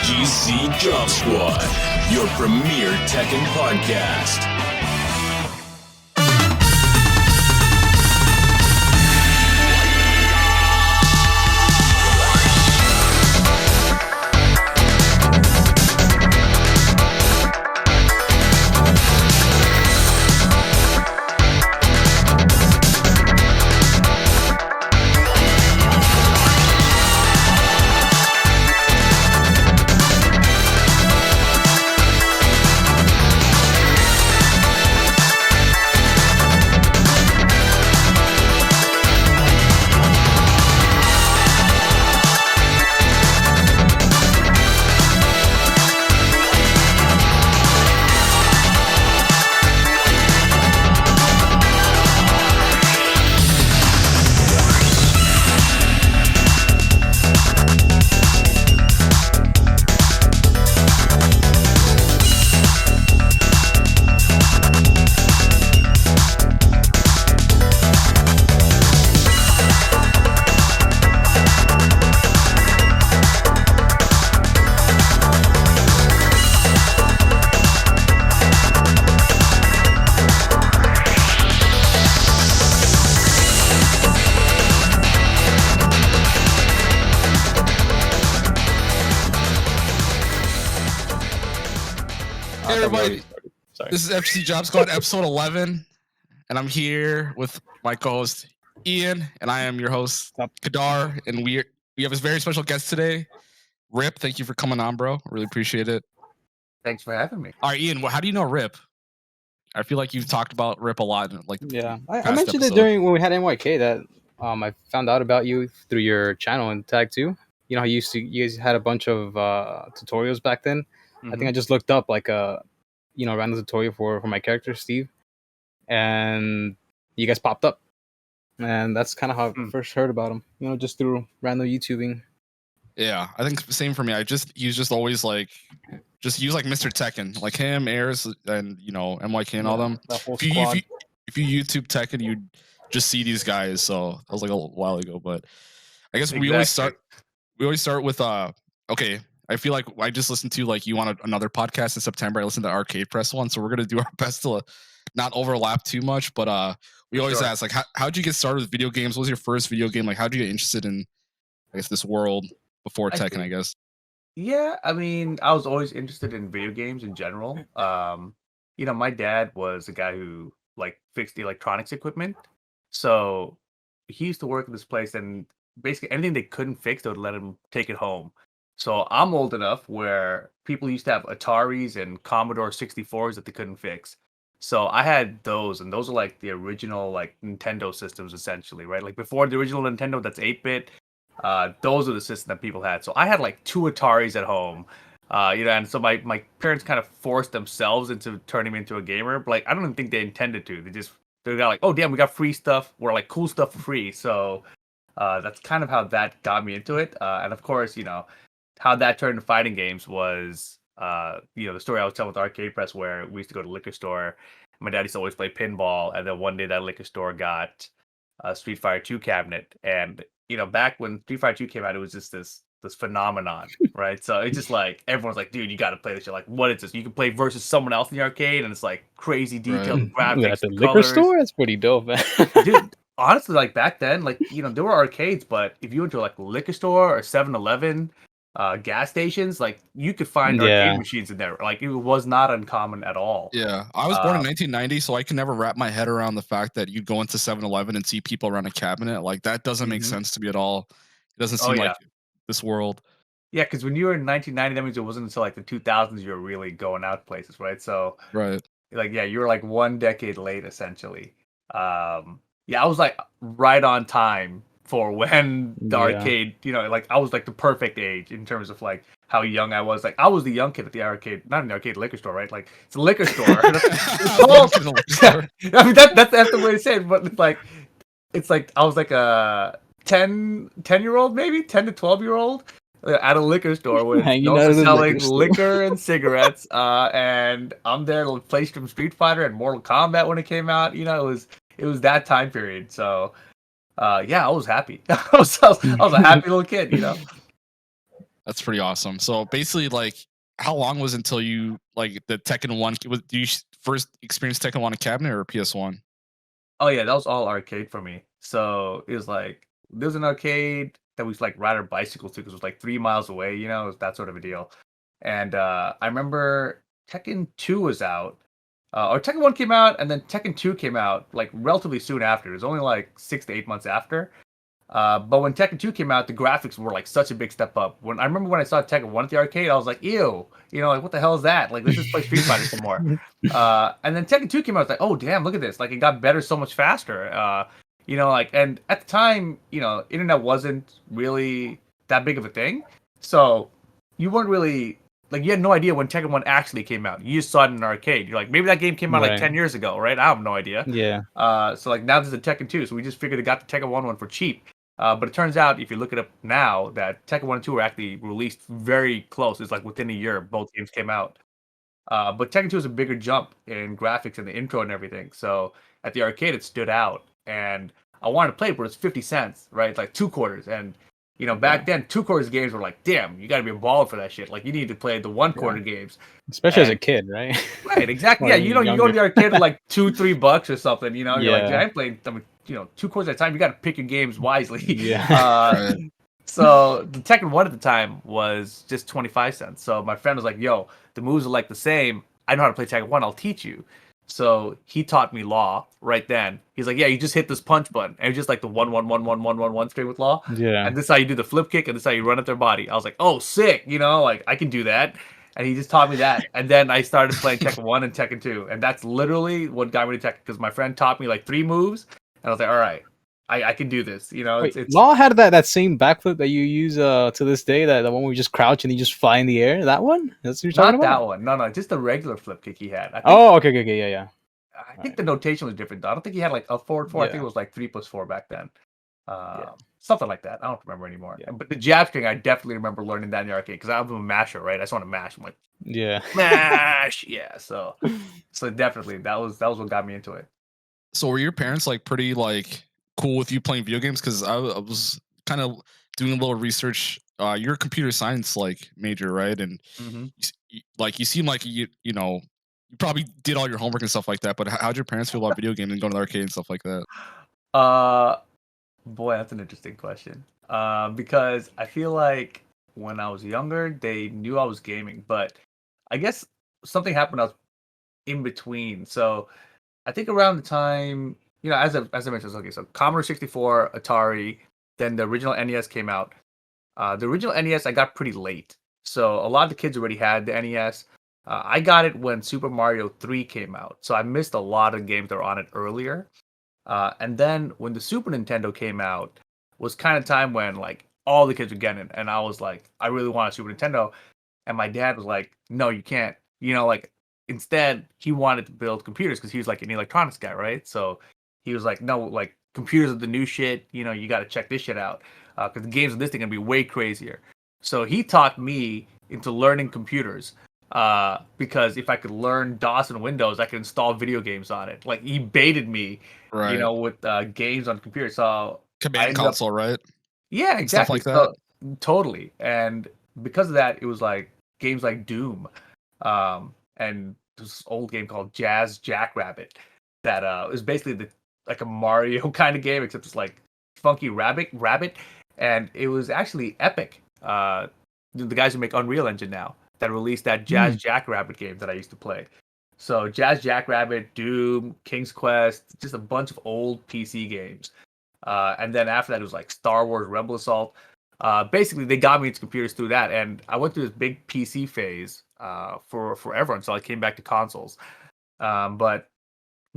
FGC Job Squad, your premier Tekken podcast. Hey everybody, this is FGC Job Squad episode 11, and I'm here with my co-host Ian, and I am your host Kadar, and we have a very special guest today, Rip. Thank you for coming on, bro. Really appreciate it. Thanks for having me. All right, Ian, how do you know Rip? I feel like you've talked about Rip a lot. I mentioned it during when we had NYK that I found out about you through your channel and Tag 2. You know how you guys had a bunch of tutorials back then. I think I just looked up like a random tutorial for my character Steve, and you guys popped up, and that's kind of how I first heard about him. You know, just through random YouTubing. Yeah, I think same for me. He's just always like just use like Mr. Tekken, like him, Ayers, and MYK and all them. If you YouTube Tekken, you just see these guys. So that was like a while ago, but I guess we always start with okay. I feel like I just listened to like you on another podcast in September. I listened to Arcade Press one, so we're gonna do our best to not overlap too much. But we always ask like, how'd you get started with video games? What was your first video game? Like, how'd you get interested in, I guess, this world before Tekken? I guess. Yeah, I mean, I was always interested in video games in general. My dad was a guy who like fixed electronics equipment, so he used to work at this place, and basically anything they couldn't fix, they would let him take it home. So I'm old enough where people used to have Ataris and Commodore 64s that they couldn't fix. So I had those, and those are like the original like Nintendo systems essentially, right? Like before the original Nintendo, that's 8-bit. Those are the systems that people had. So I had like 2 Ataris at home. And so my parents kind of forced themselves into turning me into a gamer. But like I don't even think they intended to. They got like, oh damn, we got free stuff or like cool stuff for free. So that's kind of how that got me into it. And of course, how that turned into fighting games was, the story I was telling with Arcade Press, where we used to go to the liquor store. My dad used to always play pinball, and then one day that liquor store got a Street Fighter 2 cabinet. And back when Street Fighter 2 came out, it was just this phenomenon, right? So it's just like everyone's like, dude, you got to play this. You're like, what is this? You can play versus someone else in the arcade, and it's like crazy detailed graphics. At the liquor store, that's pretty dope, man. Dude, honestly, like back then, like there were arcades, but if you went to like a liquor store or 7-Eleven. Gas stations, like you could find arcade machines in there. Like it was not uncommon at all. Yeah, I was born in 1990, so I can never wrap my head around the fact that you go into 7-Eleven and see people around a cabinet. Like that doesn't make sense to me at all. It doesn't seem like this world. Yeah, because when you were in 1990, that means it wasn't until like the 2000s you were really going out places, right? So you were like 1 decade late essentially. I was like right on time for when the arcade, I was like the perfect age in terms of like how young I was. Like I was the young kid at the arcade, not in the arcade, liquor store, right? Like it's a liquor store. I mean that's the way to say it, but it's like I was like a 10-year-old, maybe 10 to 12-year-old at a liquor store with selling liquor and cigarettes. And I'm there to play some Street Fighter and Mortal Kombat when it came out. It was that time period. So I was happy. I was a happy little kid, That's pretty awesome. So basically, like, how long was it until you like the Tekken 1? Do you first experience Tekken 1 in cabinet or PS1? Oh yeah, that was all arcade for me. So it was like there was an arcade that was like ride our bicycles to because it was like 3 miles away. You know, it was that sort of a deal. And I remember Tekken 2 was out, or Tekken 1 came out, and then Tekken 2 came out like relatively soon after. It was only like 6 to 8 months after. But when Tekken 2 came out, the graphics were like such a big step up. When I remember when I saw Tekken 1 at the arcade, I was like, ew, you know, like what the hell is that? Like let's just play Street Fighter some more. And then Tekken 2 came out, I was like, oh damn, look at this. Like it got better so much faster. You know, like and at the time, you know, internet wasn't really that big of a thing. So you weren't really like you had no idea when Tekken 1 actually came out. You just saw it in an arcade. You're like, maybe that game came out like 10 years ago, right? I have no idea. Yeah. So like now there's a Tekken 2, so we just figured they got the Tekken 1 for cheap. But it turns out, if you look it up now, that Tekken 1 and 2 were actually released very close. It's like within a year, both games came out. But Tekken 2 is a bigger jump in graphics and the intro and everything. So at the arcade, it stood out. And I wanted to play it, but it's 50 cents, right? It's like 2 quarters. And, you know, back then, 2 quarters games were like, damn, you got to be a baller for that shit. Like, you need to play the 1 quarter games. Especially as a kid, right? Right, exactly. Yeah, you know, you go to the arcade for like $2-3 or something, you know? You're like, I ain't playing, you know, 2 quarters at a time. You got to pick your games wisely. Yeah. So the Tekken 1 at the time was just 25 cents. So my friend was like, yo, the moves are like the same. I know how to play Tekken 1. I'll teach you. So he taught me Law right then. He's like, yeah, you just hit this punch button. And it was just like the 1-1-1-1-1-1-1 straight with Law. Yeah. And this is how you do the flip kick, and this is how you run at their body. I was like, oh, sick. You know, like I can do that. And he just taught me that. And then I started playing Tekken 1 and Tekken 2. And that's literally what got me to Tekken, because my friend taught me like 3 moves. And I was like, all right, I can do this. You know, Wait, Law had that same backflip that you use to this day, that the one where you just crouch and you just fly in the air. That one? That's what you're talking about? Not that one. No, just the regular flip kick he had. Okay, yeah. I think the notation was different though. I don't think he had like a forward 4. I think it was like 3+4 back then. Something like that. I don't remember anymore. Yeah. But the jab string, I definitely remember learning that in the arcade because I was a masher, right? I just want to mash. I'm like, mash. Yeah. So definitely that was what got me into it. So were your parents like pretty like cool with you playing video games? Because I was kind of doing a little research. You're a computer science like major, right? And you seem like you know. You probably did all your homework and stuff like that, but how'd your parents feel about video games and going to the arcade and stuff like that? Boy, that's an interesting question. Because I feel like when I was younger, they knew I was gaming, but I guess something happened. I was in between. So I think around the time, you know, as I mentioned, okay, so Commodore 64, Atari, then the original NES came out. The original NES I got pretty late, so a lot of the kids already had the NES. I got it when Super Mario 3 came out, so I missed a lot of games that were on it earlier. And then when the Super Nintendo came out, was kind of time when like all the kids were getting it, and I was like, I really want a Super Nintendo, and my dad was like, no, you can't. You know, like instead he wanted to build computers because he was like an electronics guy, right? So he was like, no, like computers are the new shit. You know, you got to check this shit out because the games on this thing are gonna be way crazier. So he taught me into learning computers. Because if I could learn DOS and Windows, I could install video games on it. Like he baited me, you know, with games on computer. So command console, right? Yeah, exactly. Stuff like that. So, totally. And because of that, it was like games like Doom, and this old game called Jazz Jackrabbit that is basically like a Mario kind of game, except it's like funky rabbit, and it was actually Epic, the guys who make Unreal Engine now, that released that Jazz Jackrabbit game that I used to play. So Jazz Jackrabbit, Doom, King's Quest, just a bunch of old PC games. And then after that, it was like Star Wars Rebel Assault. Basically, they got me into computers through that. And I went through this big PC phase for forever until I came back to consoles. But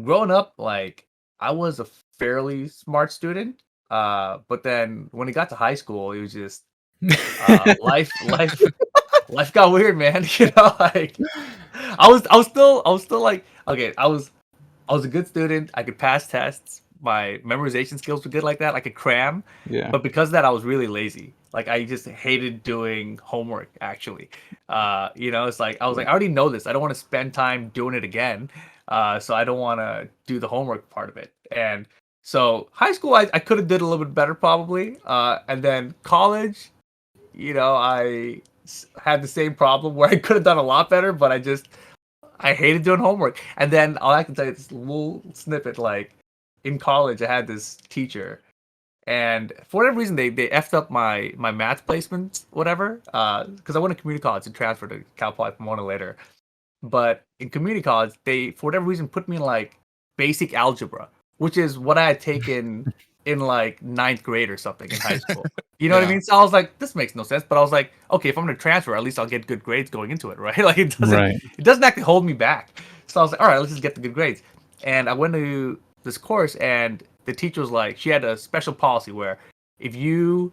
growing up, like, I was a fairly smart student. But then when it got to high school, it was just life got weird, man. You know, like I was still like, okay, I was a good student. I could pass tests. My memorization skills were good like that. I could cram. Yeah. But because of that, I was really lazy. Like I just hated doing homework. Actually, you know, it's like I was like, I already know this. I don't want to spend time doing it again. So I don't want to do the homework part of it. And so high school, I could have did a little bit better probably. And then college. I had the same problem where I could have done a lot better, but I hated doing homework. And then all I can tell you this little snippet, like in college, I had this teacher, and for whatever reason, they effed up my math placements, whatever. Because I went to community college and transferred to Cal Poly Pomona later. But in community college, they for whatever reason put me in like basic algebra, which is what I had taken in like ninth grade or something in high school. You know what I mean? So I was like, this makes no sense. But I was like, okay, if I'm gonna transfer, at least I'll get good grades going into it, right? Like it doesn't actually hold me back. So I was like, all right, let's just get the good grades. And I went to this course, and the teacher was like, she had a special policy where if you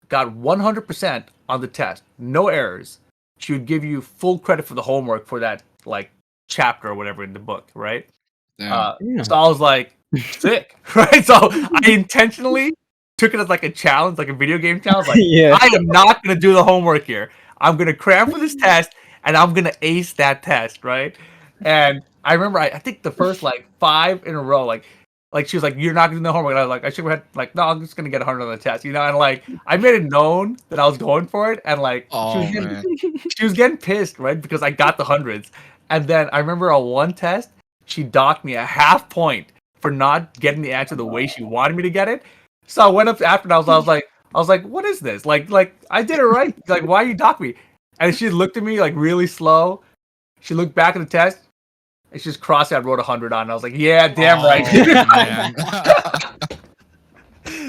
got 100% on the test, no errors, she would give you full credit for the homework for that like chapter or whatever in the book, right? So I was like, sick, right? So I intentionally took it as like a challenge, like a video game challenge. Like, I am not gonna do the homework here. I'm gonna cram for this test, and I'm gonna ace that test, right? And I remember, I think the first like 5 in a row, like she was like, "You're not gonna do the homework." And I was like, I shook my head, like, "No, I'm just gonna get 100 on the test," And like, I made it known that I was going for it, and like, she was getting pissed, right? Because I got the hundreds. And then I remember on one test, she docked me a half point for not getting the answer the way she wanted me to get it. So I went up after and I was like, what is this? Like I did it right. Like, why you dock me? And she looked at me like really slow. She looked back at the test and she just crossed out, wrote 100 on. And I was like, yeah, damn right.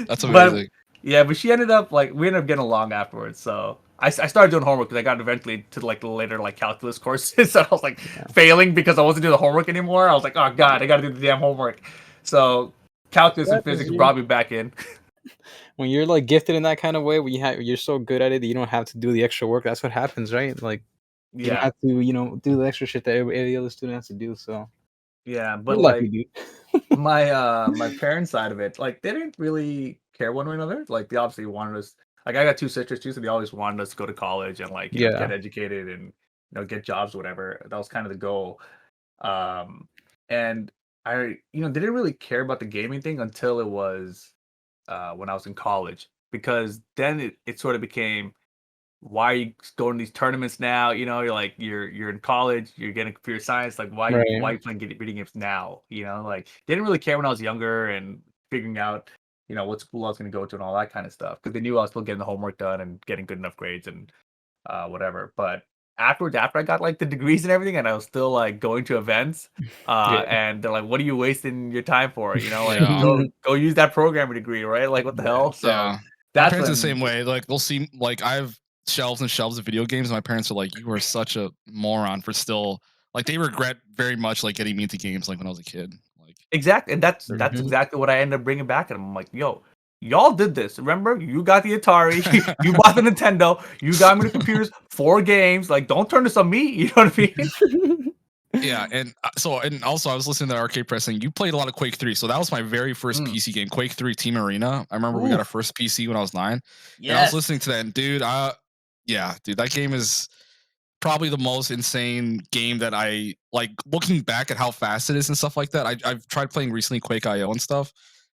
That's amazing. But she ended up we ended up getting along afterwards. So I started doing homework because I got eventually to like the later like calculus courses. So I was like failing because I wasn't doing the homework anymore. I was like, oh god, I got to do the damn homework. So calculus and physics brought me back in. When you're like gifted in that kind of way, when you're so good at it that you don't have to do the extra work, that's what happens, right? Like you don't have to, do the extra shit that every other student has to do. So but like my parents' side of it, like they didn't really care one way or another. Like they obviously wanted us. Like I got 2 sisters too, so they always wanted us to go to college and like get educated and get jobs, whatever. That was kind of the goal. And I they didn't really care about the gaming thing until it was when I was in college, because then it sort of became, why are you going to these tournaments now? You're like you're in college, you're getting computer science. Like why are you playing video games now? Like they didn't really care when I was younger and figuring out what school I was going to go to and all that kind of stuff, because they knew I was still getting the homework done and getting good enough grades and whatever. But after I got like the degrees and everything, and I was still like going to events, and they're like, "What are you wasting your time for?" Like go use that programming degree, right? Like what the hell? So my parents are the same way. Like they'll see, like I have shelves and shelves of video games, and my parents are like, "You are such a moron for still." Like they regret very much like getting me into games like when I was a kid. Like exactly, and that's exactly what I ended up bringing back, and I'm like, "Yo, y'all did this. Remember, you got the Atari, you bought the Nintendo, you got me the computers, 4 games. Like, don't turn this on me." You know what I mean? Yeah, and also I was listening to the Arcade Press thing. You played a lot of Quake 3, so that was my very first PC game, Quake 3 Team Arena. I remember we got our first PC when I was 9. Yes. And I was listening to that, and dude, that game is probably the most insane game that I like. Looking back at how fast it is and stuff like that, I've tried playing recently Quake IO and stuff.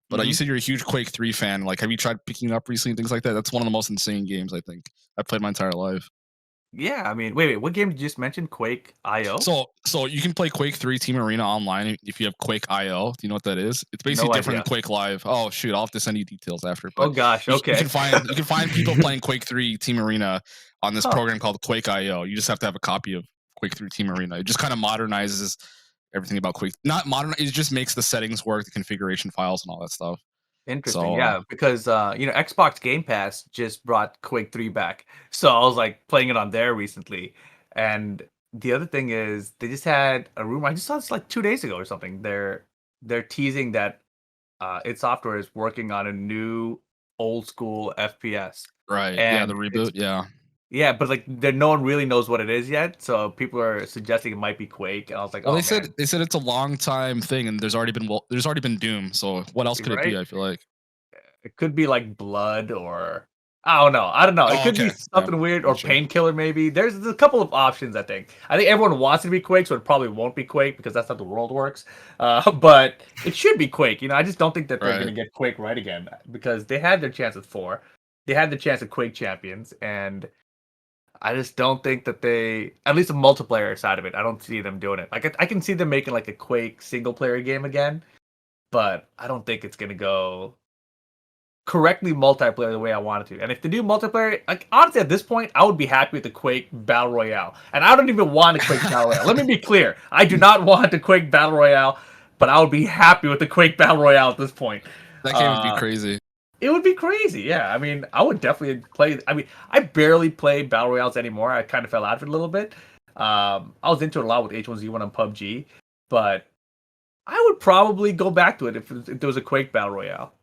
But you said you're a huge Quake 3 fan. Like, have you tried picking it up recently and things like that? That's one of the most insane games I think I've played my entire life. Yeah, I mean, wait, what game did you just mention? Quake IO? So you can play Quake 3 Team Arena online if you have Quake IO. Do you know what that is? It's basically different than Quake Live. Oh shoot, I'll have to send you details after. But oh gosh, okay. You can find people playing Quake 3 Team Arena on this program called Quake IO. You just have to have a copy of Quake 3 Team Arena. It just kind of modernizes everything about Quake. Not modern, it just makes the settings work, the configuration files and all that stuff. Interesting, so, because Xbox Game Pass just brought Quake 3 back, so I was like playing it on there recently. And the other thing is, they just had a rumor. I just saw this like 2 days ago or something. They're teasing that id Software is working on a new old school FPS. Right. And the reboot. Yeah, but like no one really knows what it is yet, so people are suggesting it might be Quake. And I was like, well, they said it's a long time thing, and there's already been Doom. So what else could it be? I feel like it could be like Blood, or I don't know. It could be something weird, or Painkiller maybe. There's a couple of options. I think everyone wants it to be Quake, so it probably won't be Quake because that's how the world works. But it should be Quake. I just don't think that they're gonna get Quake right again, because they had their chance with 4. they had the chance at Quake Champions, and I just don't think that they, at least the multiplayer side of it, I don't see them doing it. Like I can see them making like a Quake single player game again, but I don't think it's gonna go correctly multiplayer the way I want it to. And if they do multiplayer, like honestly at this point, I would be happy with the Quake Battle Royale. And I don't even want a Quake Battle Royale. Let me be clear. I do not want the Quake Battle Royale, but I would be happy with the Quake Battle Royale at this point. That game would be crazy. It would be crazy, yeah. I mean, I would definitely play. I mean, I barely play battle royales anymore. I kind of fell out of it a little bit. I was into it a lot with H1Z1 on PUBG, but I would probably go back to it if there was a Quake battle royale.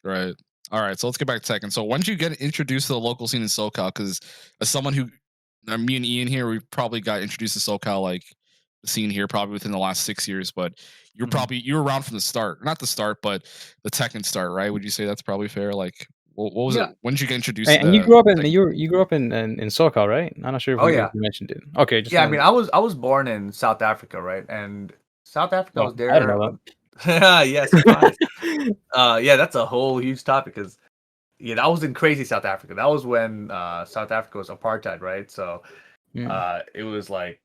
Right. All right. So let's get back to Tekken. So when did you get introduced to the local scene in SoCal? Because as someone who, me and Ian here, we probably got introduced to SoCal like the scene here probably within the last 6 years, but you're probably you're around from the start, not the start, but the Tekken start, right? Would you say that's probably fair? Like, what was it? When did you get introduced? And you grew up in you grew up in SoCal, right? I'm not sure if you mentioned it. Okay, just I mean, I was born in South Africa, right? And South Africa was there. I didn't know that. Yes, yeah, that's a whole huge topic because that was in crazy South Africa. That was when South Africa was apartheid, right? So it was like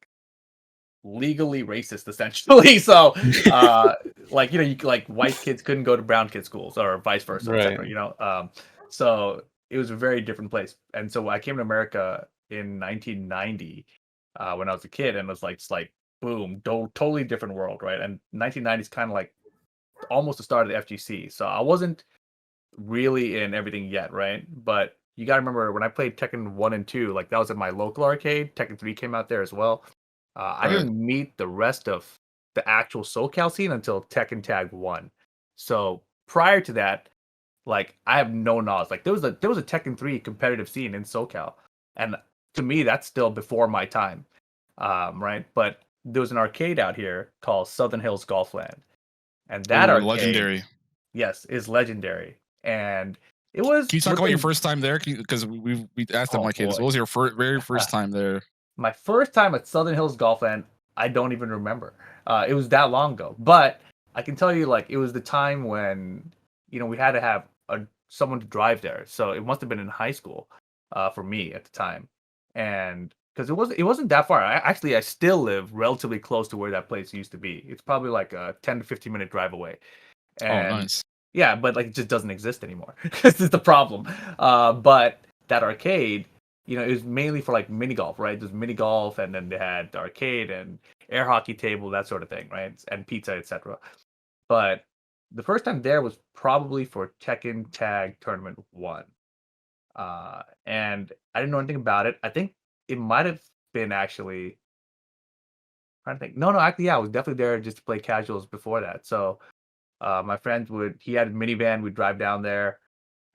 legally racist essentially. So like you like white kids couldn't go to brown kids schools or vice versa, right. etc. So it was a very different place. And so I came to America in 1990 when I was a kid, and it was like just like boom, totally different world, right? And 1990 is kind of like almost the start of the FGC. So I wasn't really in everything yet, right? But you got to remember when I played Tekken 1 and 2, like that was at my local arcade. Tekken 3 came out there as well. I didn't meet the rest of the actual SoCal scene until Tekken Tag 1. So prior to that, like I have no knowledge. Like there was a Tekken 3 competitive scene in SoCal, and to me that's still before my time, right? But there was an arcade out here called Southern Hills Golfland, and that arcade, legendary. Yes, is legendary, and it was. Can you talk about your first time there? Because we asked them like kids. What was your very first time there? My first time at Southern Hills Golfland, I don't even remember. It was that long ago, but I can tell you, like, it was the time when we had to have someone to drive there, so it must have been in high school for me at the time, and because it wasn't that far. I still live relatively close to where that place used to be. It's probably like a 10 to 15 minute drive away. And, nice. Yeah, but like it just doesn't exist anymore. This is the problem. But that arcade, it was mainly for like mini golf, right? There's mini golf, and then they had the arcade and air hockey table, that sort of thing, right? And pizza, etc. But the first time there was probably for Tekken Tag Tournament 1. And I didn't know anything about it. I think it might have been actually trying to think. No, actually, yeah, I was definitely there just to play casuals before that. So my friends he had a minivan, we'd drive down there,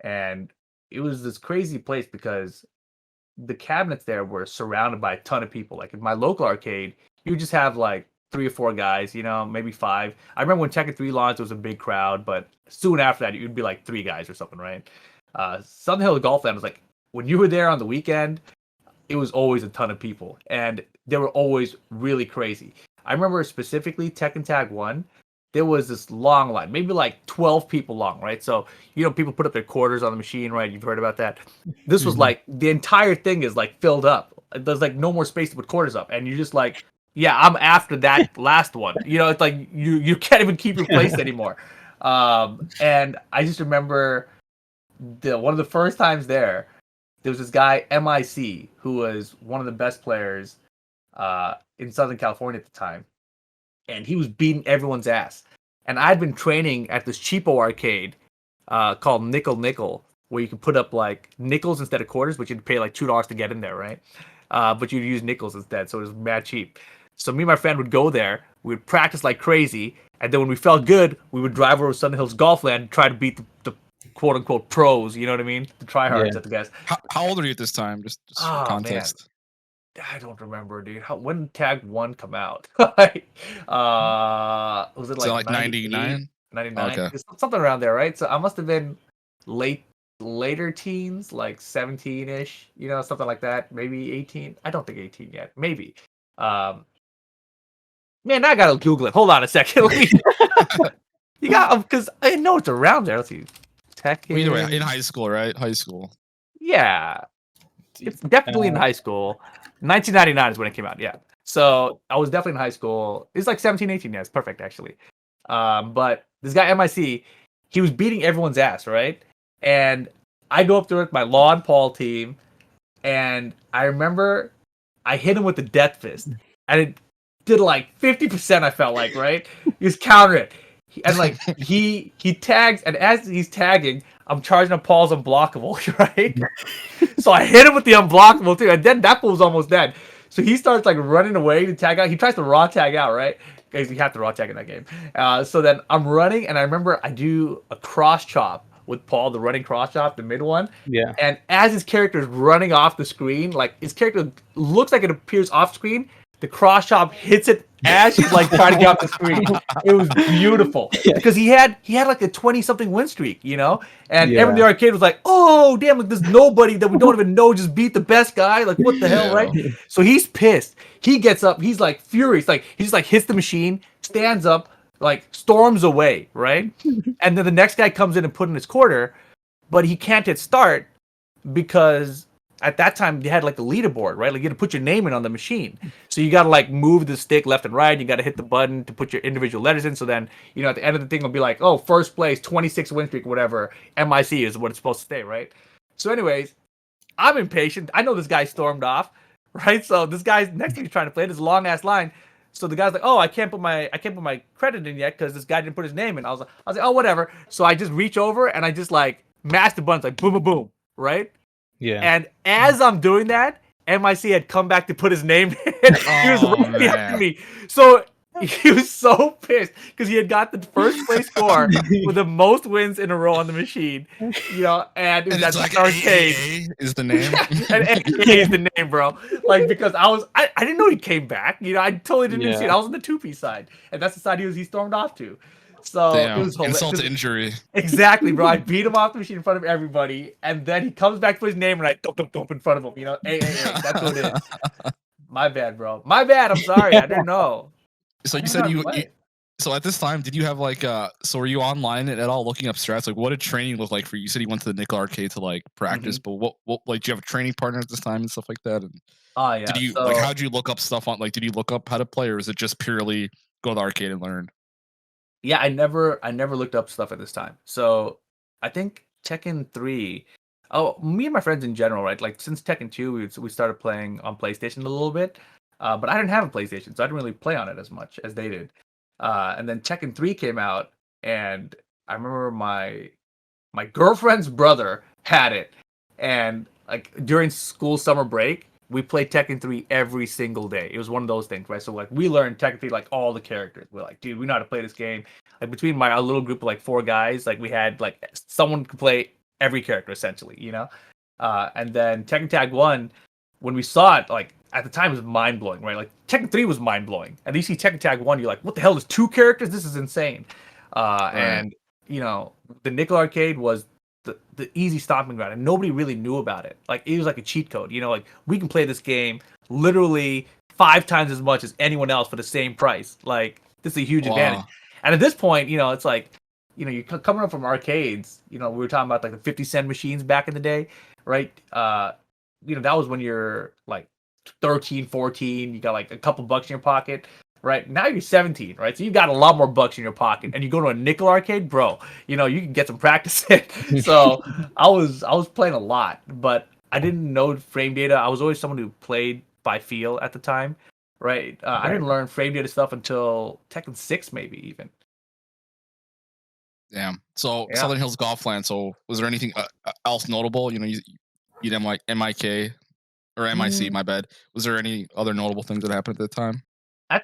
and it was this crazy place because the cabinets there were surrounded by a ton of people. Like in my local arcade, you would just have like 3 or 4 guys, maybe 5. I remember when Tekken 3 launched, it was a big crowd, but soon after that, it would be like 3 guys or something, right? Southern Hill Golfland was like, when you were there on the weekend, it was always a ton of people, and they were always really crazy. I remember specifically Tekken Tag 1, there was this long line, maybe like 12 people long, right? So, people put up their quarters on the machine, right? You've heard about that. This was like, the entire thing is like filled up. There's like no more space to put quarters up. And you're just like, yeah, I'm after that last one. It's like, you can't even keep your place anymore. And I just remember one of the first times there was this guy, MIC, who was one of the best players in Southern California at the time. And he was beating everyone's ass. And I'd been training at this cheapo arcade called Nickel, where you could put up like nickels instead of quarters, but you'd pay like $2 to get in there, right? But you'd use nickels instead, so it was mad cheap. So me and my friend would go there, we'd practice like crazy, and then when we felt good, we would drive over to Southern Hills Golfland and try to beat the quote-unquote pros, you know what I mean? The tryhards at the guys. How old are you at this time? Just for context. Man. I don't remember, dude. When Tag 1 come out? Was it like 99? 99? Okay. It's something around there, right? So I must have been later teens, like 17-ish, something like that. Maybe 18. I don't think 18 yet. Maybe. Man, I gotta Google it. Hold on a second. You got, because I know it's around there. Let's see. Tekken. Either way, in high school, right? High school. Yeah, it's definitely in high school. 1999 is when it came out. Yeah, so I was definitely in high school. It's like 17, 18. Yeah, it's perfect actually. But this guy MIC, he was beating everyone's ass, right? And I go up there with my lawn Paul team, and I remember I hit him with the death fist, and it did like 50%. I felt like, right? He was countering it, and like he tags, and as he's tagging, I'm charging up Paul's unblockable, right? So I hit him with the unblockable too, and then that fool was almost dead. So he starts like running away to tag out. He tries to raw tag out, right? Because you have to raw tag in that game. So then I'm running, and I remember I do a cross chop with Paul, the running cross chop, the mid one. Yeah. And as his character is running off the screen, like his character looks like it appears off screen, the cross chop hits it as he's like trying to get off the screen. It was beautiful because he had like a 20-something win streak, you know, and everyone in the arcade was like, "Oh damn! Like there's nobody that we don't even know just beat the best guy. Like what the hell, right?" So he's pissed. He gets up. He's like furious. Like he just like hits the machine, stands up, like storms away, right? And then the next guy comes in and put in his quarter, but he can't hit start because at that time they had like the leaderboard, right? Like you had to put your name in on the machine. So you got to like move the stick left and right. You got to hit the button to put your individual letters in. So then, you know, at the end of the thing, it'll be like, oh, first place, 26 win streak, whatever. MIC is what it's supposed to stay, right? So anyways, I'm impatient. I know this guy stormed off, right? So this guy's next to me trying to play this long ass line. So the guy's like, "Oh, I can't put my credit in yet because this guy didn't put his name in." I was like, "Oh, whatever." So I just reach over and I just like mash the buttons like boom, boom, boom, right? Yeah. And as I'm doing that, MIC had come back to put his name in. He was right behind me. So he was so pissed because he had got the first place score with the most wins in a row on the machine, you know, and it was at like arcade is the name. and AA is the name, bro. Like because I didn't know he came back. You know, I totally didn't see it. I was on the 2P side, and that's the side he stormed off to. So Damn. it was hilarious. Insult to injury. Exactly, bro. I beat him off the machine in front of everybody, and then he comes back for his name, and I thump in front of him. You know, hey, that's what it is. My bad, bro. My bad. I'm sorry. I didn't know. So you said you so at this time, did you have like so were you online at all looking up strats? Like what did training look like for you? You said you went to the nickel arcade to like practice, but what like do you have a training partner at this time and stuff like that? And yeah. Did you like how did you look up stuff on like did you look up how to play, or is it just purely go to the arcade and learn? Yeah, I never looked up stuff at this time. So I think Tekken 3. Oh, me and my friends in general, right? Like since Tekken 2, we started playing on PlayStation a little bit. But I didn't have a PlayStation, so I didn't really play on it as much as they did. And then Tekken 3 came out, and I remember my girlfriend's brother had it, and like during school summer break, we played Tekken 3 every single day. It was one of those things, right? So like we learned Tekken 3 like all the characters. We're like, dude, we know how to play this game. Like between our little group of like 4 guys, like we had like someone could play every character essentially, you know. And then Tekken Tag 1, when we saw it, like at the time it was mind blowing, right? Like Tekken 3 was mind blowing, and then you see Tekken Tag 1, you're like, what the hell? There's 2 characters? This is insane. And you know, the nickel arcade was the easy stomping ground, and nobody really knew about it. Like it was like a cheat code, you know, like we can play this game literally 5 times as much as anyone else for the same price. Like this is a huge advantage. And at this point, you know, it's like, you know, you're coming up from arcades. You know, we were talking about like the 50-cent machines back in the day, right? You know, that was when you're like 13, 14, you got like a couple bucks in your pocket, right? Now you're 17, right? So you got a lot more bucks in your pocket, and you go to a nickel arcade, bro, you know, you can get some practice in. So I was playing a lot, but I didn't know frame data. I was always someone who played by feel at the time, right? I didn't learn frame data stuff until Tekken 6, maybe even. Damn. So Southern Hills Golfland. So was there anything else notable? You know, you did MIK or MIC. My bad. Was there any other notable things that happened at the time? At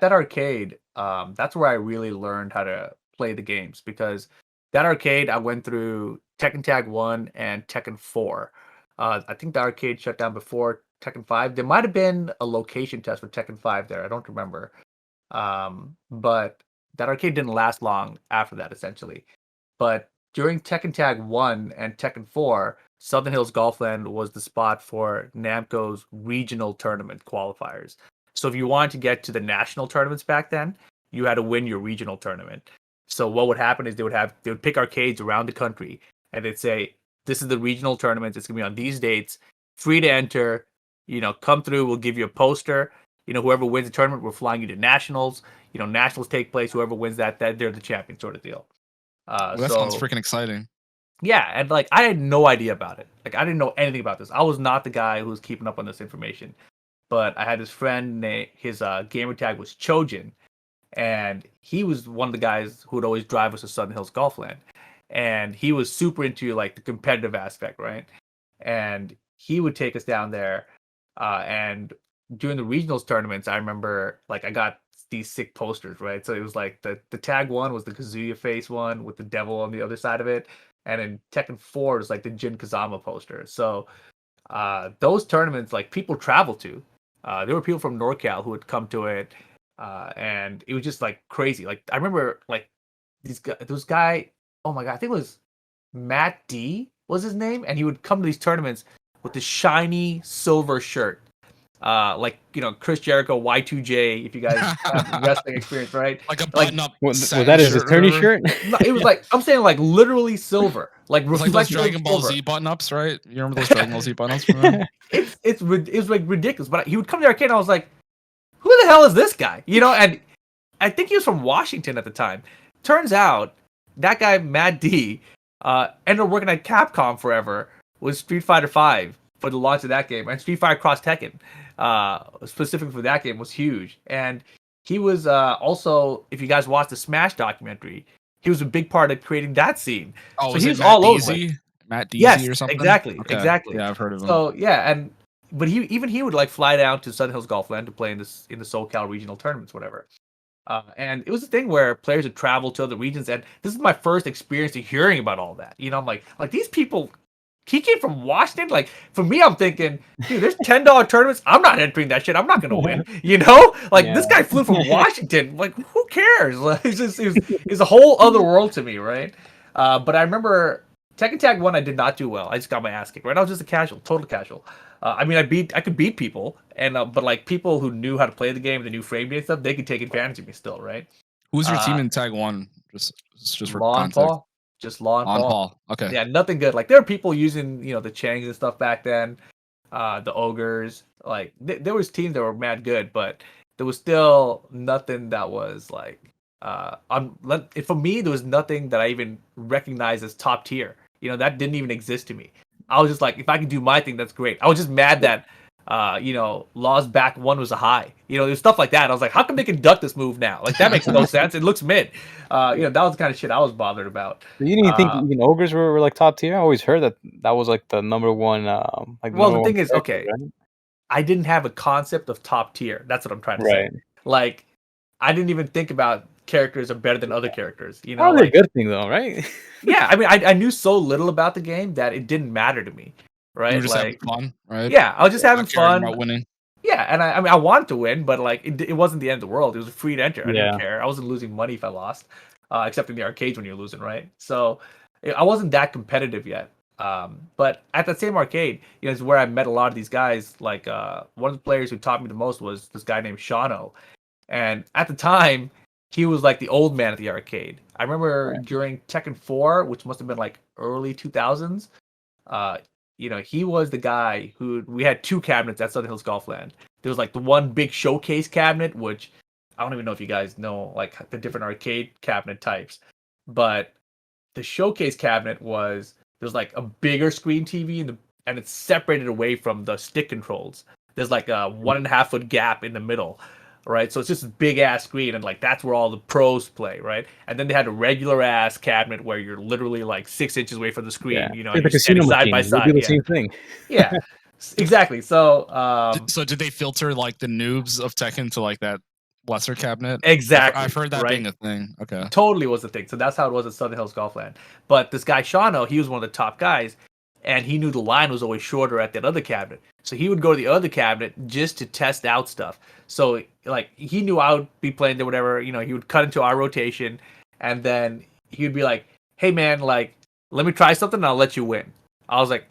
that arcade, that's where I really learned how to play the games, because that arcade I went through Tekken Tag 1 and Tekken 4. I think the arcade shut down before Tekken 5. There might have been a location test for Tekken 5 there. I don't remember. But that arcade didn't last long after that, essentially. But during Tekken Tag 1 and Tekken 4, Southern Hills Golfland was the spot for Namco's regional tournament qualifiers. So if you wanted to get to the national tournaments back then, you had to win your regional tournament. So what would happen is they would pick arcades around the country, and they'd say, "This is the regional tournament. It's gonna be on these dates, free to enter. Come through. We'll give you a poster. Whoever wins the tournament, we're flying you to nationals. Nationals take place. Whoever wins that they're the champion, sort of deal." Well, that sounds freaking exciting. Yeah, and like I had no idea about it. Like I didn't know anything about this. I was not the guy who was keeping up on this information. But I had this friend, his gamer tag was Chojin, and he was one of the guys who would always drive us to Southern Hills Golfland. And he was super into like the competitive aspect, right? And he would take us down there. And during the regionals tournaments, I remember like I got these sick posters, right? So it was like the tag one was the Kazuya face one with the devil on the other side of it. And in Tekken 4 is like the Jin Kazama poster. So those tournaments, like people travel to. There were people from NorCal who would come to it, and it was just like crazy. Like I remember, like this guy. Oh my god, I think it was Matt D was his name, and he would come to these tournaments with this shiny silver shirt, like Chris Jericho Y2J. If you guys have wrestling experience, right? Like a button-up. Was that his attorney shirt? No, it was like I'm saying, like literally silver, like those Dragon Ball Z button-ups, right? You remember those Dragon Ball Z button-ups from them? It's like ridiculous. But he would come to the arcade, and I was like, "Who the hell is this guy?" And I think he was from Washington at the time. Turns out that guy Mad D ended up working at Capcom forever with Street Fighter V for the launch of that game, and Street Fighter Cross Tekken, specifically for that game, was huge. And he was also, if you guys watched the Smash documentary, he was a big part of creating that scene. Oh, so he was all over. Matt Deasy yes, or something? Exactly. Yeah, I've heard of him. So yeah, but he would like fly down to Southern Hills Golfland to play in the SoCal regional tournaments, whatever. And it was a thing where players would travel to other regions, and this is my first experience of hearing about all that. I'm like these people. He came from Washington. Like for me, I'm thinking, dude, there's $10 tournaments. I'm not entering that shit. I'm not gonna win. This guy flew from Washington. Like who cares? Like it's a whole other world to me, right? But I remember Tekken Tag 1, I did not do well. I just got my ass kicked, right? I was just a total casual. I could beat people, and but like people who knew how to play the game, the new frame rate stuff, they could take advantage of me still, right? Who's your team in Tag 1? Just for Law context. and Paul. Just Law and Paul. Okay. Yeah, nothing good. Like there were people using, the Changs and stuff back then, the Ogres. Like there was teams that were mad good, but there was still nothing that was like for me, there was nothing that I even recognized as top tier. That didn't even exist to me. I was just like, if I can do my thing, that's great. I was just mad that, Law's back one was a high. There's stuff like that. I was like, how come they can duck this move now? Like that makes no sense. It looks mid. That was the kind of shit I was bothered about. You didn't think Ogres were like top tier? I always heard that was like the number one. The thing is, okay, right? I didn't have a concept of top tier. That's what I'm trying to say. Like, I didn't even think about characters are better than other characters. Probably a good thing though, right? Yeah, I mean, I knew so little about the game that it didn't matter to me, right? You were just having fun, right? Yeah, I was just having fun. About winning. Yeah, and I wanted to win, but like it wasn't the end of the world. It was a free to enter. I didn't care. I wasn't losing money if I lost, except in the arcades when you're losing, right? So I wasn't that competitive yet. But at that same arcade, is where I met a lot of these guys. Like one of the players who taught me the most was this guy named Shano, and at the time, he was like the old man at the arcade. I remember during Tekken 4, which must have been like early 2000s. He was the guy who we had two cabinets at Southern Hills Golfland. There was like the one big showcase cabinet, which I don't even know if you guys know like the different arcade cabinet types, but the showcase cabinet there's like a bigger screen TV and it's separated away from the stick controls. There's like a 1.5 foot gap in the middle. Right, so it's just a big ass screen, and like that's where all the pros play, right? And then they had a regular ass cabinet where you're literally like 6 inches away from the screen, and you're standing side by side. They do the same thing. Yeah, exactly. So, so did they filter like the noobs of Tekken to like that lesser cabinet? Exactly. I've heard that being a thing. Okay, totally was a thing. So that's how it was at Southern Hills Golfland. But this guy Shano, he was one of the top guys, and he knew the line was always shorter at that other cabinet. So he would go to the other cabinet just to test out stuff. So like he knew I would be playing there, whatever. He would cut into our rotation, and then he would be like, "Hey man, like let me try something, and I'll let you win." I was like,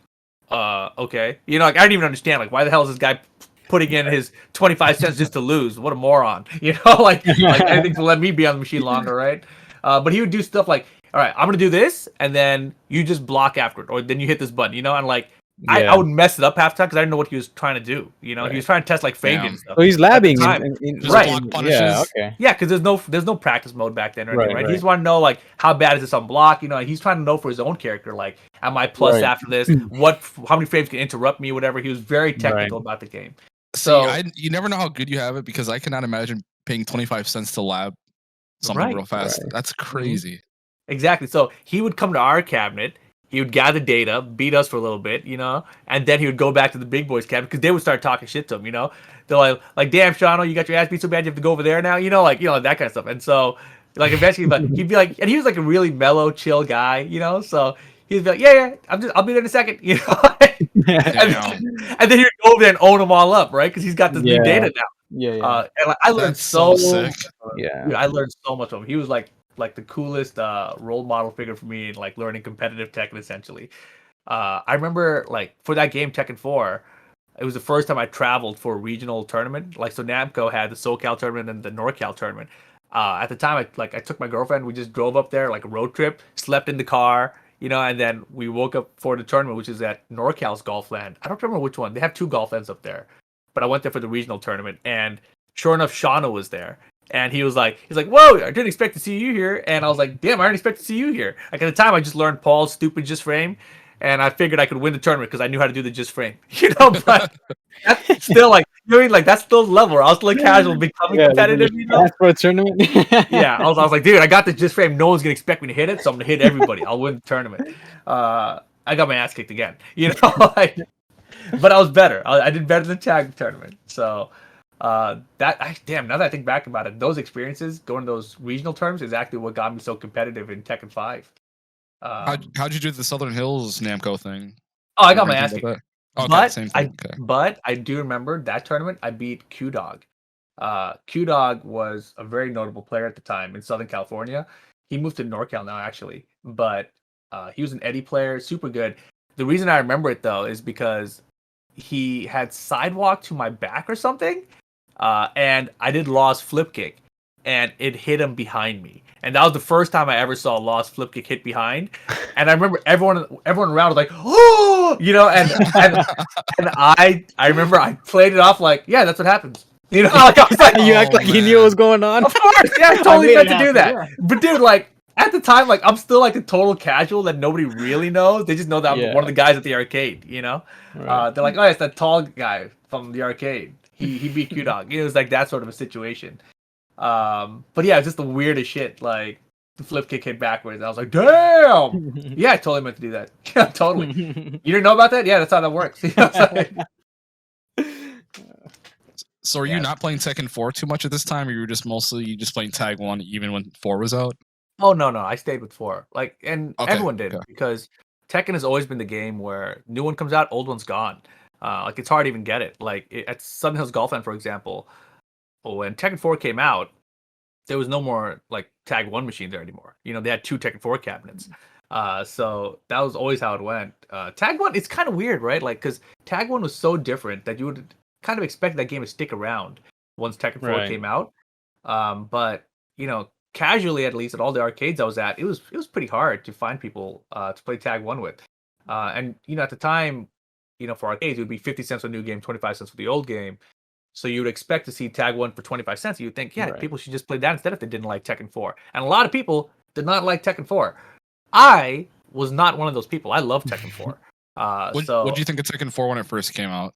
okay. Like I didn't even understand. Like why the hell is this guy putting in his 25 cents just to lose? What a moron. Like anything to let me be on the machine longer, right? But he would do stuff like, all right, I'm gonna do this, and then you just block after it, or then you hit this button, and like. I would mess it up half the time because I didn't know what he was trying to do. He was trying to test like frame and stuff. So he's labbing right? Yeah, okay. Yeah, because there's no practice mode back then or anything, right? He just want to know like how bad is this on block? He's trying to know for his own character, like am I plus after this? How many frames can interrupt me? Whatever. He was very technical about the game. So you never know how good you have it because I cannot imagine paying 25 cents to lab something real fast. That's crazy. Exactly. So he would come to our cabinet. He would gather data, beat us for a little bit, and then he would go back to the big boys cabinet because they would start talking shit to him, They're like, damn, Shano, you got your ass beat so bad you have to go over there now, that kind of stuff. And so, like, eventually, he'd be like, and he was like a really mellow, chill guy, so he'd be like, yeah, I'll be there in a second, and then he'd go over there and own them all up, right? Because he's got this new data now. And like, I learned so sick. Dude, I learned so much from him. He was like the coolest role model figure for me in like learning competitive Tekken essentially. I remember like for that game Tekken 4, it was the first time I traveled for a regional tournament. Like so Namco had the SoCal tournament and the NorCal tournament. At the time I took my girlfriend, we just drove up there like a road trip, slept in the car, and then we woke up for the tournament, which is at NorCal's golf land. I don't remember which one. They have 2 golf lands up there. But I went there for the regional tournament and sure enough Shauna was there. And he's like, whoa, I didn't expect to see you here. And I was like, damn, I didn't expect to see you here. Like at the time, I just learned Paul's stupid just frame, and I figured I could win the tournament because I knew how to do the just frame. But that's still like, like that's still the level. I was still like casual, becoming competitive. That's for a tournament. Yeah, I was like, dude, I got the just frame. No one's gonna expect me to hit it, so I'm gonna hit everybody. I'll win the tournament. I got my ass kicked again. But I was better. I did better than tag tournament. So. Now that I think back about it, those experiences going to those regional terms is actually what got me so competitive in Tekken 5. How'd you do the Southern Hills Namco thing? Oh, I got my ass kicked. Okay, But I do remember that tournament I beat Q-Dog. Q-Dog was a very notable player at the time in Southern California. He moved to NorCal now actually, but he was an Eddie player, super good. The reason I remember it though is because he had sidewalk to my back or something. And I did Law's flip kick, and it hit him behind me. And that was the first time I ever saw Law's flip kick hit behind. And I remember everyone around was like, oh, and I remember I played it off like, yeah, that's what happens. Like I was like, you act like you knew what was going on. Of course, yeah, I totally meant to do that. Yeah. But dude, like at the time, like I'm still like a total casual that nobody really knows. They just know that I'm one of the guys at the arcade. Right. They're like, oh, it's that tall guy from the arcade. He beat Q-Dog. It was like that sort of a situation. But yeah, it's just the weirdest shit. Like the flip kick hit backwards. I was like, damn. Yeah, I totally meant to do that. Yeah, totally. You didn't know about that? Yeah, that's how that works. So are you not playing Tekken 4 too much at this time, or you were just mostly playing Tag 1 even when 4 was out? Oh no, I stayed with 4. Like, and everyone did because Tekken has always been the game where new one comes out, old one's gone. Like it's hard to even get it. Like at Southern Hills Golf Land, for example, when Tekken 4 came out, there was no more like Tag 1 machine there anymore. They had 2 Tekken 4 cabinets. So that was always how it went. Tag 1, it's kind of weird, right? Like because Tag 1 was so different that you would kind of expect that game to stick around once Tekken 4 came out. But casually, at least at all the arcades I was at, it was pretty hard to find people to play Tag 1 with. And at the time, for arcades, it would be 50 cents for a new game, 25 cents for the old game. So you would expect to see Tag 1 for 25 cents. You'd think, people should just play that instead if they didn't like Tekken 4. And a lot of people did not like Tekken 4. I was not one of those people. I love Tekken 4. What did you think of Tekken 4 when it first came out?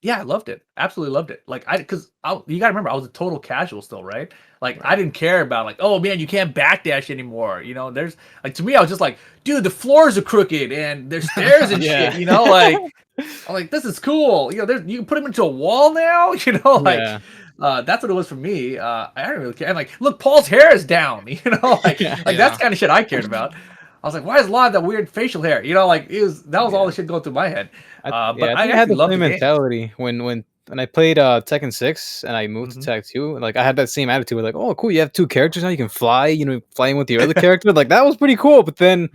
Yeah, I loved it. Absolutely loved it. Like you gotta remember, I was a total casual still, right? Like I didn't care about like, oh man, you can't backdash anymore. There's like to me, I was just like, dude, the floors are crooked and there's stairs and shit. Like I'm like, this is cool. You can put them into a wall now. That's what it was for me. I didn't really care. And like, look, Paul's hair is down. That's the kind of shit I cared about. I was like, why is Law have that weird facial hair? That was all the shit going through my head. But I had the same mentality when I played Tekken 6 and I moved to Tag 2. Like I had that same attitude. Like, oh, cool, you have 2 characters now. You can fly. Flying with your other character. Like that was pretty cool. But then,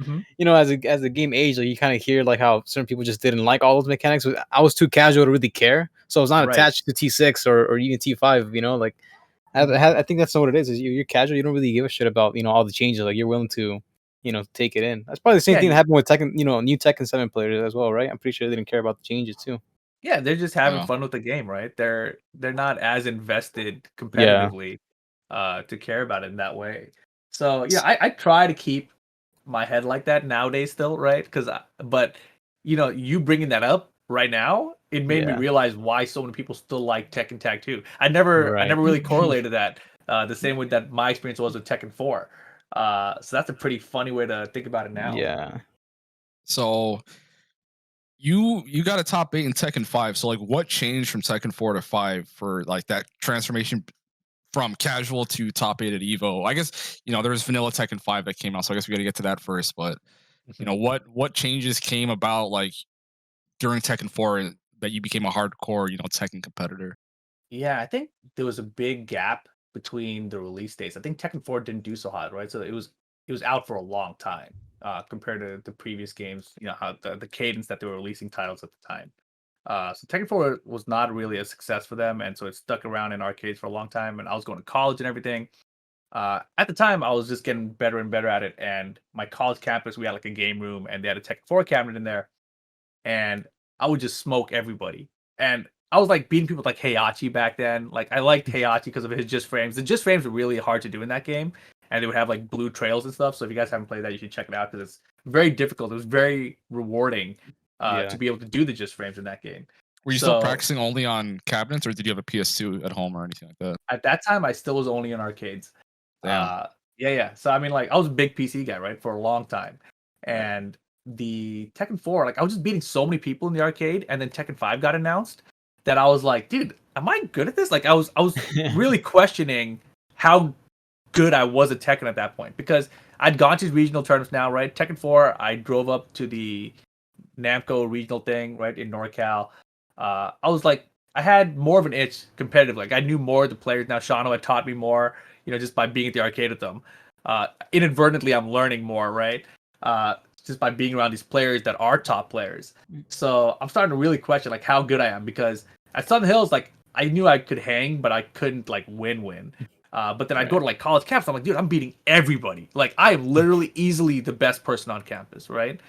as the game aged, like you kind of hear like how certain people just didn't like all those mechanics. I was too casual to really care, so I was not attached to T6 or even T5. Like I think that's what it is. Is you're casual. You don't really give a shit about all the changes. Like you're willing to take it in. That's probably the same thing that happened with Tekken. New Tekken 7 players as well, right? I'm pretty sure they didn't care about the changes too. Yeah, they're just having fun with the game, right? They're not as invested competitively to care about it in that way. So I try to keep my head like that nowadays still, right? But you bringing that up right now, it made me realize why so many people still like Tekken Tag 2. I never really correlated that the same way that my experience was with Tekken 4. So that's a pretty funny way to think about it now. Yeah. So you got a top 8 in Tekken 5. So like what changed from Tekken 4 to 5 for like that transformation from casual to top 8 at Evo? I guess, there was vanilla Tekken 5 that came out, so I guess we got to get to that first, but what changes came about like during Tekken 4 that you became a hardcore, Tekken competitor? Yeah, I think there was a big gap between the release dates. I think Tekken 4 didn't do so hot, right? So it was out for a long time compared to the previous games. How the cadence that they were releasing titles at the time. So Tekken 4 was not really a success for them, and so it stuck around in arcades for a long time. And I was going to college and everything. At the time, I was just getting better and better at it. And my college campus, we had like a game room, and they had a Tekken 4 cabinet in there, and I would just smoke everybody. And I was like beating people with like Heihachi back then. Like I liked Heihachi because of his just frames. The just frames were really hard to do in that game, and they would have like blue trails and stuff. So if you guys haven't played that, you should check it out because it's very difficult. It was very rewarding to be able to do the just frames in that game. Were you still practicing only on cabinets, or did you have a PS2 at home or anything like that? At that time, I still was only in arcades. Damn. Yeah. So I mean, like I was a big PC guy, right, for a long time, and the Tekken 4, like I was just beating so many people in the arcade, and then Tekken 5 got announced that I was like, dude, am I good at this? Like I was really questioning how good I was at Tekken at that point, because I'd gone to regional tournaments now, right? Tekken 4, I drove up to the Namco regional thing, right, in NorCal. I was like, I had more of an itch competitive. Like I knew more of the players now. Shano had taught me more, just by being at the arcade with them. Inadvertently, I'm learning more, right? Just by being around these players that are top players. So I'm starting to really question like how good I am, because at Southern Hills, like I knew I could hang, but I couldn't like win. But then I'd go to like college camps. I'm like, dude, I'm beating everybody. Like I am literally easily the best person on campus, right?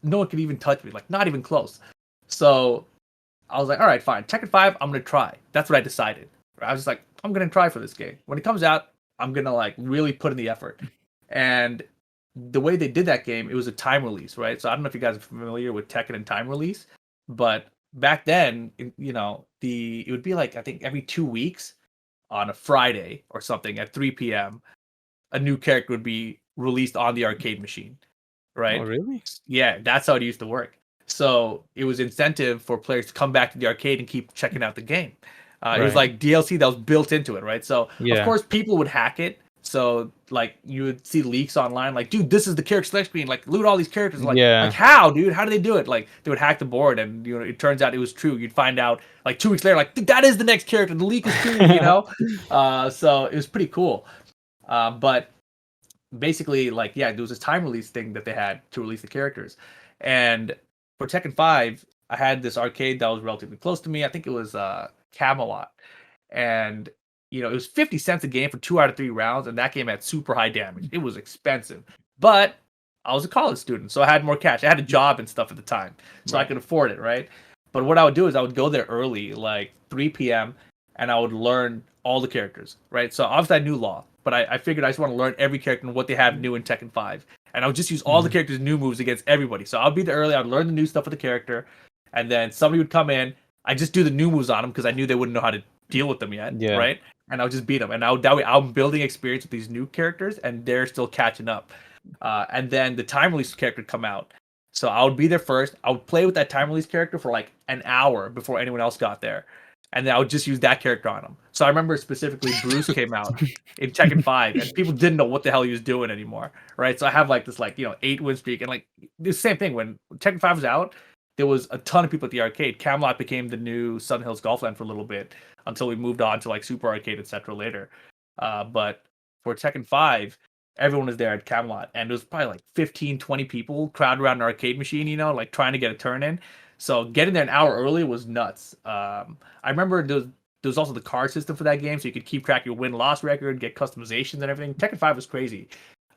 No one could even touch me, like not even close. So I was like, all right, fine. Tekken 5, I'm gonna try. That's what I decided. I was just like, I'm gonna try for this game. When it comes out, I'm gonna like really put in the effort. And the way they did that game, it was a time release, right? So I don't know if you guys are familiar with Tekken and time release, but back then, it would be like I think every 2 weeks on a Friday or something at 3 p.m. a new character would be released on the arcade machine, right? Oh, really? Yeah, that's how it used to work. So it was incentive for players to come back to the arcade and keep checking out the game. It was like DLC that was built into it, right? So of course people would hack it. So like you would see leaks online, like, dude, this is the character select screen. Like, loot all these characters. Like how, dude? How do they do it? Like they would hack the board, and it turns out it was true. You'd find out like 2 weeks later, like that is the next character. The leak is true, So it was pretty cool. But basically, like, there was this time release thing that they had to release the characters, and for Tekken 5, I had this arcade that was relatively close to me. I think it was Camelot, and it was 50 cents a game for 2 out of 3 rounds, and that game had super high damage. It was expensive, but I was a college student, so I had more cash. I had a job and stuff at the time, so I could afford it, right? But what I would do is I would go there early, like 3 p.m., and I would learn all the characters, right? So obviously I knew Law, but I figured I just want to learn every character and what they have new in Tekken 5. And I would just use all the characters' new moves against everybody. So I'll be there early, I'd learn the new stuff with the character, and then somebody would come in, I just do the new moves on them because I knew they wouldn't know how to deal with them yet, right? And I would just beat them. And that way I'm building experience with these new characters, and they're still catching up. And then the time release character would come out. So I would be there first. I would play with that time release character for like an hour before anyone else got there. And then I would just use that character on him. So I remember specifically Bruce came out in Tekken 5, and people didn't know what the hell he was doing anymore, right? So I have like this 8-win streak, and like the same thing when Tekken 5 was out, there was a ton of people at the arcade. Camelot became the new Southern Hills Golfland for a little bit until we moved on to like Super Arcade, etc. later. But for Tekken 5, everyone was there at Camelot, and there was probably like 15, 20 people crowded around an arcade machine, like trying to get a turn in. So getting there an hour early was nuts. I remember there was there was also the card system for that game, so you could keep track of your win-loss record, get customizations and everything. Tekken 5 was crazy.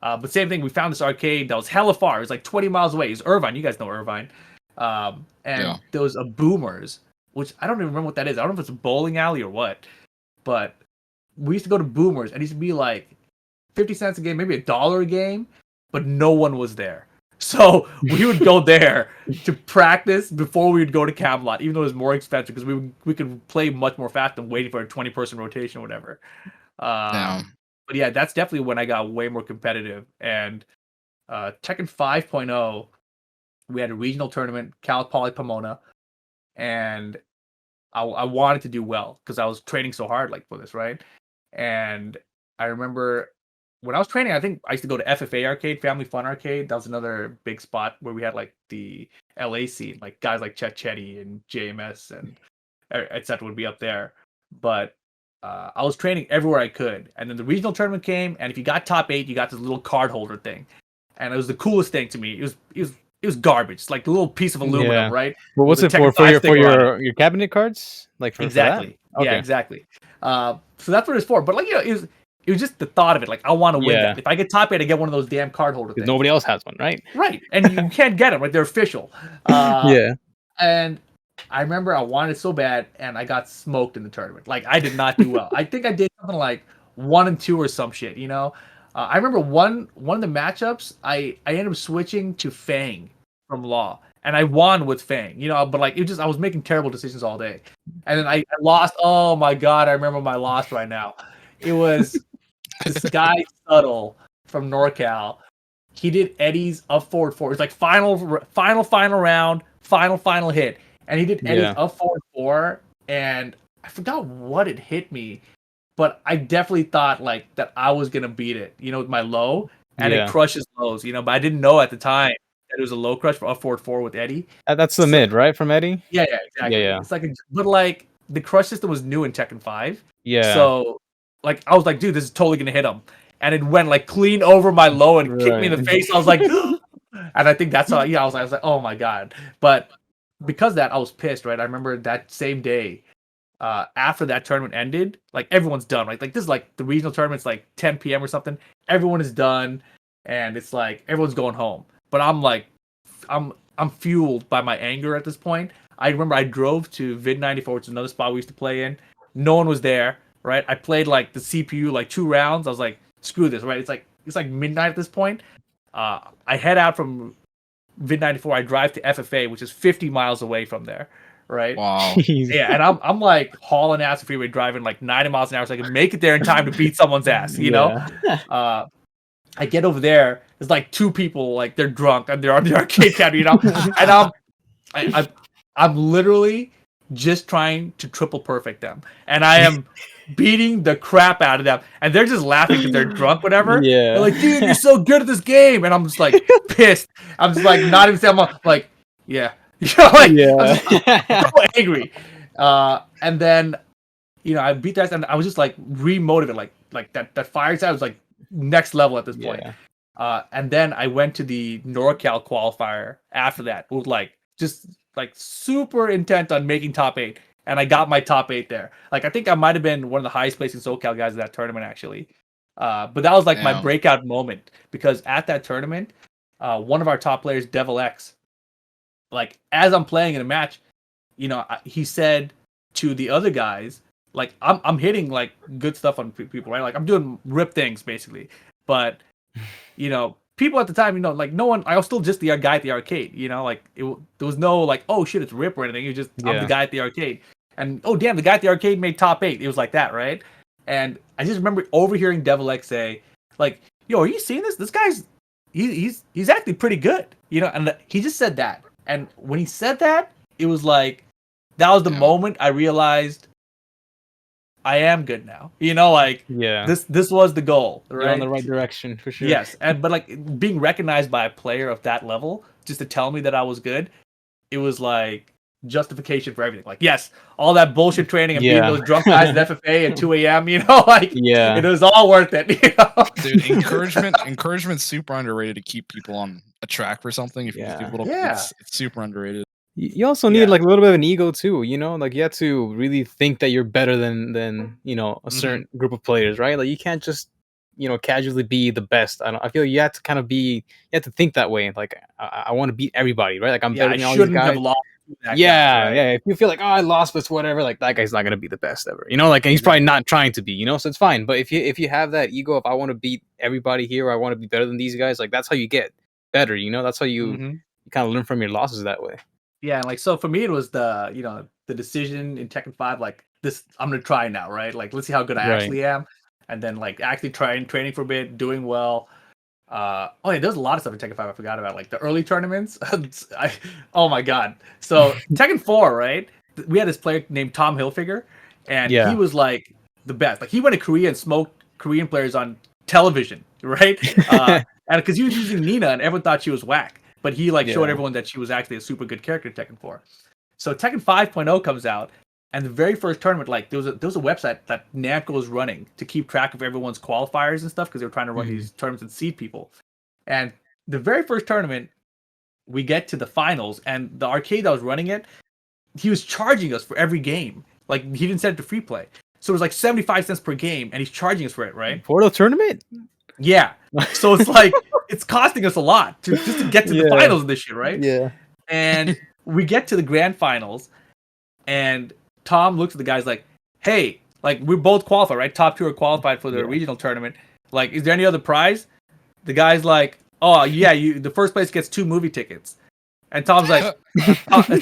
But same thing, we found this arcade that was hella far. It was like 20 miles away. It was Irvine. You guys know Irvine. And there was a Boomers, which I don't even remember what that is. I don't know if it's a bowling alley or what. But we used to go to Boomers, and it used to be like 50 cents a game, maybe $1 a game, but no one was there. So we would go there to practice before we would go to Camelot, even though it was more expensive because we could play much more fast than waiting for a 20-person rotation or whatever. But yeah, that's definitely when I got way more competitive. And Tekken 5.0, we had a regional tournament, Cal Poly Pomona, and I wanted to do well because I was training so hard like for this, right? And I remember when I was training, I think I used to go to FFA Arcade, Family Fun Arcade. That was another big spot where we had like the LA scene, like guys like Chet Chetty and JMS and etc. would be up there. But I was training everywhere I could. And then the regional tournament came, and if you got top 8, you got this little card holder thing. And it was the coolest thing to me. It was garbage. It's like a little piece of aluminum, right? Well, what's it for your cabinet cards? Like for exactly. For that? Yeah, exactly. So that's what it's for. But like, you know, it was just the thought of it. Like, I want to win that. If I get top 8, I get one of those damn card holder things. Nobody else has one, right? Right. And you can't get them. Like, they're official. And I remember I wanted it so bad, and I got smoked in the tournament. Like, I did not do well. I think I did something like 1 and 2 or some shit, you know? I remember one of the matchups, I ended up switching to Fang from Law. And I won with Fang, you know, but like I was making terrible decisions all day. And then I lost. Oh my God, I remember my loss right now. It was this guy Subtle from NorCal. He did Eddie's up forward 4. It's like final round, final hit. And he did Eddie's up forward 4. And I forgot what it hit me, but I definitely thought like that I was gonna beat it, you know, with my low. And it crushes lows, you know, but I didn't know at the time that it was a low crush for up forward 4 with Eddie. That's the mid, right, from Eddie? Yeah, exactly. Yeah. It's like but like the crush system was new in Tekken 5. Yeah. So like I was like, dude, this is totally gonna hit him. And it went like clean over my low and kicked me in the face. I was like, and I think that's how I was like, oh my God. But because of that, I was pissed, right? I remember that same day, after that tournament ended, like everyone's done, right? Like this is like the regional tournament's like 10 p.m. or something. Everyone is done, and it's like everyone's going home. But I'm like, I'm fueled by my anger at this point. I remember I drove to Vid 94, which is another spot we used to play in. No one was there, right? I played like the CPU like 2 rounds. I was like, screw this, right? It's like midnight at this point. I head out from Vid 94. I drive to FFA, which is 50 miles away from there, right? Wow. Yeah, and I'm like hauling ass the freeway, driving like 90 miles an hour, so I can make it there in time to beat someone's ass, you know? I get over there. There's like 2 people, like they're drunk and they're on the arcade counter, you know. And I'm literally just trying to triple perfect them, and I am beating the crap out of them, and they're just laughing because they're drunk, whatever. Yeah. They're like, dude, you're so good at this game, and I'm just like pissed. I'm just like not even saying. I'm like, yeah, you know, like I'm so angry. And then, you know, I beat that, and I was just like remotivated, like that fire side was like next level at this point. And then I went to the NorCal qualifier after that with like just like super intent on making top 8, and I got my top 8 there. Like I think I might have been one of the highest placing SoCal guys at that tournament actually. But that was like my breakout moment, because at that tournament, one of our top players, Devil X, like as I'm playing in a match, you know, he said to the other guys, like I'm hitting like good stuff on people, right? Like I'm doing rip things basically, but you know, people at the time, you know, like no one. I was still just the guy at the arcade, you know, like there was no like, oh shit, it's rip or anything. It was just I'm the guy at the arcade, and oh damn, the guy at the arcade made top 8. It was like that, right? And I just remember overhearing Devil X say, like, yo, are you seeing this? This guy's he's actually pretty good, you know. And he just said that, and when he said that, it was like that was the moment I realized I am good now, you know, like this was the goal, right? You're on the right direction for sure. Yes, but like being recognized by a player of that level just to tell me that I was good, it was like justification for everything. Like, yes, all that bullshit training and beating those drunk guys at FFA at 2 a.m., you know, like it was all worth it. You know? Dude, encouragement's super underrated to keep people on a track for something. If you give people, it's super underrated. You also need like a little bit of an ego too, you know, like you have to really think that you're better than you know a certain group of players, right? Like you can't just casually be the best. I feel you have to kind of you have to think that way. Like I want to beat everybody, right? Like I'm better than all these guys. Have lost that yeah, guy, right? yeah. If you feel like I lost, but whatever, like that guy's not gonna be the best ever, you know. Like and he's probably not trying to be, you know. So it's fine. But if you have that ego, if I want to beat everybody here, or I want to be better than these guys, like that's how you get better, you know. That's how you kind of learn from your losses that way. Yeah, like so for me it was the decision in Tekken 5, like this I'm gonna try now, right? Like let's see how good I actually am. And then like actually training for a bit, doing well. Oh yeah, there's a lot of stuff in Tekken 5 I forgot about, like the early tournaments. Oh my god. So Tekken 4, right? We had this player named Tom Hilfiger, and he was like the best. Like he went to Korea and smoked Korean players on television, right? And because he was using Nina and everyone thought she was whack. But he like showed everyone that she was actually a super good character in Tekken 4. So Tekken 5.0 comes out, and the very first tournament, like there was a website that Namco was running to keep track of everyone's qualifiers and stuff because they were trying to run these tournaments and seed people. And the very first tournament, we get to the finals, and the arcade that was running it, he was charging us for every game. Like he didn't set it to free play, so it was like 75 cents per game, and he's charging us for it, right? For the tournament. Yeah. So it's like it's costing us a lot just to get to the finals of this shit, right? Yeah. And we get to the grand finals, and Tom looks at the guys like, "Hey, like we're both qualified, right? Top 2 are qualified for the regional tournament. Like, is there any other prize?" The guy's like, "Oh yeah, the first place gets 2 movie tickets." And Tom's like,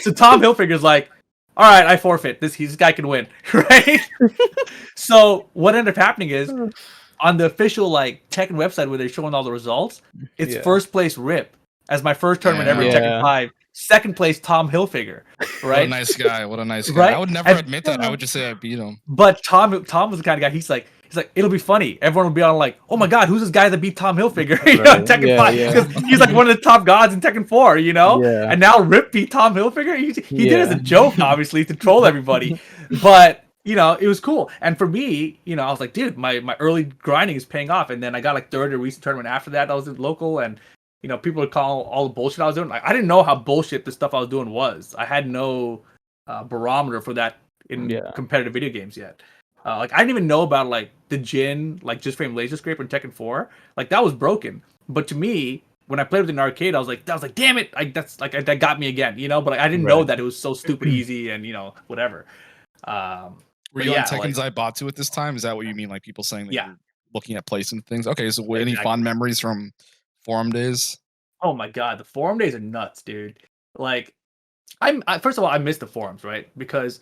so Tom Hilfiger's like, "All right, I forfeit. This guy can win, right?" So what ended up happening is, on the official like Tekken website where they're showing all the results, it's first place Rip as my first tournament ever in Tekken 5. Second place Tom Hilfiger, right? What a nice guy. What a nice guy. Right? I would never admit that. I would just say I beat him. But Tom was the kind of guy. He's like, it'll be funny. Everyone will be on like, oh my god, who's this guy that beat Tom Hilfiger in Tekken 5? Because he's like one of the top gods in Tekken 4, you know? Yeah. And now Rip beat Tom Hilfiger. He did it as a joke, obviously, to troll everybody. But it was cool. And for me, I was like, dude, my early grinding is paying off. And then I got like third in a recent tournament after that. I was in local, and people would call all the bullshit I was doing. Like, I didn't know how bullshit the stuff I was doing was. I had no barometer for that in competitive video games yet. Like I didn't even know about like the Jin, like just frame laser scraper in Tekken 4. Like that was broken. But to me, when I played with an arcade, I was like, damn it, that got me again, But like, I didn't know that it was so stupid easy and whatever. Were you on Tekken Zaibatsu at this time? Is that what you mean? Like people saying that you're looking at place and things? Okay, so any fond memories from forum days? Oh my god, the forum days are nuts, dude. Like, first of all, I miss the forums, right? Because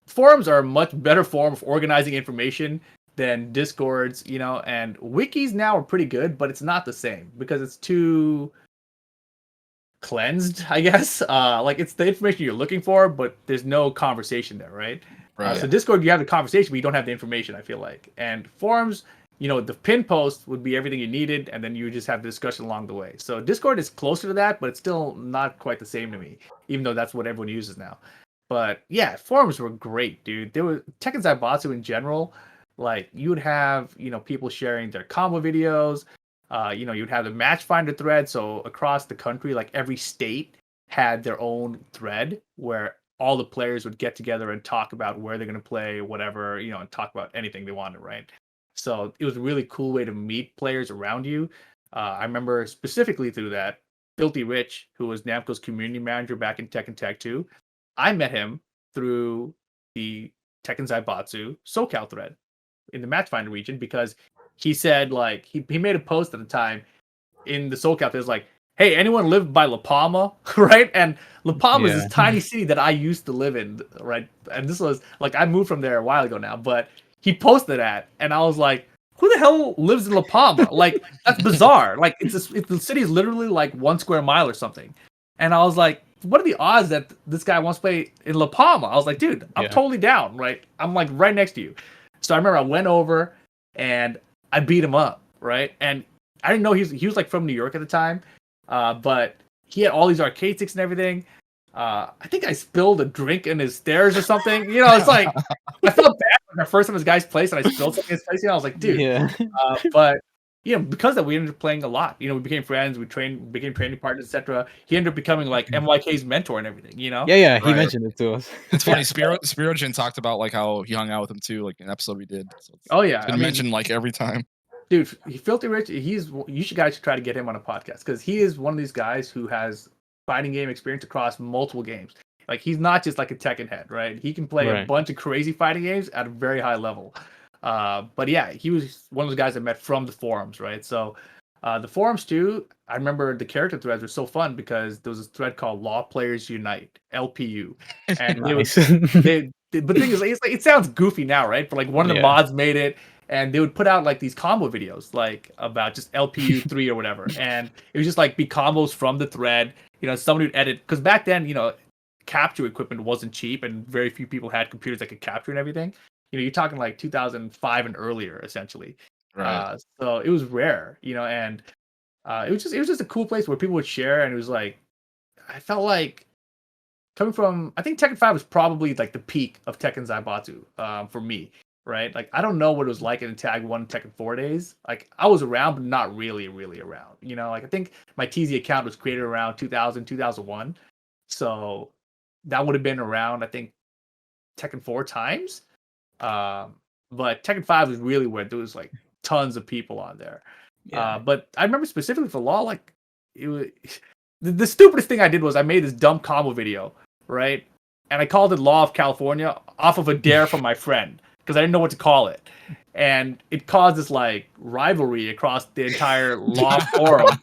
forums are a much better form of organizing information than Discords, and wikis now are pretty good, but it's not the same because it's too cleansed, I guess. Like it's the information you're looking for, but there's no conversation there, right? So Discord, you have the conversation, but you don't have the information, I feel like. And forums, the pin post would be everything you needed, and then you just have the discussion along the way. So Discord is closer to that, but it's still not quite the same to me, even though that's what everyone uses now. But yeah, forums were great, dude. There was Tekken Zaibatsu in general. Like you would have, people sharing their combo videos. You'd have the Matchfinder thread. So across the country, like every state had their own thread where all the players would get together and talk about where they're going to play, whatever, and talk about anything they wanted, right? So it was a really cool way to meet players around you. I remember specifically through that, Filthy Rich, who was Namco's community manager back in Tekken Tag 2, I met him through the Tekken Zaibatsu SoCal thread in the Matchfinder region because he said, like, he made a post at the time in the SoCal thread. It was like, hey, anyone live by La Palma, right? And La Palma is this tiny city that I used to live in, right? And this was, like, I moved from there a while ago now, but he posted that, and I was like, who the hell lives in La Palma? Like, that's bizarre. Like, the city is literally, like, 1 square mile or something. And I was like, what are the odds that this guy wants to play in La Palma? I was like, dude, I'm totally down, right? I'm like right next to you. So I remember I went over and I beat him up, right? And I didn't know he was like from New York at the time, but he had all these arcade sticks and everything. I think I spilled a drink in his stairs or something. It's like I felt bad when the first time his guy's place and I spilled something in his place. I was like, dude. But because that we ended up playing a lot. We became friends, became training partners, etc. He ended up becoming like MYK's mentor and everything. Yeah, he mentioned it to us. It's funny. Spirojin talked about like how he hung out with him too, like an episode we did. So it's been mentioned like every time. Dude, Filthy Rich, you guys should try to get him on a podcast because he is one of these guys who has fighting game experience across multiple games. Like he's not just like a Tekken head, right? He can play a bunch of crazy fighting games at a very high level. But yeah, he was one of those guys I met from the forums, right? So the forums too, I remember the character threads were so fun because there was a thread called Law Players Unite, LPU. And Nice. but the thing is, it's like, it sounds goofy now, right? But like one of the mods made it, and they would put out like these combo videos, like about just LPU 3 or whatever. And it was just like be combos from the thread. Somebody would edit, because back then, capture equipment wasn't cheap, and very few people had computers that could capture and everything. You're talking like 2005 and earlier, essentially. Right. So it was rare, and it was just a cool place where people would share, and it was like, I felt like coming from, I think Tekken 5 was probably like the peak of Tekken Zaibatsu for me, right? Like I don't know what it was like in Tag 1 Tekken 4 days. Like I was around, but not really around. Like I think my TZ account was created around 2000, 2001. So that would have been around, I think, Tekken 4 times. But Tekken 5 was really where there was like tons of people on there. But I remember specifically for Law, like it was the stupidest thing I did was I made this dumb combo video, right? And I called it Law of California off of a dare from my friend because I didn't know what to call it. And it caused this like rivalry across the entire Law forum,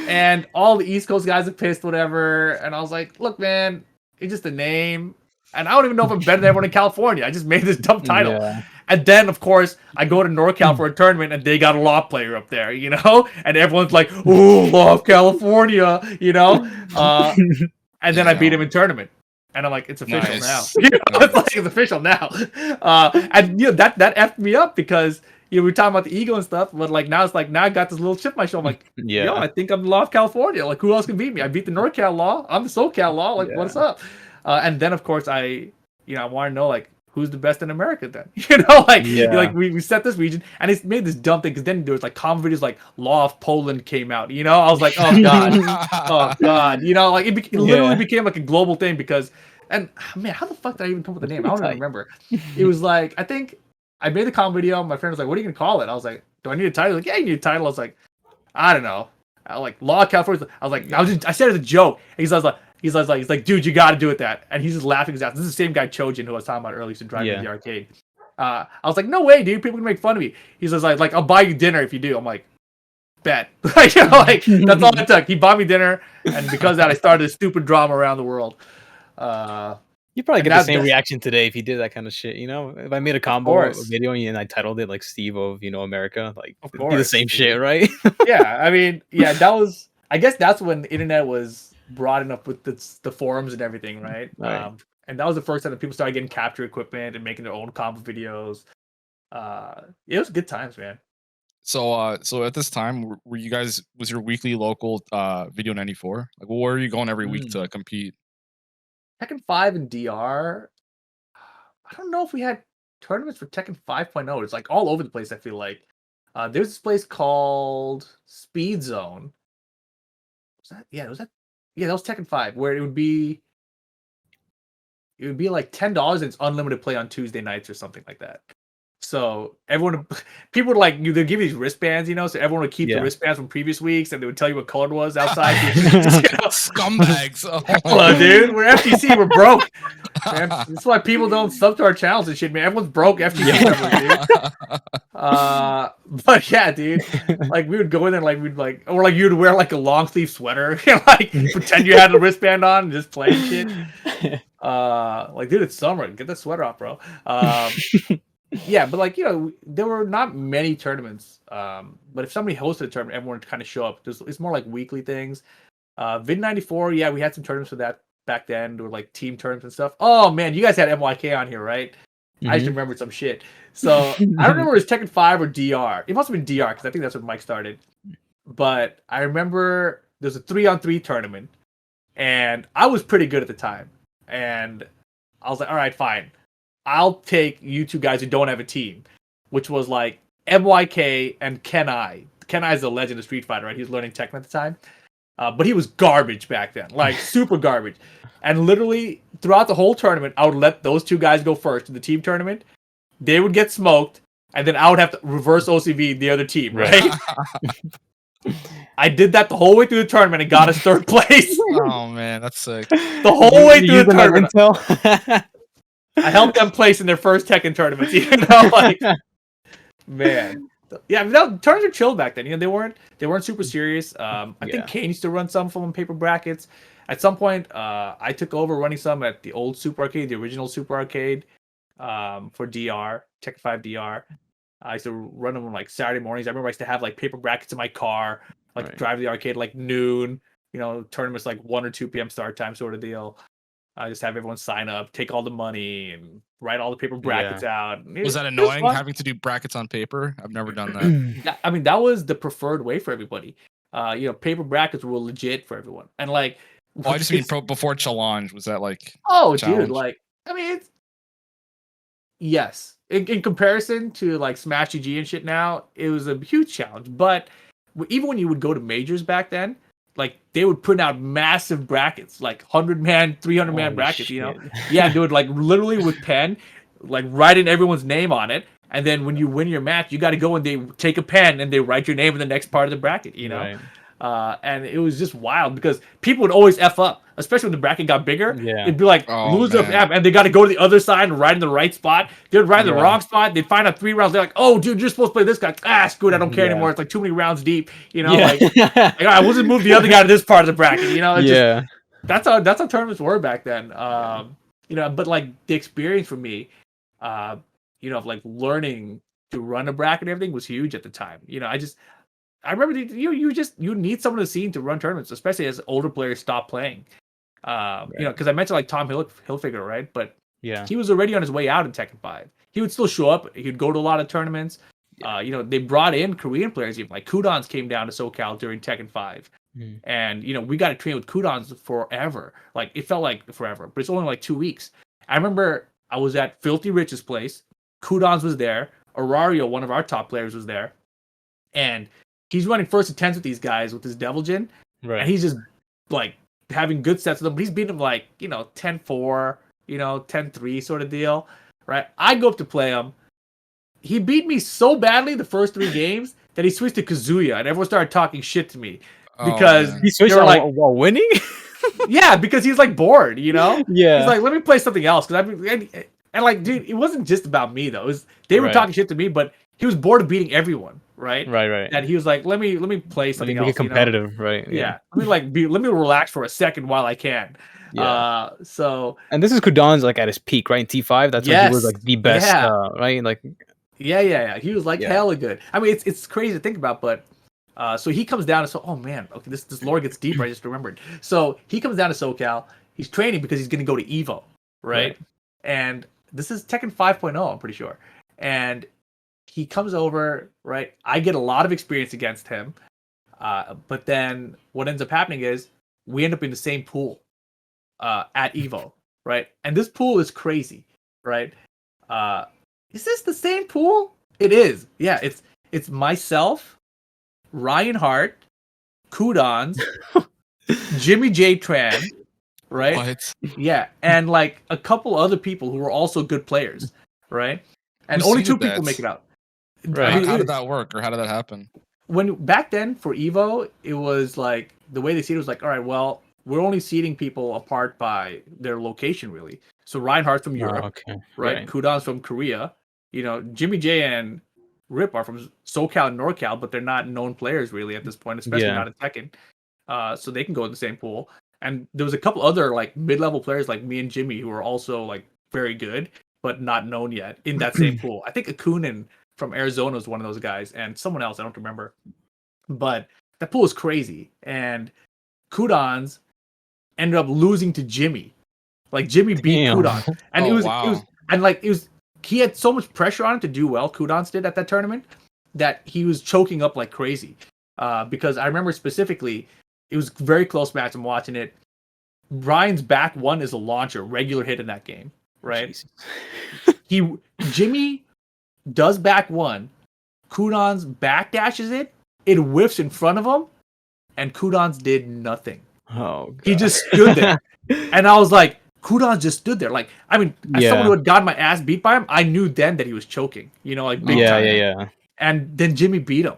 And all the East Coast guys are pissed, whatever. And I was like, look, man, it's just a name. And I don't even know if I'm better than everyone in California. I just made this dumb title. Yeah. And then, of course, I go to NorCal for a tournament, and they got a Law player up there, And everyone's like, ooh, Law of California, And then I beat him in tournament. And I'm like, it's official now. It's like, it's official now. And, that effed me up because, we were talking about the ego and stuff, but like now it's like, now I got this little chip on my shoulder. I'm like, yo, I think I'm the Law of California. Like, who else can beat me? I beat the NorCal Law. I'm the SoCal Law. Like, what's up? And then, of course, I want to know, like, who's the best in America then? Like we set this region, and it's made this dumb thing because then there was like common videos like Law of Poland came out. I was like, oh god, oh god, like it literally became like a global thing because, and man, how the fuck did I even come up with the name? I don't even remember. It was like, I think I made the common video. My friend was like, what are you gonna call it? I was like, do I need a title? Like, yeah, you need a title. I was like, I don't know. I like Law of California. I was like, I said it as a joke. And he's like, dude, you got to do it that. And he's just laughing his ass. This is the same guy, Chojin, who I was talking about earlier, used to drive me to the arcade. I was like, no way, dude. People can make fun of me. He says, like, I'll buy you dinner if you do. I'm like, bet. That's all it took. He bought me dinner. And because of that, I started a stupid drama around the world. You probably get the same reaction today if you did that kind of shit, If I made a combo video and I titled it like Steve of, America, like it'd be the same shit, right? Yeah, I mean, that was, I guess that's when the internet was broad enough with the forums and everything, right? And that was the first time that people started getting capture equipment and making their own combo videos. It was good times, man. So at this time, were you guys, was your weekly local Video 94? Like, where are you going every week to compete? Tekken 5 and DR, I don't know if we had tournaments for Tekken 5.0. It's like all over the place, I feel like. There's this place called Speed Zone. That was Tekken 5, where it would be like $10 and it's unlimited play on Tuesday nights or something like that. So people would like, they'd give you these wristbands, so everyone would keep the wristbands from previous weeks, and they would tell you what color it was outside. Scumbags. Well, dude, we're FGC, we're broke. Man, that's why people don't sub to our channels and shit, man. Everyone's broke FGC members, dude. But yeah, dude, like we would go in there, like or like you'd wear like a long sleeve sweater, like pretend you had a wristband on and just playing shit. Like, dude, it's summer. Get that sweater off, bro. Yeah, but like, there were not many tournaments. But if somebody hosted a tournament, everyone would kind of show up. It's more like weekly things. Vid 94, we had some tournaments for that back then. There were like team tournaments and stuff. Oh man, you guys had MYK on here, right? Mm-hmm. I just remembered some shit. So I don't remember if it was Tekken 5 or DR. It must have been DR because I think that's when Mike started. But I remember there's a 3-on-3 tournament, and I was pretty good at the time. And I was like, all right, fine. I'll take you two guys who don't have a team, which was like MYK and Kenai. Kenai is a legend of Street Fighter, right? He was learning Tekken at the time. But he was garbage back then, like super garbage. And literally throughout the whole tournament, I would let those two guys go first in the team tournament. They would get smoked, and then I would have to reverse OCV the other team, right? I did that the whole way through the tournament and got us third place. Oh man, that's sick. The whole way through the tournament. I helped them place in their first Tekken tournaments, even though, like, man. Yeah, tournaments were chill back then. You know, they weren't super serious. I think Kane used to run some from paper brackets. At some point, I took over running some at the old Super Arcade, the original Super Arcade, for DR, Tekken 5 DR. I used to run them on like Saturday mornings. I remember I used to have like paper brackets in my car, like drive to the arcade like noon. You know, tournaments like 1 or 2 p.m. start time sort of deal. I just have everyone sign up, take all the money, and write all the paper brackets out. Was that annoying having to do brackets on paper? I've never done that. I mean, that was the preferred way for everybody. You know, paper brackets were legit for everyone, and like. I just mean before challenge. Was that like? Oh, challenge? Dude! Like, I mean, it's yes. In comparison to like Smash GG and shit, now it was a huge challenge. But even when you would go to majors back then, like they would print out massive brackets, like 100-man, 300-man brackets. Shit. You know, yeah, they would like literally with pen, like write in everyone's name on it, and then when you win your match, you got to go and they take a pen and they write your name in the next part of the bracket. You know. Right. And it was just wild because people would always F up, especially when the bracket got bigger. Yeah. It'd be like loser of F, and they got to go to the other side and ride in the right spot. They'd ride in the wrong spot. They'd find out 3 rounds. They're like, oh, dude, you're supposed to play this guy. Ah, screw it. I don't care anymore. It's like too many rounds deep. You know, like I will just move the other guy to this part of the bracket. You know, just, that's how tournaments were back then. You know, but like the experience for me, you know, of like learning to run a bracket and everything was huge at the time. You know, I remember you need someone to see to run tournaments, especially as older players stop playing. You know, because I mentioned like Tom Hilfiger, right? But he was already on his way out in Tekken 5. He would still show up. He'd go to a lot of tournaments. You know, they brought in Korean players even. Like Kudons came down to SoCal during Tekken 5. And, you know, we got to train with Kudons forever. Like, it felt like forever. But it's only like 2 weeks. I remember I was at Filthy Rich's place. Kudons was there. Arario, one of our top players, was there. And he's running first attempts with these guys with his Devil Jin. Right. And he's just, like, having good sets with them. But he's beating them, like, you know, 10-4, you know, 10-3 sort of deal. Right? I go up to play him. He beat me so badly the first 3 games that he switched to Kazuya. And everyone started talking shit to me. Because he switched while winning? Yeah, because he's, like, bored, you know? Yeah. He's like, let me play something else. And like, dude, it wasn't just about me, though. They were talking shit to me, but he was bored of beating everyone, right? Right. And he was like, let me play something else. Make it competitive, you know? Right? Yeah. Let me relax for a second while I can. Yeah. And this is Kudon's like at his peak, right? In T5, that's when he was like the best, right? Like. Yeah. He was like hella good. I mean, it's crazy to think about, but. So he comes down to oh man, okay, this lore gets deeper. I just remembered. So he comes down to SoCal. He's training because he's going to go to Evo, right? And this is Tekken 5.0, I'm pretty sure. And he comes over, right? I get a lot of experience against him. But then what ends up happening is we end up in the same pool at Evo, right? And this pool is crazy, right? Is this the same pool? It is. Yeah, it's myself, Ryan Hart, Kudons, Jimmy J. Tran, right? What? Yeah, and like a couple other people who were also good players, right? And only 2 people make it out. Right. I mean, how did that work, or how did that happen? When back then for Evo, it was like the way they see it was like, all right, well, we're only seating people apart by their location, really. So Ryan Hart's from Europe, right? Kudon's from Korea. You know, Jimmy J and Rip are from SoCal and NorCal, but they're not known players really at this point, especially not in Tekken. So they can go in the same pool. And there was a couple other like mid-level players like me and Jimmy who were also like very good, but not known yet in that same pool. I think Akunin from Arizona was one of those guys, and someone else I don't remember. But that pool was crazy, and Kudons ended up losing to Jimmy. Like Jimmy beat Kudon, and it was he had so much pressure on him to do well. Kudons did at that tournament that he was choking up like crazy. Because I remember specifically, it was a very close match. I'm watching it. Brian's back one is a launcher, regular hit in that game, right? Jimmy does back one. Kudons backdashes it. It whiffs in front of him, and Kudons did nothing. Oh, God. He just stood there, and I was like, Kudons just stood there. Like, I mean, as someone who had gotten my ass beat by him, I knew then that he was choking. You know, like big time. Yeah. And then Jimmy beat him.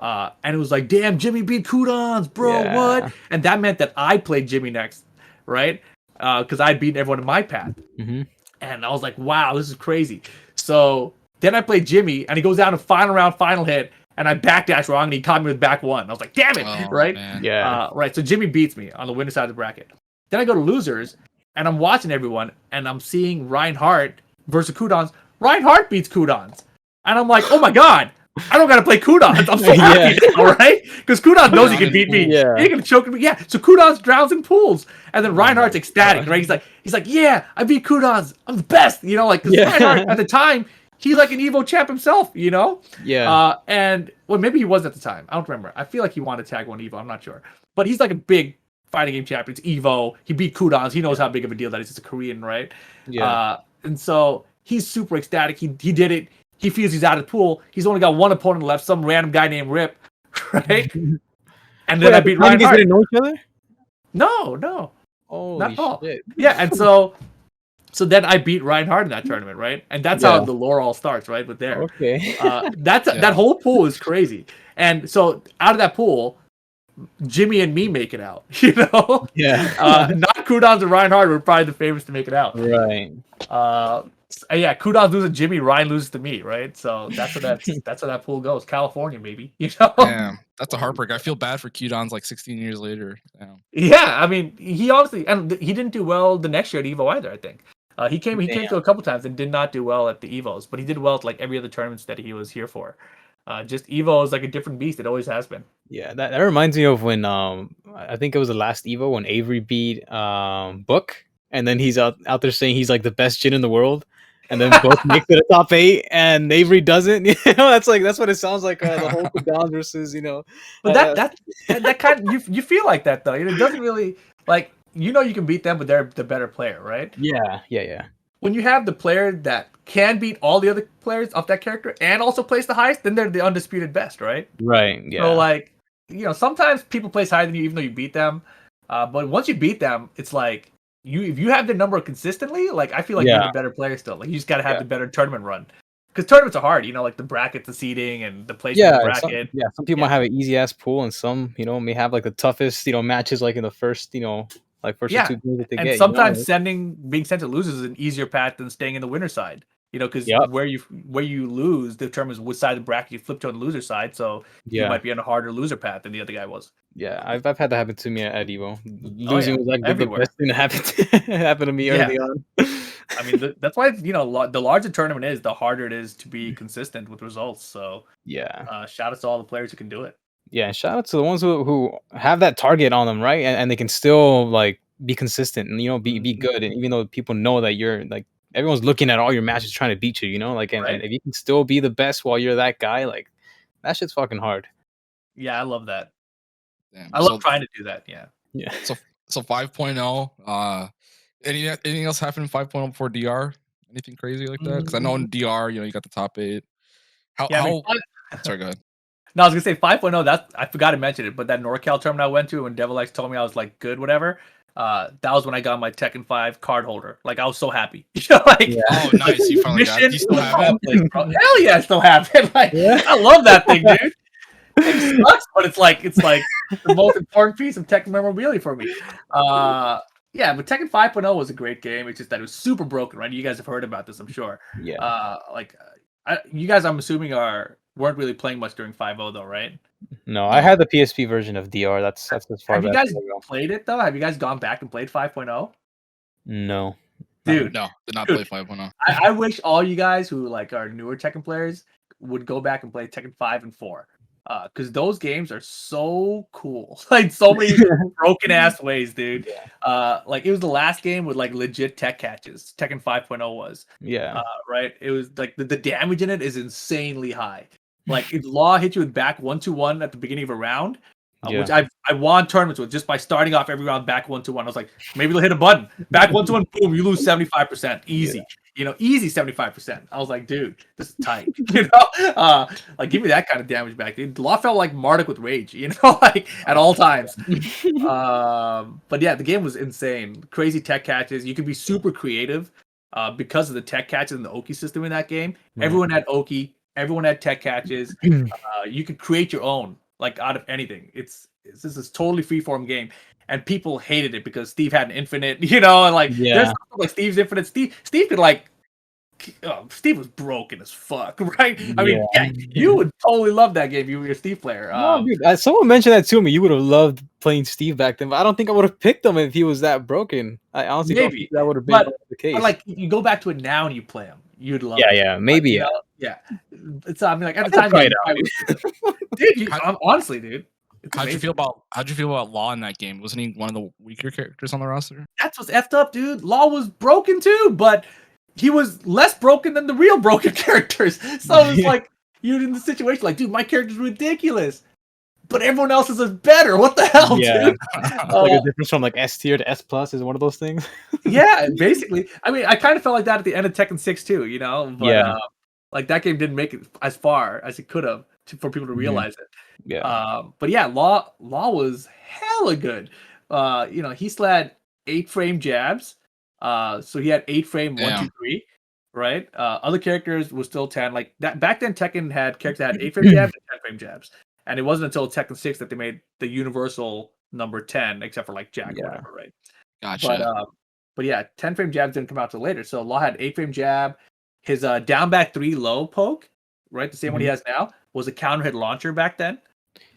And it was like, damn, Jimmy beat Kudons, bro, what? And that meant that I played Jimmy next, right? Because I'd beaten everyone in my path. Mm-hmm. And I was like, wow, this is crazy. So then I played Jimmy, and he goes down to final round, final hit, and I backdash wrong, and he caught me with back one. I was like, damn it, right? Man. Yeah. Right, so Jimmy beats me on the winner side of the bracket. Then I go to losers, and I'm watching everyone, and I'm seeing Reinhardt versus Kudons. Reinhardt beats Kudons. And I'm like, oh my God, I don't got to play Kudons. I'm so happy now, right? Because Kudons knows he can beat me. Yeah. He can choke me. Yeah, so Kudons drowns in pools. And then Reinhardt's ecstatic, right? He's like, yeah, I beat Kudons. I'm the best. You know, like, because Reinhardt at the time, he's like an Evo champ himself, you know? Yeah. And, well, maybe he was at the time. I don't remember. I feel like he wanted to tag one Evo. I'm not sure. But he's like a big fighting game champion. It's Evo. He beat Kudons. He knows how big of a deal that is. It's a Korean, right? Yeah. And so he's super ecstatic. He did it. He feels he's out of the pool. He's only got one opponent left, some random guy named Rip, right? And then I beat Reinhardt. You guys didn't know each other? No. Holy not at all. shit. Yeah, and so then I beat Reinhardt in that tournament, right? And that's how the lore all starts, right? With there. Okay. That whole pool is crazy. And so out of that pool, Jimmy and me make it out, you know? Yeah. Not Kudons and Reinhardt were probably the favorites to make it out. Right. Kudons loses to Jimmy, Ryan loses to me, right? So that's how that pool goes. California, maybe, you know? Damn, that's a heartbreak. I feel bad for Kudons like 16 years later. Damn. Yeah, I mean, he obviously, and he didn't do well the next year at Evo either, I think. He came to a couple times and did not do well at the Evos, but he did well at like every other tournaments that he was here for. Just Evo is like a different beast. It always has been. Yeah, that reminds me of when I think it was the last Evo when Avery beat Book, and then he's out there saying he's like the best Jin in the world, and then Book makes it a top 8 and Avery doesn't. You know, that's what it sounds like. The whole Kudon versus, you know. But that kind of, you feel like that though. It doesn't really, like, you know, you can beat them, but they're the better player, right? Yeah. When you have the player that can beat all the other players of that character and also place the highest, then they're the undisputed best, right? Right. Yeah. So like, you know, sometimes people place higher than you even though you beat them. But once you beat them, it's like if you have their number consistently, like I feel like you're the better player still. Like you just gotta have the better tournament run. Because tournaments are hard, you know, like the brackets, the seeding, and the placement of the bracket. Some people might have an easy ass pool, and some, you know, may have like the toughest, you know, matches like in the first, you know, like first 2 games that they get. And sometimes you know? being sent to losers is an easier path than staying in the winner side. You know, because where you lose determines which side of the bracket you flip to on the loser side. So you might be on a harder loser path than the other guy was. Yeah, I've had that happen to me at Evo. Losing was like the best thing that happened to me early on. I mean, that's why, you know, the larger the tournament is, the harder it is to be consistent with results. So shout out to all the players who can do it. Yeah, shout out to the ones who have that target on them, right? And they can still like be consistent and, you know, be good. And even though people know that you're like, everyone's looking at all your matches trying to beat you, you know, like, and if you can still be the best while you're that guy, like, that shit's fucking hard. Yeah, I love that. Damn. I love trying to do that. Yeah. So 5.0. Anything else happen in 5.0 before DR? Anything crazy like that? Because I know in DR, you know, you got the top 8. Sorry, go ahead. No, I was gonna say 5.0. I forgot to mention it, but that NorCal tournament I went to when Devil X told me I was like good, whatever. That was when I got my Tekken 5 card holder. Like I was so happy. You know, like, oh, nice! You finally got it. You still have it? Hell yeah, I still have it. Like I love that thing, dude. It sucks, but it's like the most important piece of Tekken memorabilia for me. Yeah, but Tekken 5.0 was a great game. It's just that it was super broken, right? You guys have heard about this, I'm sure. Yeah. You guys, I'm assuming, weren't really playing much during 5.0 though, right? No, I had the PSP version of DR. That's as far. Have you guys played it though? Have you guys gone back and played 5.0? No. Dude, no, did not play 5.0. I wish all you guys who like are newer Tekken players would go back and play Tekken 5 and 4. Because those games are so cool. Like so many broken ass ways, dude. Like it was the last game with like legit tech catches. Tekken 5.0 was. Yeah. Right. It was like the damage in it is insanely high. Like if Law hit you with back 1-2-1 at the beginning of a round, which I won tournaments with just by starting off every round back 1-2-1. I was like, maybe they'll hit a button. Back 1-2-1, boom, you lose 75%. Easy. easy 75%. I was like, dude, this is tight. Like give me that kind of damage back, dude. Law felt like Marduk with rage, like at all times. But yeah, the game was insane. Crazy tech catches. You could be super creative because of the tech catches and the Oki system in that game. Everyone had Oki. Everyone had tech catches. You could create your own, like out of anything. This is totally freeform game, and people hated it because Steve had an infinite. And like there's stuff like Steve's infinite. Steve could like. Steve was broken as fuck, right? I mean, you would totally love that game. You were a Steve player. No, dude, someone mentioned that to me. You would have loved playing Steve back then, but I don't think I would have picked him if he was that broken. I honestly don't think that would have been the case. But like, you go back to it now and you play him, you'd love. Yeah, maybe. Yeah. It's I mean, like at the time, dude. Honestly, dude. How'd you feel about Law in that game? Wasn't he one of the weaker characters on the roster? That's what's effed up, dude. Law was broken too, but he was less broken than the real broken characters. So it's like you're in the situation like, dude, my character's ridiculous, but everyone else's is better. What the hell, dude? Like a difference from like S tier to S plus is one of those things. Yeah, basically. I mean, I kind of felt like that at the end of Tekken 6 too, But like that game didn't make it as far as it could have for people to realize it. Yeah. But yeah, Law was hella good. He still had 8-frame jabs. So he had 8-frame 1, 2, 3, right? Other characters were still 10. Like that back then, Tekken had characters that had 8-frame jabs and 10-frame jabs, and it wasn't until Tekken 6 that they made the universal number 10, except for like Jack or whatever, right? Gotcha. But yeah, 10-frame jabs didn't come out till later. So Law had 8-frame jab. His down back 3 low poke, right? The same one he has now was a counter hit launcher back then.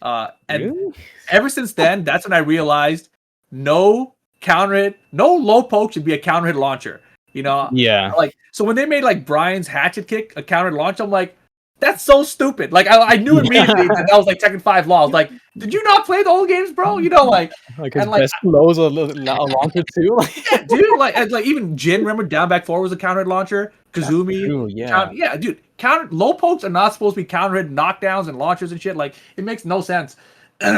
And ever since then, that's when I realized no counter hit, no low poke should be a counter hit launcher. Like so when they made like Brian's hatchet kick a counter launch, I'm like, that's so stupid. Like I knew immediately that was like Tekken 5 Law. I was like, did you not play the old games, bro? Like his best lows a launcher too. Yeah, dude. Like even Jin, remember down back 4 was a counter hit launcher. Kazumi, dude. Low pokes are not supposed to be counter hit knockdowns and launchers and shit. Like it makes no sense.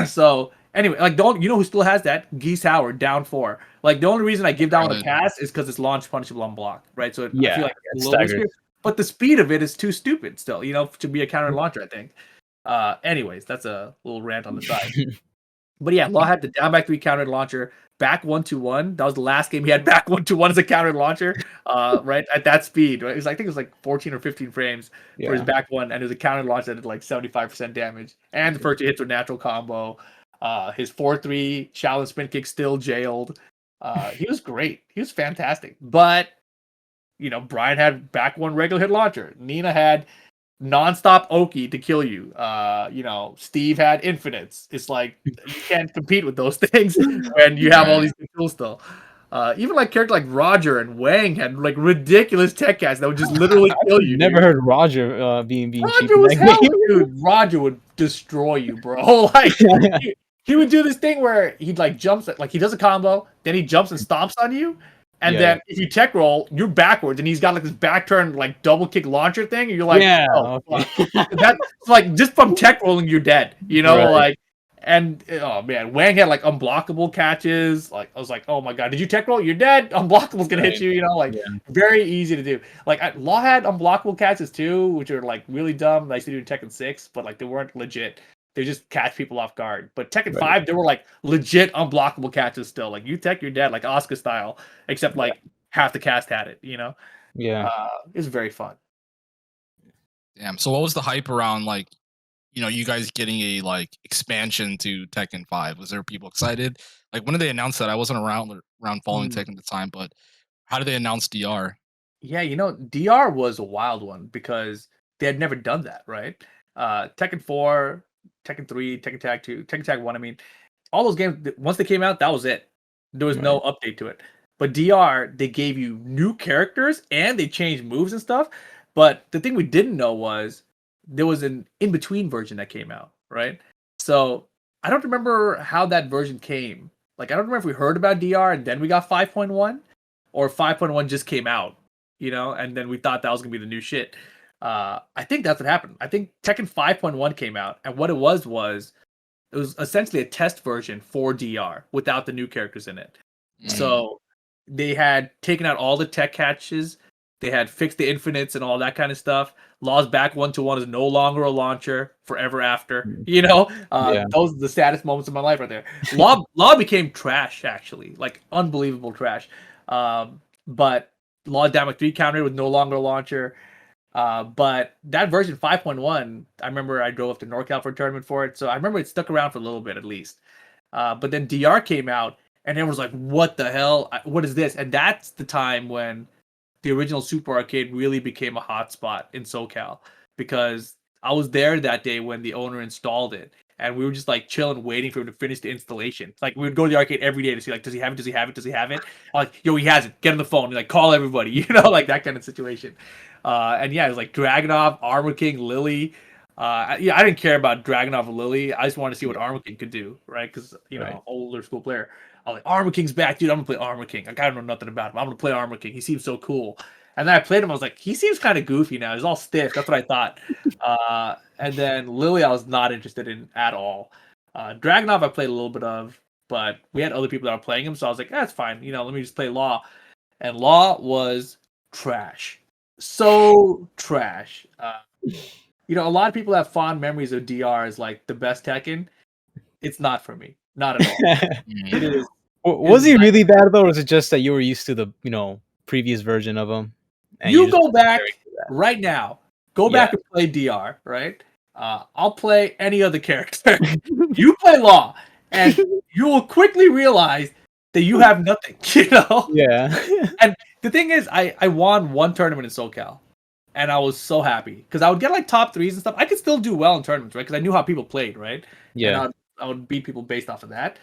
So anyway, like who still has that? Geese Howard down 4. Like the only reason I give that one a pass is because it's launch punishable on block, right? So I feel like it's a little bit, but the speed of it is too stupid still, to be a counter launcher, I think. Anyways, that's a little rant on the side. But yeah, Law had the down back 3 counter launcher, back 1-2-1. That was the last game he had back 1-2-1 as a counter launcher, right? At that speed, right? I think it was like 14 or 15 frames for his back one, and it was a counter launch that did like 75% damage. And the first 2 hits were natural combo. His 4-3 Shaolin spin kick still jailed. He was great. He was fantastic. But Brian had back 1 regular hit launcher. Nina had nonstop Oki to kill you. Steve had infinites. It's like you can't compete with those things when you have all these tools still. Even like characters like Roger and Wang had like ridiculous tech cats that would just literally kill you. Never heard Roger being Roger was hell, dude. Roger would destroy you, bro. Like he would do this thing where he'd like jumps, like he does a combo, then he jumps and stomps on you. And then if you tech roll, you're backwards, and he's got like this back turn, like double kick launcher thing, and you're like, that's like just from tech rolling, you're dead, like. And oh man, Wang had like unblockable catches. Like I was like, oh my god, did you tech roll? You're dead. Unblockable's gonna hit you, very easy to do. Like Law had unblockable catches too, which are like really dumb. I used to do in Tekken 6, but like they weren't legit. They just catch people off guard. But Tekken 5, there were like legit unblockable catches still. Like you tech, you're dead, like Asuka style. Except like half the cast had it, Yeah. It was very fun. Damn. So what was the hype around like, you guys getting a like expansion to Tekken 5? Was there people excited? Like when did they announce that? I wasn't around following Tekken at the time, but how did they announce DR? Yeah, DR was a wild one because they had never done that, right? Tekken 4, Tekken 3, Tekken Tag 2, Tekken Tag 1, I mean, all those games, once they came out, that was it. There was no update to it. But DR, they gave you new characters and they changed moves and stuff. But the thing we didn't know was there was an in-between version that came out, right? So I don't remember how that version came. Like, I don't remember if we heard about DR and then we got 5.1 or 5.1 just came out, and then we thought that was going to be the new shit. I think that's what happened. I think Tekken 5.1 came out, and what it was essentially a test version for DR without the new characters in it. So they had taken out all the tech catches They had fixed the infinites and all that kind of stuff. Law's back 1-1 is no longer a launcher forever after. You know, those are the saddest moments of my life right there. Law became trash, actually, like unbelievable trash. But Law Dynamic 3 counter was no longer a launcher. But that version 5.1, I remember I drove up to NorCal for a tournament for it, so I remember it stuck around for a little bit at least. But then DR came out, and everyone was like, "What the hell? What is this?" And that's the time when the original Super Arcade really became a hotspot in SoCal, because I was there that day when the owner installed it, and we were just like chilling, waiting for him to finish the installation. Like we would go to the arcade every day to see like, does he have it? Does he have it? Does he have it? I'm like, yo, he has it. Get on the phone. And, like, call everybody. You know, like that kind of situation. And yeah, it was like Dragunov, Armor King, Lily. I didn't care about Dragunov or Lily. I just wanted to see what Armor King could do, right? Because older school player. I was like, Armor King's back, dude. I'm gonna play Armor King. I gotta know nothing about him. I'm gonna play Armor King. He seems so cool. And then I played him. I was like, he seems kind of goofy now. He's all stiff. That's what I thought. And then Lily, I was not interested in at all. Dragunov, I played a little bit of, but we had other people that were playing him, so I was like, that's fine. You know, let me just play Law. And Law was trash. So trash. You know, a lot of people have fond memories of DR as like the best Tekken. It's not for me. Not at all. It is. Was he really bad though, or was it just that you were used to the previous version of him? You go back right now. Go back and play DR, right? I'll play any other character. You play Law, and you will quickly realize that you have nothing. You know? Yeah. And the thing is, I won one tournament in SoCal, and I was so happy because I would get like top 3s and stuff. I could still do well in tournaments, right? Because I knew how people played, right? Yeah. And I would beat people based off of that.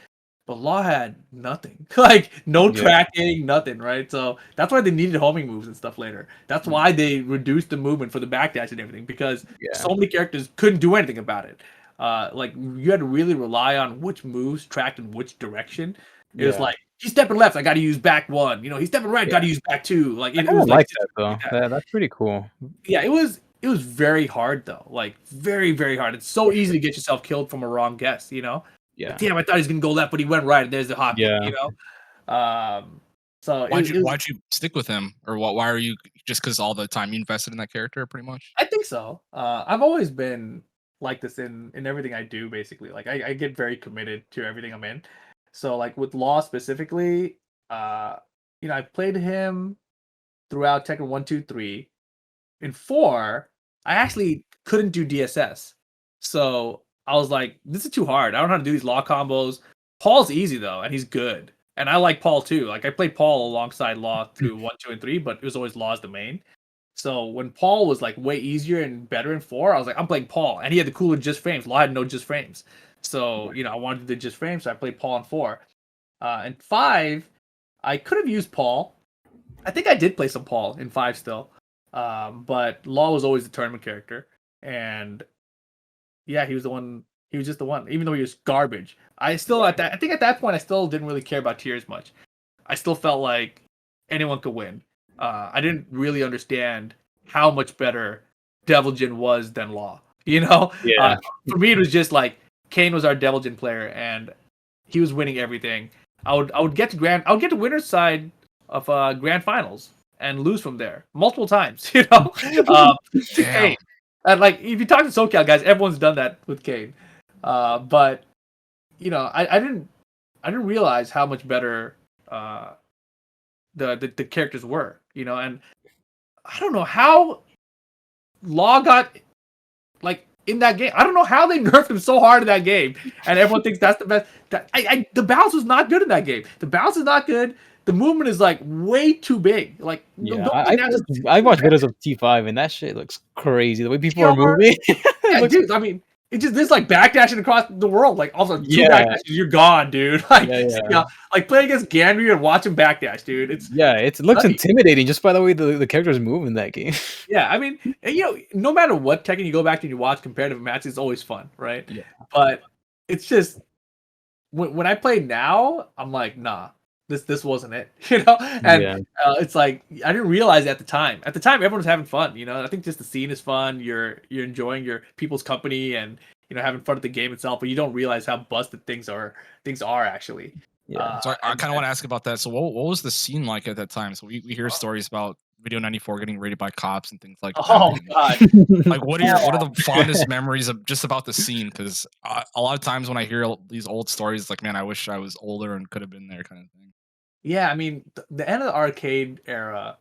But Law had nothing, like no tracking, nothing, right? So that's why they needed homing moves and stuff later. That's why they reduced the movement for the backdash and everything, because so many characters couldn't do anything about it. Like you had to really rely on which moves tracked in which direction. It was like, he's stepping left, I got to use back 1. You know, he's stepping right, got to use back 2. Like it was like that though. Yeah, that's pretty cool. Yeah, it was very hard though, like very, very hard. It's so easy to get yourself killed from a wrong guess, you know. Yeah. Like, damn, I thought he was gonna go left, but he went right, and there's the hot kick, you know. So why'd you stick with him, or why are you just because all the time you invested in that character, pretty much? I think so. I've always been like this in everything I do, basically. Like I get very committed to everything I'm in. So like with Law specifically, you know, I played him throughout Tekken 1, 2, 3. In 4, I actually couldn't do DSS, so I was like, this is too hard. I don't know how to do these Law combos. Paul's easy though, and he's good. And I like Paul too. Like I played Paul alongside Law through 1, 2, and 3, but it was always Law as the main. So when Paul was like way easier and better in 4, I was like, I'm playing Paul. And he had the cooler just frames. Law had no just frames. So, you know, I wanted the just frames, so I played Paul in 4. And 5, I could have used Paul. I think I did play some Paul in 5 still. But Law was always the tournament character. And yeah, he was the one. He was just the one, even though he was garbage. I think at that point I still didn't really care about tiers much. I still felt like anyone could win. I didn't really understand how much better Devil Jin was than Law. You know, for me it was just like Kane was our Devil Jin player, and he was winning everything. I would get to winner's side of grand finals and lose from there multiple times. You know, Kane. And like if you talk to SoCal guys, everyone's done that with Kane. But you know, I didn't realize how much better the characters were. You know, and I don't know how Law got like in that game. I don't know how they nerfed him so hard in that game, and everyone thinks that's the best. The balance was not good in that game. The balance is not good. The movement is like way too big. Like I watched videos of T5 and that shit looks crazy. The way people are moving. Yeah, dude. I mean, it just this like backdashing across the world. Like also 2 backdashes, you're gone, dude. Like you know, like play against Gandry and watch him backdash, dude. It looks intimidating just by the way the characters move in that game. Yeah, I mean, you know, no matter what Tekken you go back and you watch comparative matches, it's always fun, right? Yeah. But it's just when I play now, I'm like, nah. This wasn't it, you know, and it's like I didn't realize it at the time. At the time, everyone was having fun, you know. I think just the scene is fun. You're enjoying your people's company and you know having fun at the game itself, but you don't realize how busted things are actually. Yeah. So I kind of want to ask about that. So what was the scene like at that time? So we hear stories about Video 94 getting raided by cops and things like that. Oh god. Like, what are the fondest memories of just about the scene? Because a lot of times when I hear these old stories, like, man, I wish I was older and could have been there, kind of thing. Yeah, I mean, the end of the arcade era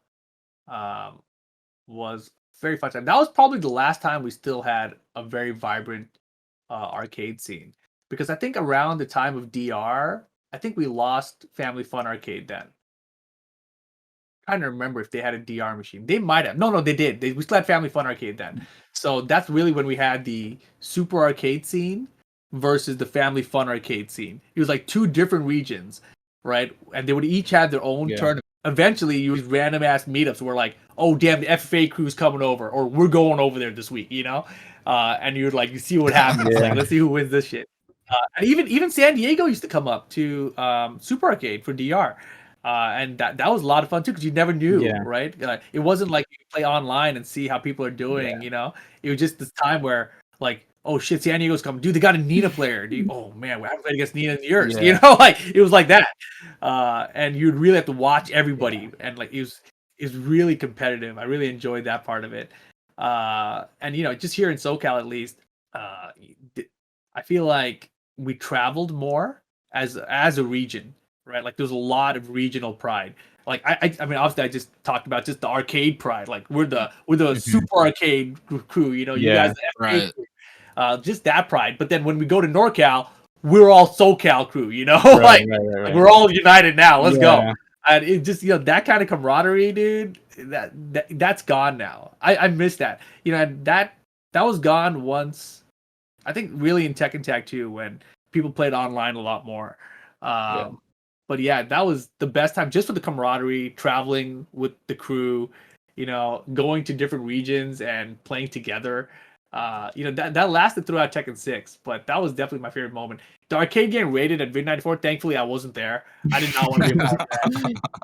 was very fun time. That was probably the last time we still had a very vibrant arcade scene. Because I think around the time of DR, I think we lost Family Fun Arcade then. Trying to remember if they had a DR machine. They might have. No, they did. We still had Family Fun Arcade then. So that's really when we had the Super Arcade scene versus the Family Fun Arcade scene. It was like two different regions, right? And they would each have their own tournament. Eventually, you use random ass meetups where like, oh damn, the FFA crew's coming over, or we're going over there this week, you know? And you see what happens. Like, let's see who wins this shit. And even San Diego used to come up to Super Arcade for DR. And that was a lot of fun too, because you never knew, right? It wasn't like you play online and see how people are doing, you know. It was just this time where, like, oh shit, San Diego's coming, dude. They got a Nina player, dude. Oh man, we haven't played against Nina in years, you know. Like it was like that, and you'd really have to watch everybody, and like it was really competitive. I really enjoyed that part of it, and you know, just here in SoCal at least, I feel like we traveled more as a region. Right, like there's a lot of regional pride. Like I mean, obviously, I just talked about just the arcade pride. Like we're the super arcade crew. You know, you guys, right? Just that pride. But then when we go to NorCal, we're all SoCal crew. You know, like we're all united now. Let's go. And it just that kind of camaraderie, dude. That's gone now. I miss that. You know, and that was gone once. I think really in Tekken Tag 2 when people played online a lot more. But yeah, that was the best time just for the camaraderie, traveling with the crew, you know, going to different regions and playing together. You know, that lasted throughout Tekken 6, but that was definitely my favorite moment. The arcade game rated at Vid94. Thankfully, I wasn't there. I did not want to be a part of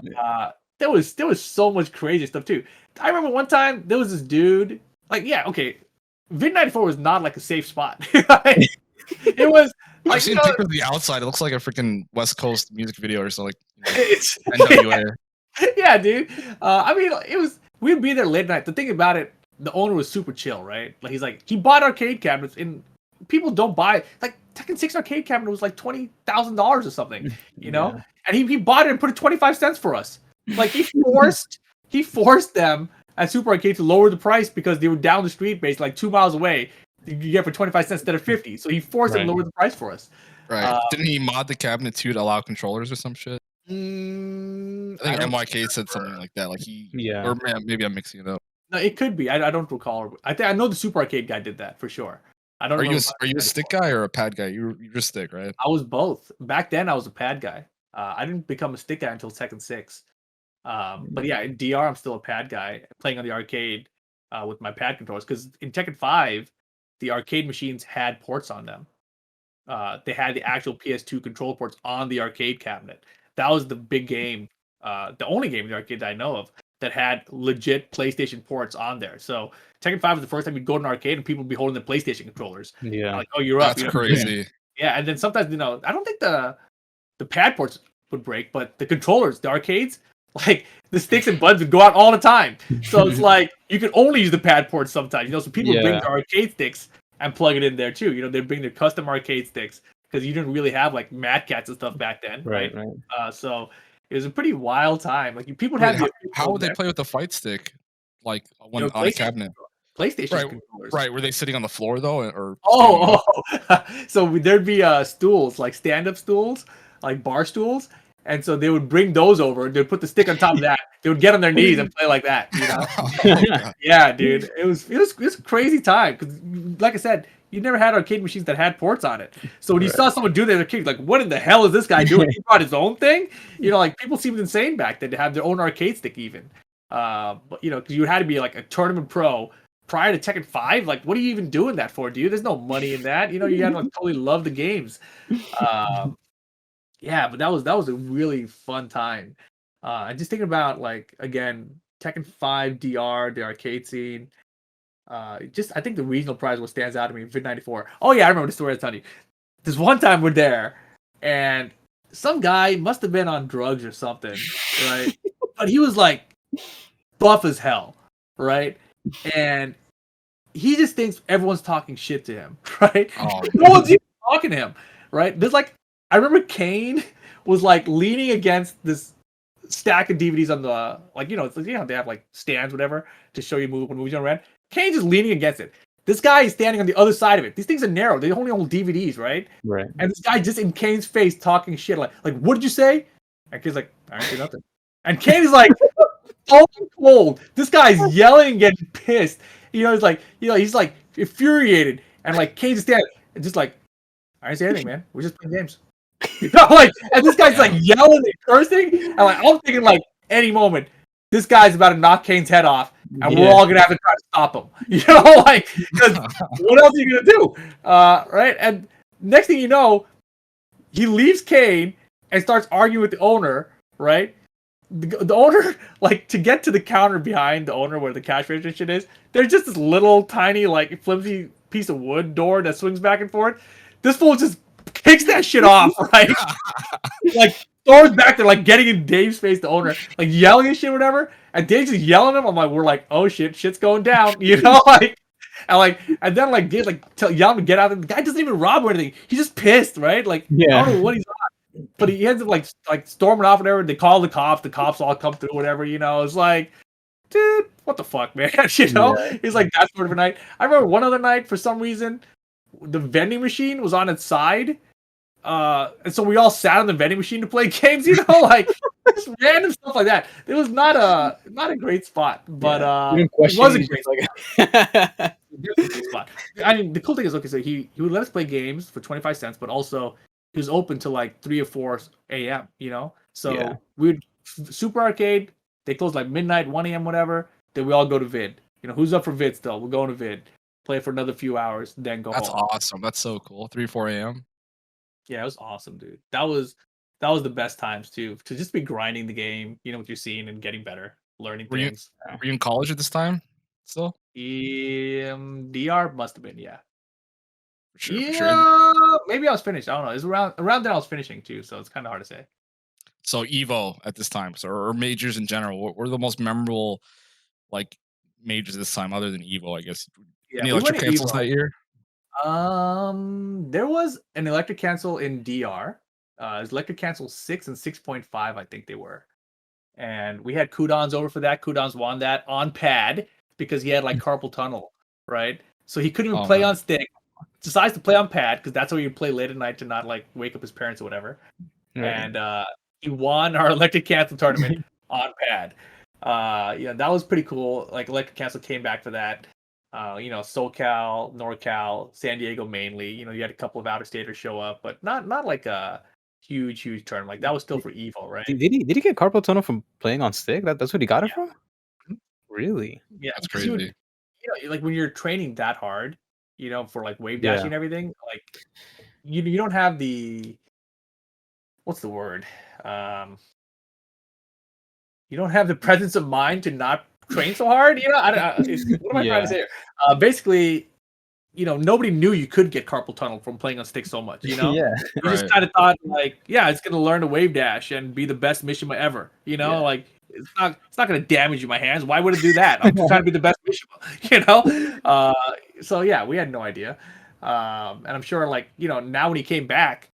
that. There was so much crazy stuff too. I remember one time there was this dude. Like, yeah, okay, Vid94 was not like a safe spot. It was. I've seen pictures of the outside. It looks like a freaking West Coast music video or something. Like, NWA. Yeah, dude. I mean, we'd be there late night. The thing about it, the owner was super chill, right? Like he bought arcade cabinets, and people don't buy like Tekken 6 arcade cabinet was like $20,000 or something, you know. And he bought it and put it 25 cents for us. Like he forced them at Super Arcade to lower the price because they were down the street, basically like 2 miles away. You get for 25 cents instead of 50. So he forced them to lower the price for us. Right. Didn't he mod the cabinet too to allow controllers or some shit? I think MYK said something like that. Like or maybe I'm mixing it up. No, it could be. I don't recall. I know the Super Arcade guy did that for sure. I don't. Are you a stick guy or a pad guy? You're a stick, right? I was both. Back then, I was a pad guy. I didn't become a stick guy until Tekken 6. But yeah, in DR, I'm still a pad guy playing on the arcade with my pad controllers. Because in Tekken 5, the arcade machines had ports on them. They had the actual PS2 control ports on the arcade cabinet. That was the big game, the only game in the arcade that I know of that had legit PlayStation ports on there. So Tekken 5 was the first time you'd go to an arcade and people would be holding the PlayStation controllers. Yeah, like, oh, you're up. That's crazy. Yeah, and then sometimes I don't think the pad ports would break, but the controllers, the arcades, like the sticks and buttons would go out all the time. So it's like you could only use the pad ports sometimes. So people bring their arcade sticks and plug it in there too. They bring their custom arcade sticks because you didn't really have like Mad Cats and stuff back then, right? So it was a pretty wild time. Like people would have. How would they play with the fight stick? Like on a cabinet. PlayStation controllers. Right. Were they sitting on the floor though, or? So there'd be stools, like stand-up stools, like bar stools. And so they would bring those over. They'd put the stick on top of that. They would get on their knees and play like that. Yeah, dude. It was a crazy time because, like I said, you never had arcade machines that had ports on it. So when you saw someone do that, as a kid, like, what in the hell is this guy doing? He brought his own thing. Like people seemed insane back then to have their own arcade stick even. But because you had to be like a tournament pro prior to Tekken 5. Like, what are you even doing that for, dude? There's no money in that. You had to totally love the games. Yeah, but that was a really fun time. And just thinking about like again, Tekken 5 DR, the arcade scene. I think the regional prize what stands out to me, Vid94. Oh yeah, I remember the story I was telling you. This one time we're there, and some guy must have been on drugs or something, right? But he was like buff as hell, right? And he just thinks everyone's talking shit to him, right? Oh. No one's even talking to him, right? There's like, I remember Kane was like leaning against this stack of DVDs on the, like, it's like, they have like stands, whatever, to show you when movies on red. Kane's just leaning against it. This guy is standing on the other side of it. These things are narrow. They only hold DVDs, right? Right. And this guy just in Kane's face talking shit, like what did you say? And Kane's like, I didn't say nothing. And Kane is like, so cold. This guy's yelling and getting pissed. He's like, he's like infuriated. And like Kane's standing, and just like, I didn't say anything, man. We're just playing games. And this guy's like yelling and cursing. And like, I'm thinking like any moment, this guy's about to knock Kane's head off. And we're all gonna have to try to stop him, like, because what else are you gonna do, right? And next thing you know, he leaves Kane and starts arguing with the owner, right? The owner, like, to get to the counter behind the owner where the cash register shit is, there's just this little tiny, like, flimsy piece of wood door that swings back and forth. This fool just kicks that shit off, right? Like, throws back there, like, getting in Dave's face, the owner, like, yelling and shit, whatever. And Dave's just yelling at him. I'm like, we're like, oh shit, shit's going down, like, and then like Dave like yell him to get out. The guy doesn't even rob or anything. He's just pissed, right? Like, I don't know what he's on, but he ends up like storming off, whatever. They call the cops. The cops all come through, whatever. It's like, dude, what the fuck, man? He's like, that's sort of a night. I remember one other night for some reason, the vending machine was on its side. And so we all sat on the vending machine to play games, like just random stuff like that. It was not a great spot, but it was a great spot. I mean, the cool thing is, okay, so he would let us play games for 25 cents, but also he was open till like 3 or 4 a.m. So we would Super Arcade. They close like midnight, 1 a.m., whatever. Then we all go to Vid. Who's up for Vid still? We're going to Vid. Play for another few hours, then go home. That's awesome. That's so cool. 3, 4 a.m. Yeah, it was awesome, dude. That was the best times too. To just be grinding the game, what you're seeing and getting better, learning things. Were you in college at this time still? DR must have been, yeah. For sure, yeah, for sure. Maybe I was finished. I don't know. It was around then I was finishing too, so it's kind of hard to say. So Evo at this time, or majors in general, what were the most memorable like majors this time, other than Evo, I guess? Yeah, any electric cancels that year? There was an electric cancel in DR. It was electric cancel 6 and 6.5, I think they were. And we had Kudons over for that. Kudons won that on pad because he had like carpal tunnel, right? So he couldn't even play on stick. Decides to play on pad because that's where you play late at night to not like wake up his parents or whatever. And he won our electric cancel tournament on pad. That was pretty cool. Like electric cancel came back for that. SoCal, NorCal, San Diego mainly. You had a couple of outer staters show up, but not like a huge tournament. Like that was still for Evo, right? Did he get carpal tunnel from playing on stick? That's what he got it from? Really? Yeah, that's crazy. Like when you're training that hard, for like wave dashing and everything, like you don't have the, what's the word? You don't have the presence of mind to not train so hard, what am I trying to say here? Basically, nobody knew you could get carpal tunnel from playing on stick so much, you just kind of thought like, it's gonna learn to wave dash and be the best Mishima ever, like it's not gonna damage you my hands. Why would it do that? I'm just trying to be the best Mishima, so yeah, we had no idea. And I'm sure like, now when he came back,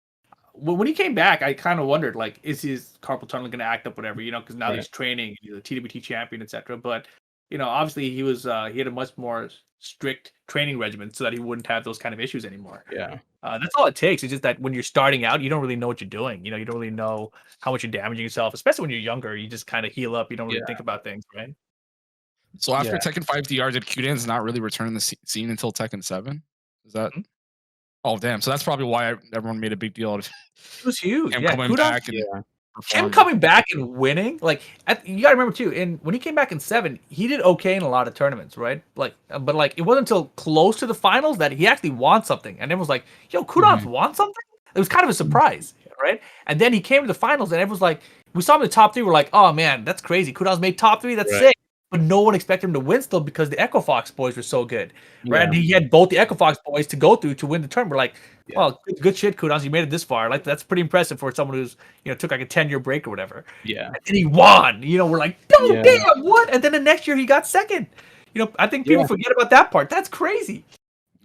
I kind of wondered, like, is his carpal tunnel going to act up, whatever, because now he's training, he's a TWT champion, etc. But, obviously he had a much more strict training regimen so that he wouldn't have those kind of issues anymore. Yeah. That's all it takes. It's just that when you're starting out, you don't really know what you're doing. You don't really know how much you're damaging yourself, especially when you're younger. You just kind of heal up. You don't really think about things, right? So after Tekken 5 DR, did Qdans not really return the scene until Tekken 7? Is that... Oh damn! So that's probably why everyone made a big deal of it. It was huge. Him coming back and him coming back and winning. Like you gotta remember too. And when he came back in 7, he did okay in a lot of tournaments, right? Like, but like it wasn't until close to the finals that he actually won something. And everyone was like, "Yo, Kudons won something." It was kind of a surprise, right? And then he came to the finals, and everyone's like, we saw him in the top 3. We're like, "Oh man, that's crazy! Kudons made top 3. That's sick." but no one expected him to win still because the Echo Fox boys were so good, right? And he had both the Echo Fox boys to go through to win the tournament. We're like, well, good shit, kudos, you made it this far. Like that's pretty impressive for someone who's took like a 10-year break or whatever. Yeah, and he won. We're like, oh damn, what? And then the next year he got second. I think people forget about that part. That's crazy.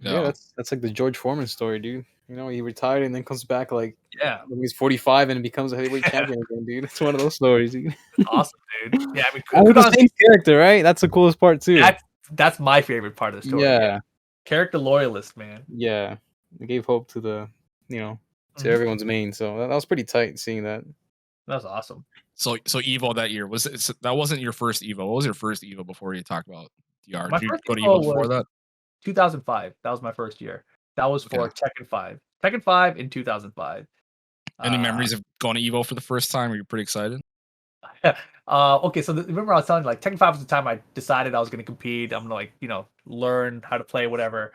Yeah, that's like the George Foreman story, dude. He retired and then comes back like when he's 45 and becomes a heavyweight champion again, dude. It's one of those stories, dude. Awesome, dude. Yeah, I mean, and with the same character, right? That's the coolest part too. That's my favorite part of the story. Yeah, character loyalist, man. Yeah, it gave hope to the to everyone's main. So that was pretty tight seeing that. That was awesome. So Evo that year that wasn't your first Evo. What was your first Evo before you talked about DR? Did you go to Evo before that? 2005. That was my first year. That was for Tekken 5. Tekken 5 in 2005. Any memories of going to Evo for the first time? Are you pretty excited? Okay, so remember I was telling you, like, Tekken 5 was the time I decided I was going to compete. I'm going to, learn how to play, whatever.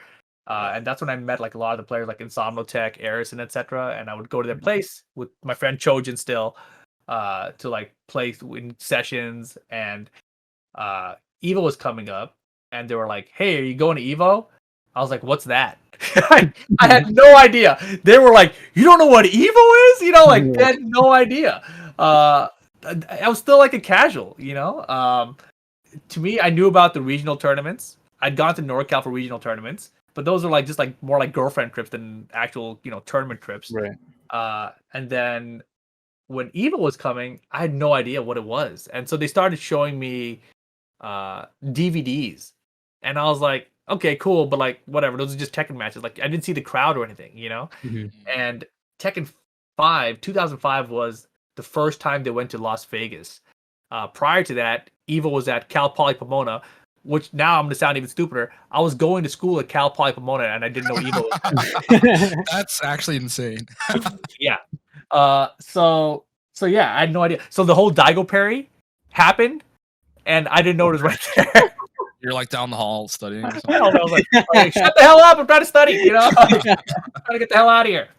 And that's when I met, like, a lot of the players, like Insomnotech, Eris, and etc. And I would go to their place with my friend Chojin still to, like, play in sessions. And Evo was coming up. And they were like, hey, are you going to Evo? I was like, what's that? I had no idea. They were like, you don't know what Evo is? They had no idea. I was still like a casual, To me, I knew about the regional tournaments. I'd gone to NorCal for regional tournaments, but those are just more like girlfriend trips than actual, tournament trips. Right. And then when Evo was coming, I had no idea what it was. And so they started showing me DVDs. And I was like, okay, cool, but like whatever. Those are just Tekken matches. Like I didn't see the crowd or anything, And Tekken 5, 2005 was the first time they went to Las Vegas. Prior to that, Evo was at Cal Poly Pomona, which now I'm gonna sound even stupider. I was going to school at Cal Poly Pomona and I didn't know Evo was That's actually insane. Yeah. So yeah, I had no idea. So the whole Daigo parry happened, and I didn't know it was right there. You're like down the hall studying. I was like, shut the hell up! I'm trying to study. I'm trying to get the hell out of here.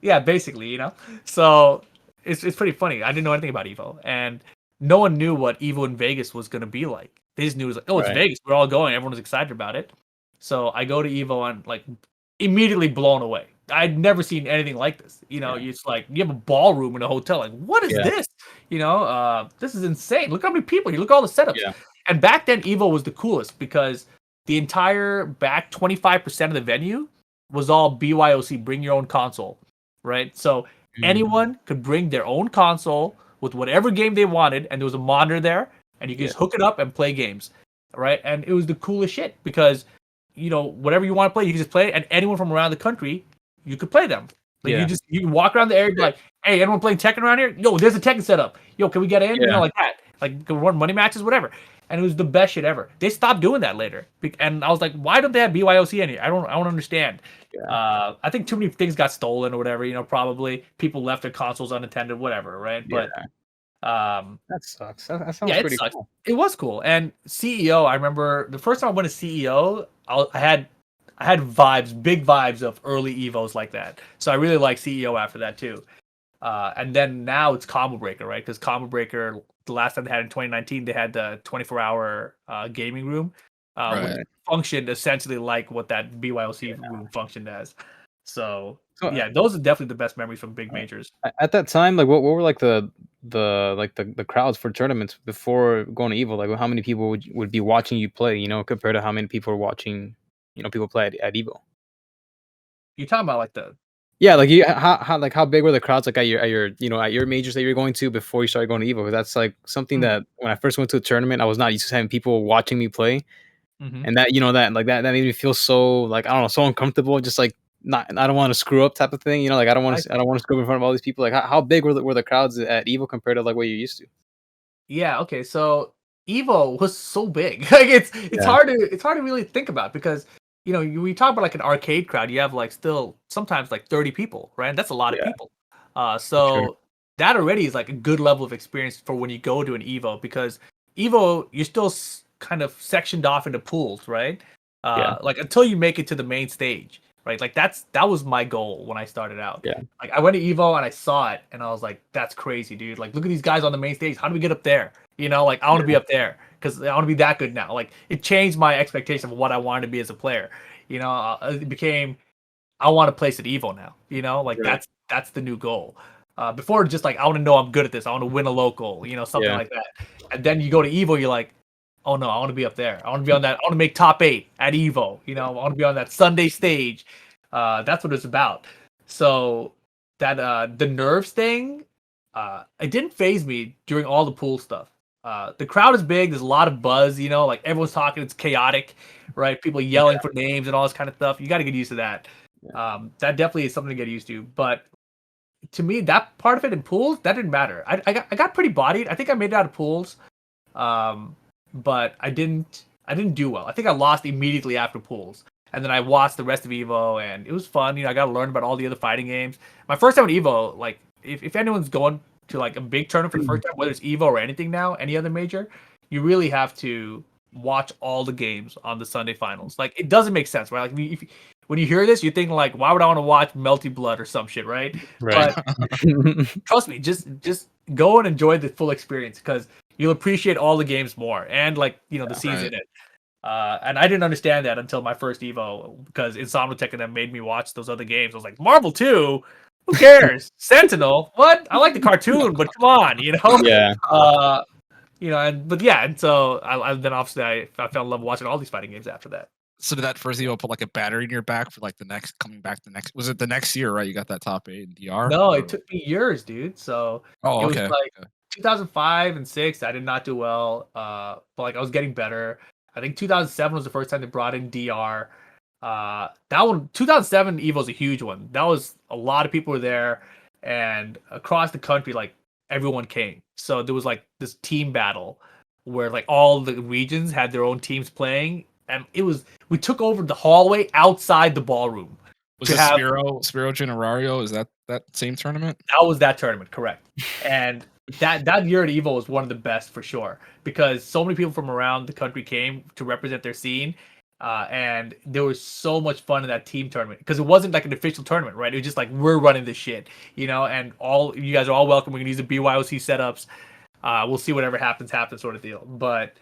Yeah, basically, So it's pretty funny. I didn't know anything about Evo, and no one knew what Evo in Vegas was going to be like. They just knew it was like, oh, it's Vegas. We're all going. Everyone was excited about it. So I go to Evo and like immediately blown away. I'd never seen anything like this. It's like you have a ballroom in a hotel. Like, what is this? This is insane. Look how many people. Look at all the setups. Yeah. And back then, Evo was the coolest because the entire back 25% of the venue was all BYOC, bring your own console, right? So anyone could bring their own console with whatever game they wanted, and there was a monitor there, and you could just hook it up and play games, right? And it was the coolest shit because, whatever you want to play, you can just play it, and anyone from around the country, you could play them. Like you can walk around the area and be like, hey, anyone playing Tekken around here? Yo, there's a Tekken setup. Yo, can we get in? Like that. Like, can we run money matches, whatever. And it was the best shit ever. They stopped doing that later, and I was like, "Why don't they have BYOC in here? I don't understand." Yeah. I think too many things got stolen or whatever. Probably people left their consoles unattended, whatever, right? Yeah. But that sucks. That sounds pretty cool. It was cool. And CEO, I remember the first time I went to CEO, I had vibes, big vibes of early Evos like that. So I really like CEO after that too. And then now it's Combo Breaker, right? Because Combo Breaker, the last time they had in 2019, they had the 24-hour gaming room, which functioned essentially like what that BYOC room functioned as. So yeah, those are definitely the best memories from big majors. At that time, like what were like the crowds for tournaments before going to Evo? Like how many people would be watching you play? Compared to how many people are watching, people play at Evo. You're talking about like the like how big were the crowds like at your majors that you're going to before you started going to Evo? Because that's like something that when I first went to a tournament, I was not used to having people watching me play, and that that made me feel so like I don't know, so uncomfortable, just like I don't want to screw up type of thing. Like I don't want to screw up in front of all these people. Like how big were the crowds at Evo compared to like what you're used to? Yeah. Okay. So Evo was so big. Like it's hard to really think about because. When you talk about like an arcade crowd, you have like still sometimes like 30 people, right? That's a lot of people. So that already is like a good level of experience for when you go to an Evo because Evo, you're still kind of sectioned off into pools, right? Like until you make it to the main stage. right? Like that was my goal when I started out. Yeah. Like I went to Evo and I saw it and I was like, that's crazy, dude. Like look at these guys on the main stage. How do we get up there? Like I want to be up there because I want to be that good now. Like it changed my expectation of what I wanted to be as a player. It became I want to place at Evo now. Like that's the new goal. Before just like I want to know I'm good at this. I want to win a local. Something like that. And then you go to Evo, you're like, oh no, I want to be up there. I want to be on that. I want to make top 8 at Evo. I want to be on that Sunday stage. That's what it's about. So that the nerves thing, it didn't phase me during all the pool stuff. The crowd is big. There's a lot of buzz. Like everyone's talking. It's chaotic, right? People yelling for names and all this kind of stuff. You got to get used to that. That definitely is something to get used to. But to me, that part of it in pools, that didn't matter. I got pretty bodied. I think I made it out of pools, but I didn't do well. I think I lost immediately after pools, and then I watched the rest of Evo, and it was fun. I got to learn about all the other fighting games. My first time at Evo, like if anyone's going to like a big tournament for the first time, whether it's Evo or anything now, any other major, you really have to watch all the games on the Sunday finals. Like it doesn't make sense, right? Like when you hear this, you think like, why would I want to watch Melty Blood or some shit, right? Right. But trust me, just go and enjoy the full experience because you'll appreciate all the games more and like the scenes in it. And I didn't understand that until my first Evo because Insomnia Tekken that made me watch those other games. I was like, Marvel 2? Who cares? Sentinel? What? I like the cartoon, but come on, Yeah. And so I then obviously I fell in love watching all these fighting games after that. So did that first Evo put like a battery in your back for like was it the next year, right? You got that top 8 in DR? No, it took me years, dude. So it was okay. like 2005 and 6, I did not do well. But like I was getting better. I think 2007 was the first time they brought in DR. That one, 2007 Evo was a huge one. That was a lot of people were there, and across the country, like everyone came. So there was like this team battle where like all the regions had their own teams playing, and we took over the hallway outside the ballroom. Was it Spiro Generario? Is that same tournament? That was that tournament, correct. And that year at Evo was one of the best for sure because so many people from around the country came to represent their scene. And there was so much fun in that team tournament because it wasn't like an official tournament, right? It was just like we're running this shit, and all you guys are all welcome. We're gonna use the BYOC setups. We'll see whatever happens sort of deal. But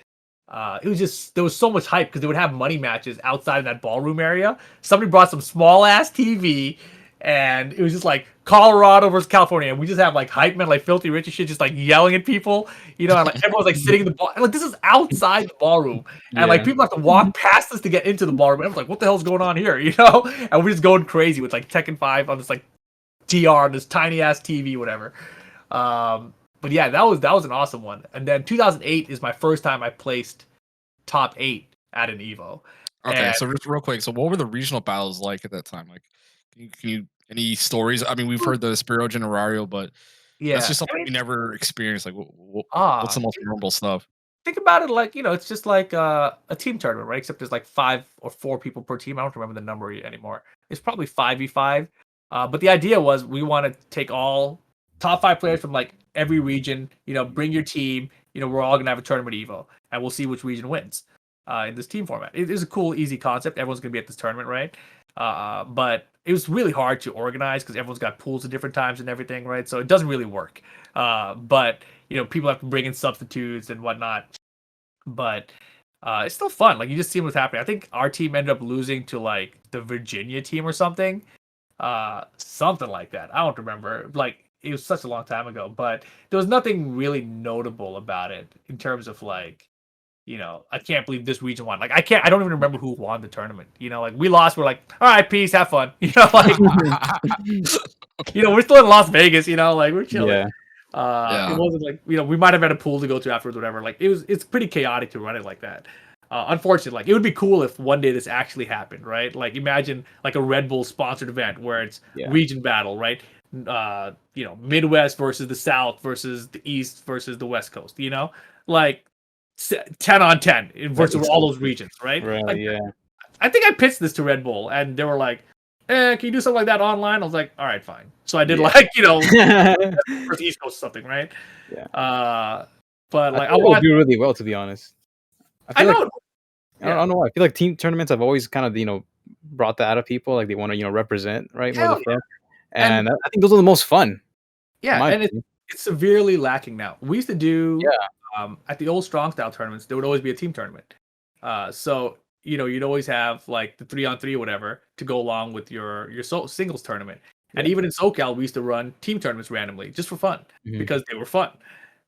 it was just there was so much hype because they would have money matches outside of that ballroom area. Somebody brought some small ass TV, and it was just like Colorado versus California, and we just have like hype men like Filthy Rich and shit just like yelling at people, and like everyone's like sitting in the ball, and like this is outside the ballroom, and like people have to walk past us to get into the ballroom. And I was like, what the hell's going on here, And we're just going crazy with like Tekken 5 on this like TR, this tiny ass TV, whatever. But yeah, that was an awesome one. And then 2008 is my first time I placed top 8 at an Evo. Okay, so just real quick, so what were the regional battles like at that time? Like, can you any stories? I mean, we've heard the Spiro Generario, but that's just something we never experienced. Like, what's the most memorable stuff? Think about it like, it's just like a team tournament, right? Except there's like 5 or 4 people per team. I don't remember the number anymore. It's probably 5v5. But the idea was we want to take all top 5 players from like every region, bring your team, we're all going to have a tournament Evo, and we'll see which region wins in this team format. It is a cool, easy concept. Everyone's going to be at this tournament, right? But it was really hard to organize because everyone's got pools at different times and everything, right? So it doesn't really work. But people have to bring in substitutes and whatnot. But it's still fun. Like you just see what's happening. I think our team ended up losing to like the Virginia team or something, something like that. I don't remember. Like it was such a long time ago, but there was nothing really notable about it in terms of like. I can't believe this region won. Like, I don't even remember who won the tournament. Like, we lost. We're like, all right, peace, have fun. Like, we're still in Las Vegas, like, we're chilling. Yeah. It wasn't like, we might have had a pool to go to afterwards, whatever. Like, it's pretty chaotic to run it like that. Unfortunately, like, it would be cool if one day this actually happened, right? Like, imagine, like, a Red Bull sponsored event where it's region battle, right? Midwest versus the South versus the East versus the West Coast, Like, 10 on 10 versus all those regions, right? Right, like, yeah. I think I pitched this to Red Bull, and they were like, can you do something like that online? I was like, all right, fine. So I did like, versus East Coast or something, right? Yeah. But like, I would do really well, to be honest. I know. I don't know why. I feel like team tournaments have always kind of, brought that out of people. Like they want to represent right where Hell they're from, and I think those are the most fun. Yeah, and opinion. it's severely lacking now. We used to do Yeah. At the old strong style tournaments, there would always be a team tournament. So you'd always have like the 3-on-3 or whatever to go along with your singles tournament. And even in SoCal, we used to run team tournaments randomly just for fun because they were fun.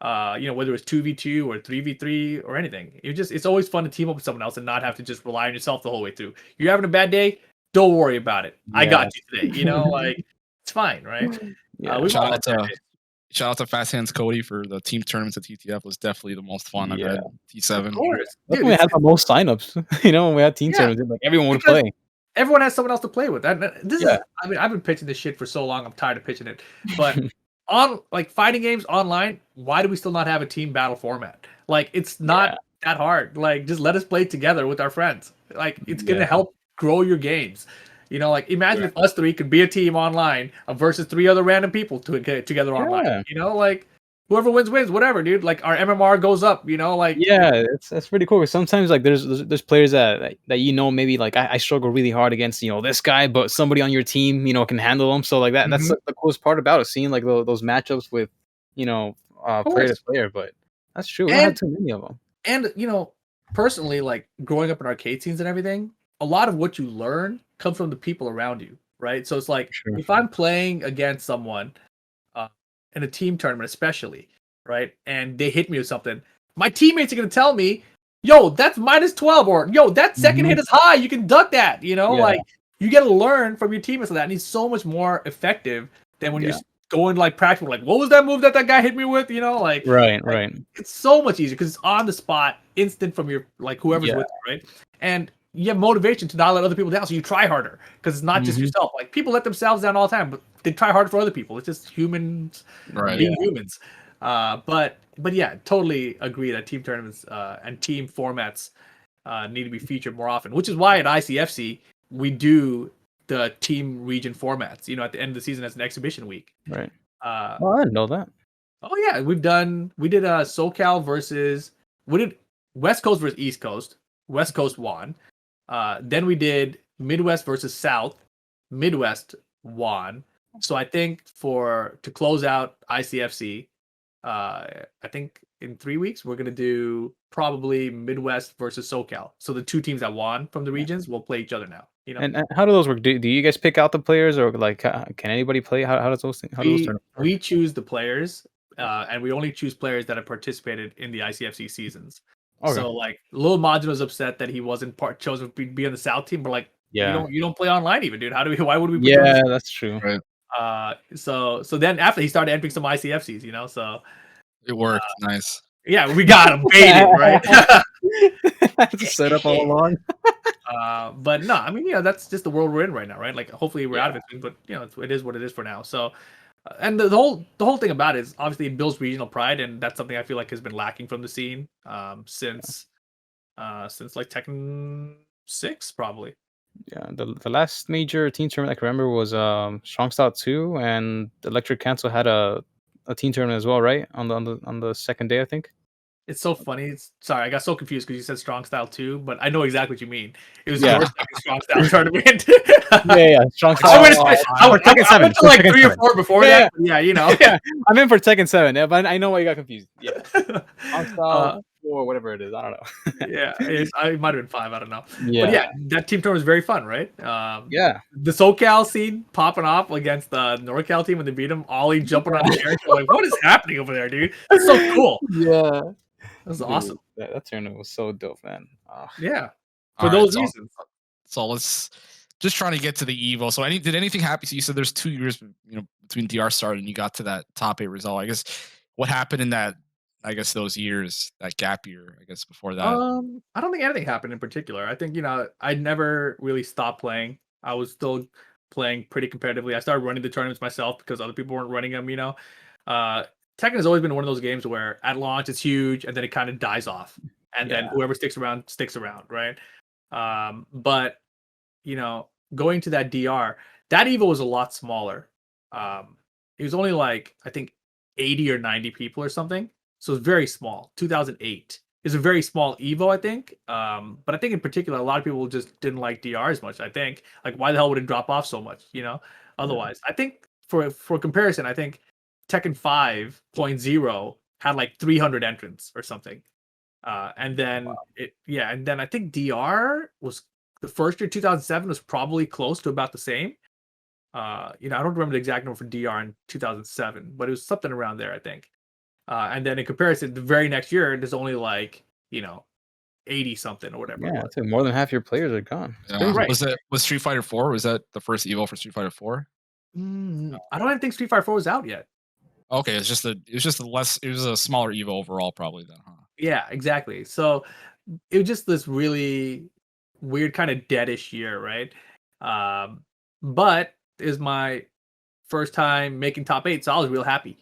Whether it's 2v2 or 3v3 or anything, it's always fun to team up with someone else and not have to just rely on yourself the whole way through. You're having a bad day, don't worry about it. I got you today. Like it's fine, right? Yeah. Shout out to Fast Hands Cody for the team tournaments at TTF. Was definitely the most fun I've had. T7. Of course. Dude, we had the most signups. When we had team tournaments, like everyone would play. Everyone has someone else to play with. I've been pitching this shit for so long. I'm tired of pitching it. But on like fighting games online, why do we still not have a team battle format? Like it's not that hard. Like just let us play together with our friends. Like it's gonna help grow your games. Like imagine if us three could be a team online versus 3 other random people to get together online. Like whoever wins, whatever, dude. Like our MMR goes up, like that's pretty cool. Sometimes like there's players that maybe like I struggle really hard against this guy, but somebody on your team can handle them. So like that's the coolest part about it, seeing like those matchups with player to player. But that's true. We don't have too many of them. And personally, like growing up in arcade scenes and everything, a lot of what you learn comes from the people around you, right? So it's like if I'm playing against someone in a team tournament, especially, right, and they hit me with something, my teammates are gonna tell me, "Yo, that's -12," or "Yo, that second hit is high. You can duck that." Like you get to learn from your teammates of that, and it's so much more effective than when you're going like practical. Like, what was that move that guy hit me with? Like right. It's so much easier because it's on the spot, instant from your like whoever's with you, right? And you have motivation to not let other people down, so you try harder because it's not just yourself. Like people let themselves down all the time, but they try hard for other people. It's just humans being humans. But yeah, totally agree that team tournaments and team formats need to be featured more often. Which is why at ICFC we do the team region formats. At the end of the season as an exhibition week. Right. Well, I didn't know that. Oh yeah, we did SoCal versus West Coast versus East Coast. West Coast won. Then we did Midwest versus South. Midwest won. So I think to close out ICFC, I think in 3 weeks we're gonna do probably Midwest versus SoCal. So the 2 teams that won from the regions will play each other now. And how do those work? Do you guys pick out the players, or like can anybody play? How does those things? We choose the players, and we only choose players that have participated in the ICFC seasons. Okay. So like Lil Majin was upset that he wasn't chosen to be on the South team, but like you don't play online even, dude. Why would we put you on that's true. Right. So then after he started entering some ICFCs, so it worked. Nice. Yeah, we got him baited, right? Set up all along. But no, I mean, that's just the world we're in right now, right? Like hopefully we're out of it, but it is what it is for now. So and the whole thing about it is obviously it builds regional pride, and that's something I feel like has been lacking from the scene since like Tekken 6 probably. Yeah, the last major team tournament I can remember was Strong Style 2, and Electric Cancel had a team tournament as well, right? On the second day, I think. It's so funny. Sorry, I got so confused because you said Strong Style 2, but I know exactly what you mean. It was your second Strong Style tournament. Strong Style. I went to like 3 or 4 before that. Yeah, Yeah, I'm in for Tekken 7. Yeah, but I know why you got confused. Yeah, Strong Style 4, whatever it is. I don't know. Yeah, it might have been 5. I don't know. Yeah, but yeah, that team tournament was very fun, right? Yeah, the SoCal scene popping off against the NorCal team when they beat them, Ollie jumping on the chair, like, what is happening over there, dude? It's so cool. Yeah. That was awesome. That tournament was so dope, man. Yeah, for those reasons. So let's just trying to get to the Evo. So did anything happen? So you said there's 2 years, between DR started and you got to that top 8 result. I guess what happened in that? I guess those years, that gap year. I guess before that. I don't think anything happened in particular. I think I never really stopped playing. I was still playing pretty competitively. I started running the tournaments myself because other people weren't running them. Tekken has always been one of those games where at launch it's huge and then it kind of dies off, and then whoever sticks around, right? But going to that DR, that Evo was a lot smaller. It was only like I think 80 or 90 people or something, so it was very small. 2008, is a very small Evo, I think. But I think in particular, a lot of people just didn't like DR as much. I think like why the hell would it drop off so much? Otherwise, I think for comparison, I think Tekken 5.0 had like 300 entrants or something. And then and then I think DR was the first year 2007 was probably close to about the same. I don't remember the exact number for DR in 2007, but it was something around there, I think. And then in comparison, the very next year, there's only like 80 something or whatever. Yeah, I think more than half your players are gone. Yeah. Right. Was Street Fighter 4? Was that the first Evo for Street Fighter 4? I don't even think Street Fighter 4 was out yet. Okay, it was a smaller Evo overall, probably then, huh? Yeah, exactly. So it was just this really weird kind of deadish year, right? But it was my first time making top 8, so I was real happy,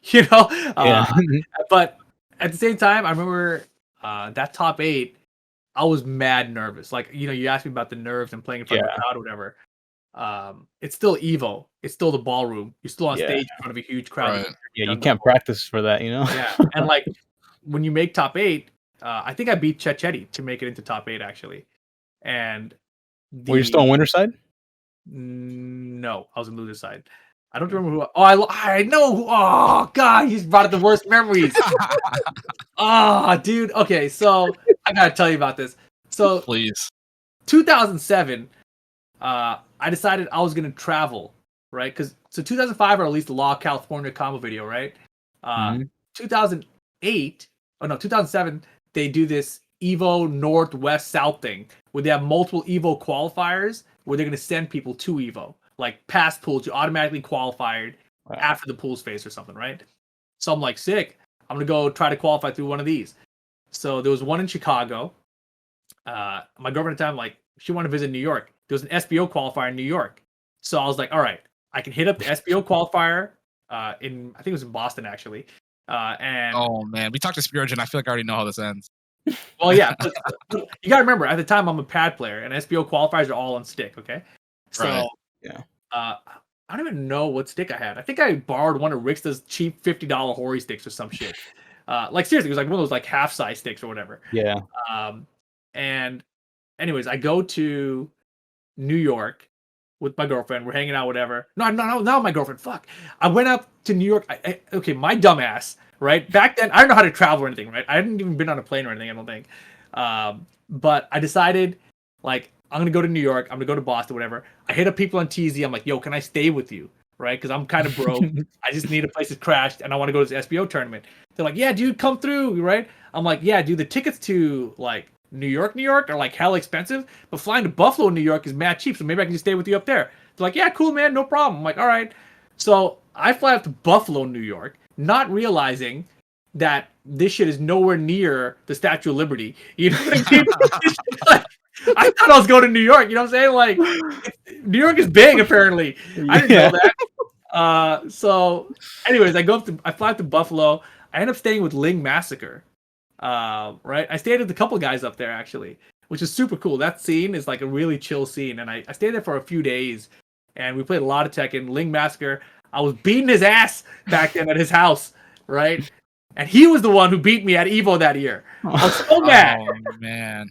But at the same time, I remember that top 8, I was mad nervous. Like, you asked me about the nerves and playing in front of a crowd or whatever. It's still Evo. It's still the ballroom. You're still on stage in front of a huge crowd. Right. Yeah, you can't practice for that, Yeah, and like when you make top 8, I think I beat Chetchetti to make it into top 8 actually. And were you still on winner side? No, I was on loser side. I don't remember who. I know. Oh God, you brought up the worst memories. Dude. Okay, so I gotta tell you about this. So please, 2007. I decided I was gonna travel, right? Because 2005 I released the Law of California combo video, right? 2008. Oh no, 2007. They do this Evo North, West, South thing where they have multiple Evo qualifiers where they're gonna send people to Evo. Like past pools, you automatically qualified after the pools phase or something, right? So I'm like, sick. I'm gonna go try to qualify through one of these. So there was one in Chicago. My girlfriend at the time, like, she wanted to visit New York. There was an SBO qualifier in New York. So I was like, all right, I can hit up the SBO qualifier I think it was in Boston actually. And oh man, we talked to Spirigen. I feel like I already know how this ends. Well, yeah, but you gotta remember at the time I'm a pad player and SBO qualifiers are all on stick. Okay, so. Right. Yeah. I don't even know what stick I had. I think I borrowed one of Rixta's cheap $50 Hori sticks or some shit. Like seriously, it was like one of those like half size sticks or whatever. Yeah. And anyways, I go to New York with my girlfriend. We're hanging out, whatever. No, not my girlfriend. Fuck. I went up to New York. Okay, my dumbass. Right back then, I don't know how to travel or anything. Right, I hadn't even been on a plane or anything. I don't think. But I decided like. I'm going to go to New York. I'm going to go to Boston, whatever. I hit up people on TZ. I'm like, yo, can I stay with you? Right? Because I'm kind of broke. I just need a place that's crashed, and I want to go to this SBO tournament. They're like, yeah, dude, come through, right? I'm like, yeah, dude, the tickets to, like, New York are, like, hell expensive, but flying to Buffalo, New York is mad cheap, so maybe I can just stay with you up there. They're like, yeah, cool, man, no problem. I'm like, all right. So I fly up to Buffalo, New York, not realizing that this shit is nowhere near the Statue of Liberty. You know what I mean? I thought I was going to New York. You know what I'm saying? Like, New York is big, apparently. I didn't know that. So, anyways, I fly up to Buffalo. I end up staying with Ling Massacre. Right? I stayed with a couple guys up there, actually, which is super cool. That scene is like a really chill scene. And I stayed there for a few days. And we played a lot of Tekken. Ling Massacre. I was beating his ass back then at his house. Right? And he was the one who beat me at Evo that year. I was so mad. Oh, man.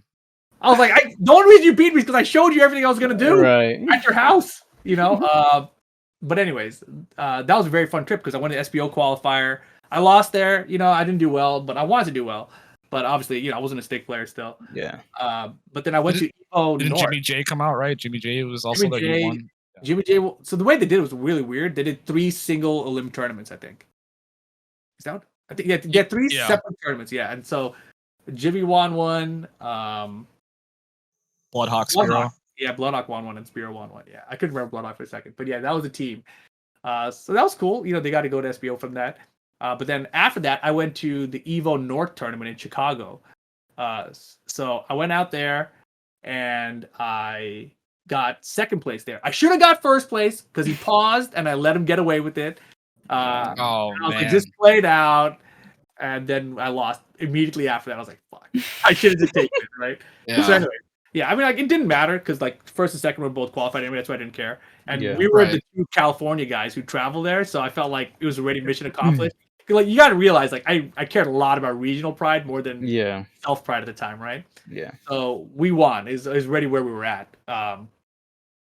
I was like, the only reason you beat me is because I showed you everything I was gonna do at your house, But anyways, that was a very fun trip because I went to SBO qualifier. I lost there, I didn't do well, but I wanted to do well. But obviously, I wasn't a stick player still. Yeah. But then I went to Evo Didn't North. Jimmy J come out, right? Jimmy J was also there. He won. Jimmy J. So the way they did it was really weird. They did 3 single elim tournaments, I think. Is that? I think yeah, 3 separate tournaments. Yeah, and so Jimmy won one. Bloodhawk Spiro. Yeah, Bloodhawk won one and Spiro won one. Yeah, I couldn't remember Bloodhawk for a second, but yeah, that was a team. So that was cool. They got to go to SBO from that. But then after that, I went to the Evo North tournament in Chicago. So I went out there and I got second place there. I should have got first place because he paused and I let him get away with it. I was like, just played out. And then I lost immediately after that. I was like, fuck. I should have just taken it, right? Yeah. So anyway. Yeah, I mean, like, it didn't matter because, like, first and second were both qualified anyway. That's why I didn't care. And we were the 2 California guys who traveled there, so I felt like it was already mission accomplished. like you got to realize, like I cared a lot about regional pride more than Yeah. self pride at the time, right? Yeah. So we won. Is ready where we were at.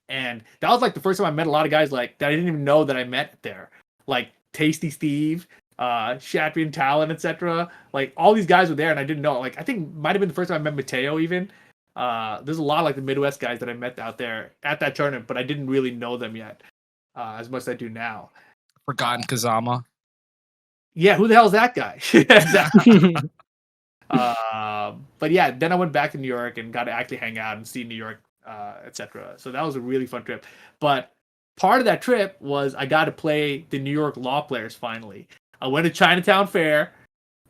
And that was like the first time I met a lot of guys like that I didn't even know that I met there, like Tasty Steve, Shapian Talon, etc. Like all these guys were there, and I didn't know. Like I think might have been the first time I met Mateo even. There's a lot of like the Midwest guys that I met out there at that tournament, but I didn't really know them yet as much as I do now. Forgotten Kazama. Yeah, who the hell is that guy? But yeah, then I went back to New York and got to actually hang out and see New York, etc. So that was a really fun trip. But part of that trip was I got to play the New York Law Players finally. I went to Chinatown Fair,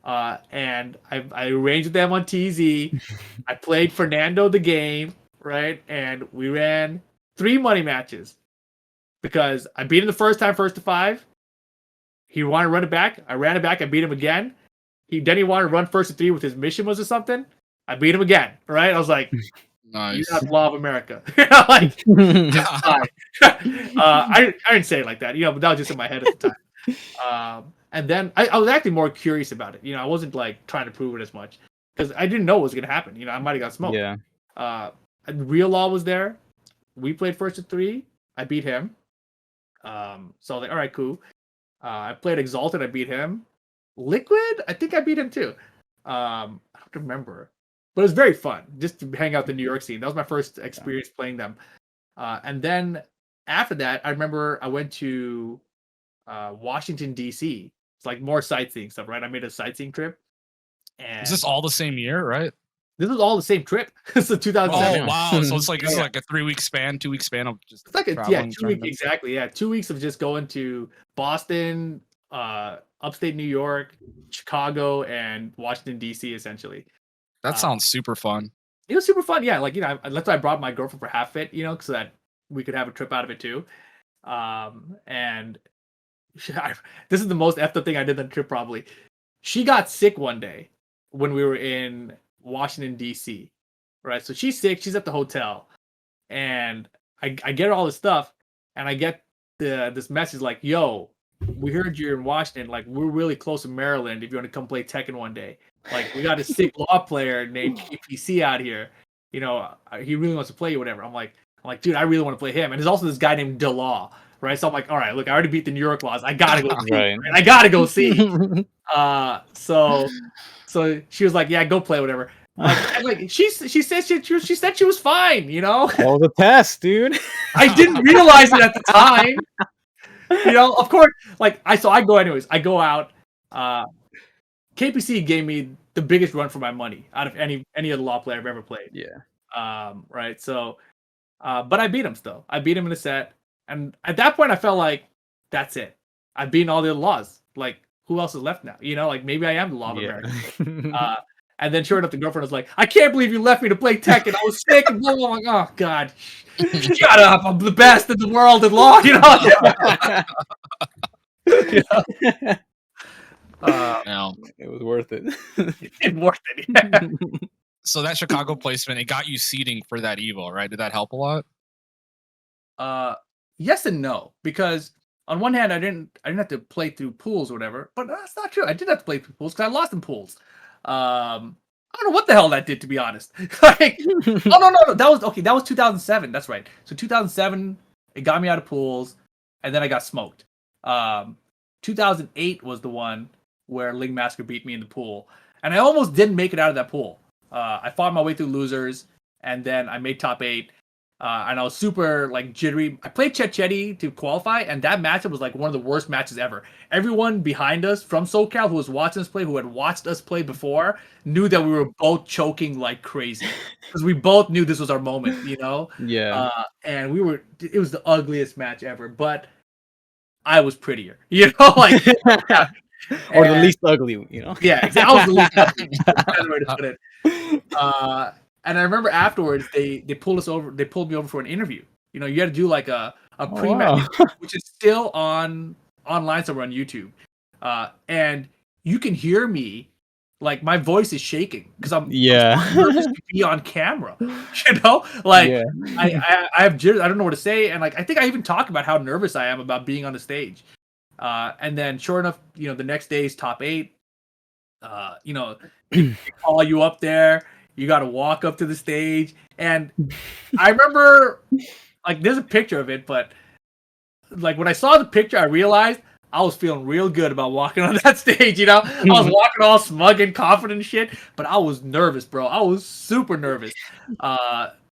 and I arranged with them on TZ. I played Fernando the game, right? And we ran 3 money matches because I beat him the first time, 1st to 5. He wanted to run it back. I ran it back. I beat him again. Then he wanted to run 1st to 3 with his mission was or something. I beat him again, right? I was like, nice. You have law of America. Like, fine. I didn't say it like that, but that was just in my head at the time. And then I was actually more curious about it. I wasn't like trying to prove it as much because I didn't know what was going to happen. I might have got smoked. Yeah. Real Law was there. We played 1st to 3. I beat him. So I was like, all right, cool. I played Exalted. I beat him. Liquid, I think I beat him too. I don't remember, but it was very fun just to hang out the New York scene. That was my first experience playing them. And then after that, I remember I went to Washington D.C. It's like more sightseeing stuff, right? I made a sightseeing trip. And is this all the same year, right? This was all the same trip. It's a 2007. Oh wow! So it's like this is like a 3-week span, 2-week span of just. It's like 2 weeks exactly. Yeah, 2 weeks of just going to Boston, upstate New York, Chicago, and Washington D.C. essentially. That sounds super fun. It was super fun. Yeah, like that's why I brought my girlfriend for half it, so that we could have a trip out of it too. And this is the most effed up thing I did on the trip probably. She got sick one day when we were in Washington D.C. Right, so she's sick. She's at the hotel, and I get all this stuff, and I get this message like, "Yo, we heard you're in Washington. Like, we're really close to Maryland. If you want to come play Tekken one day, like, we got a sick law player named KPC out here. He really wants to play you, whatever." I'm like, dude, I really want to play him. And there's also this guy named DeLaw, right? So I'm like, all right, look, I already beat the New York laws. I gotta go see. Right. I gotta go see. So she was like, yeah, go play whatever. Like she said she was fine, All the test, dude. I didn't realize it at the time. Of course, like I go anyways. I go out. KPC gave me the biggest run for my money out of any other law player I've ever played. Yeah. Right. So, but I beat him still. I beat him in a set, and at that point, I felt like that's it. I've beaten all the other laws. Like, who else is left now? Like maybe I am the law of America. And then sure enough, the girlfriend was like, "I can't believe you left me to play Tekken. I was sick." And blah, blah, blah. I'm like, oh God, shut up! I'm the best in the world at law. It was worth it. It's worth it. Yeah. So that Chicago placement, it got you seating for that Evo, right? Did that help a lot? Yes and no, because on one hand, I didn't have to play through pools or whatever, but that's not true. I did have to play through pools because I lost in pools. I don't know what the hell that did, to be honest. Like, no. That was 2007. That's right. So 2007, it got me out of pools, and then I got smoked. 2008 was the one where Ling Masker beat me in the pool, and I almost didn't make it out of that pool. I fought my way through losers, and then I made top 8. And I was super like jittery. I played Chetchetti to qualify, and that matchup was like one of the worst matches ever. Everyone behind us from SoCal who was watching us play, who had watched us play before, knew that we were both choking like crazy because we both knew this was our moment, Yeah. And it was the ugliest match ever, but I was prettier, like, yeah. Or the least ugly, Yeah, exactly. I was the least ugly. That's the way to put it. And I remember afterwards, they pulled us over. They pulled me over for an interview. You had to do like a pre-match, which is still online somewhere on YouTube. And you can hear me, like my voice is shaking because I'm nervous to be on camera. Like I have jitters. I don't know what to say, and like I think I even talk about how nervous I am about being on the stage. And then sure enough, the next day's top 8. They call you up there. You got to walk up to the stage, and I remember, like, there's a picture of it, but like when I saw the picture, I realized I was feeling real good about walking on that stage. I was walking all smug and confident and shit, but I was nervous, bro. I was super nervous.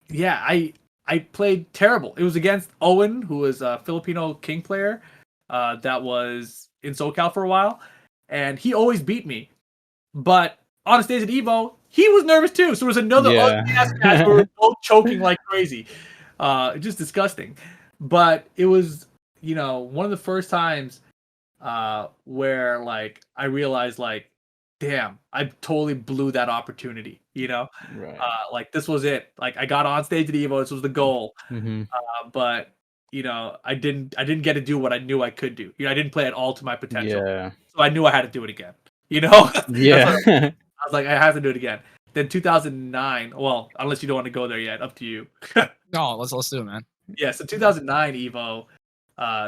Yeah, I played terrible. It was against Owen, who was a Filipino King player that was in SoCal for a while, and he always beat me. But on a stage at Evo, he was nervous too. So there was another ugly-ass match where we were both choking like crazy. Just disgusting. But it was, one of the first times where, like, I realized, like, damn, I totally blew that opportunity, Right. Like, this was it. Like, I got on stage at Evo. This was the goal. Mm-hmm. But, I didn't get to do what I knew I could do. I didn't play it all to my potential. Yeah. So I knew I had to do it again. Yeah. I was like, I have to do it again. Then 2009. Well, unless you don't want to go there yet, up to you. No, let's do it, man. Yeah, so 2009 Evo,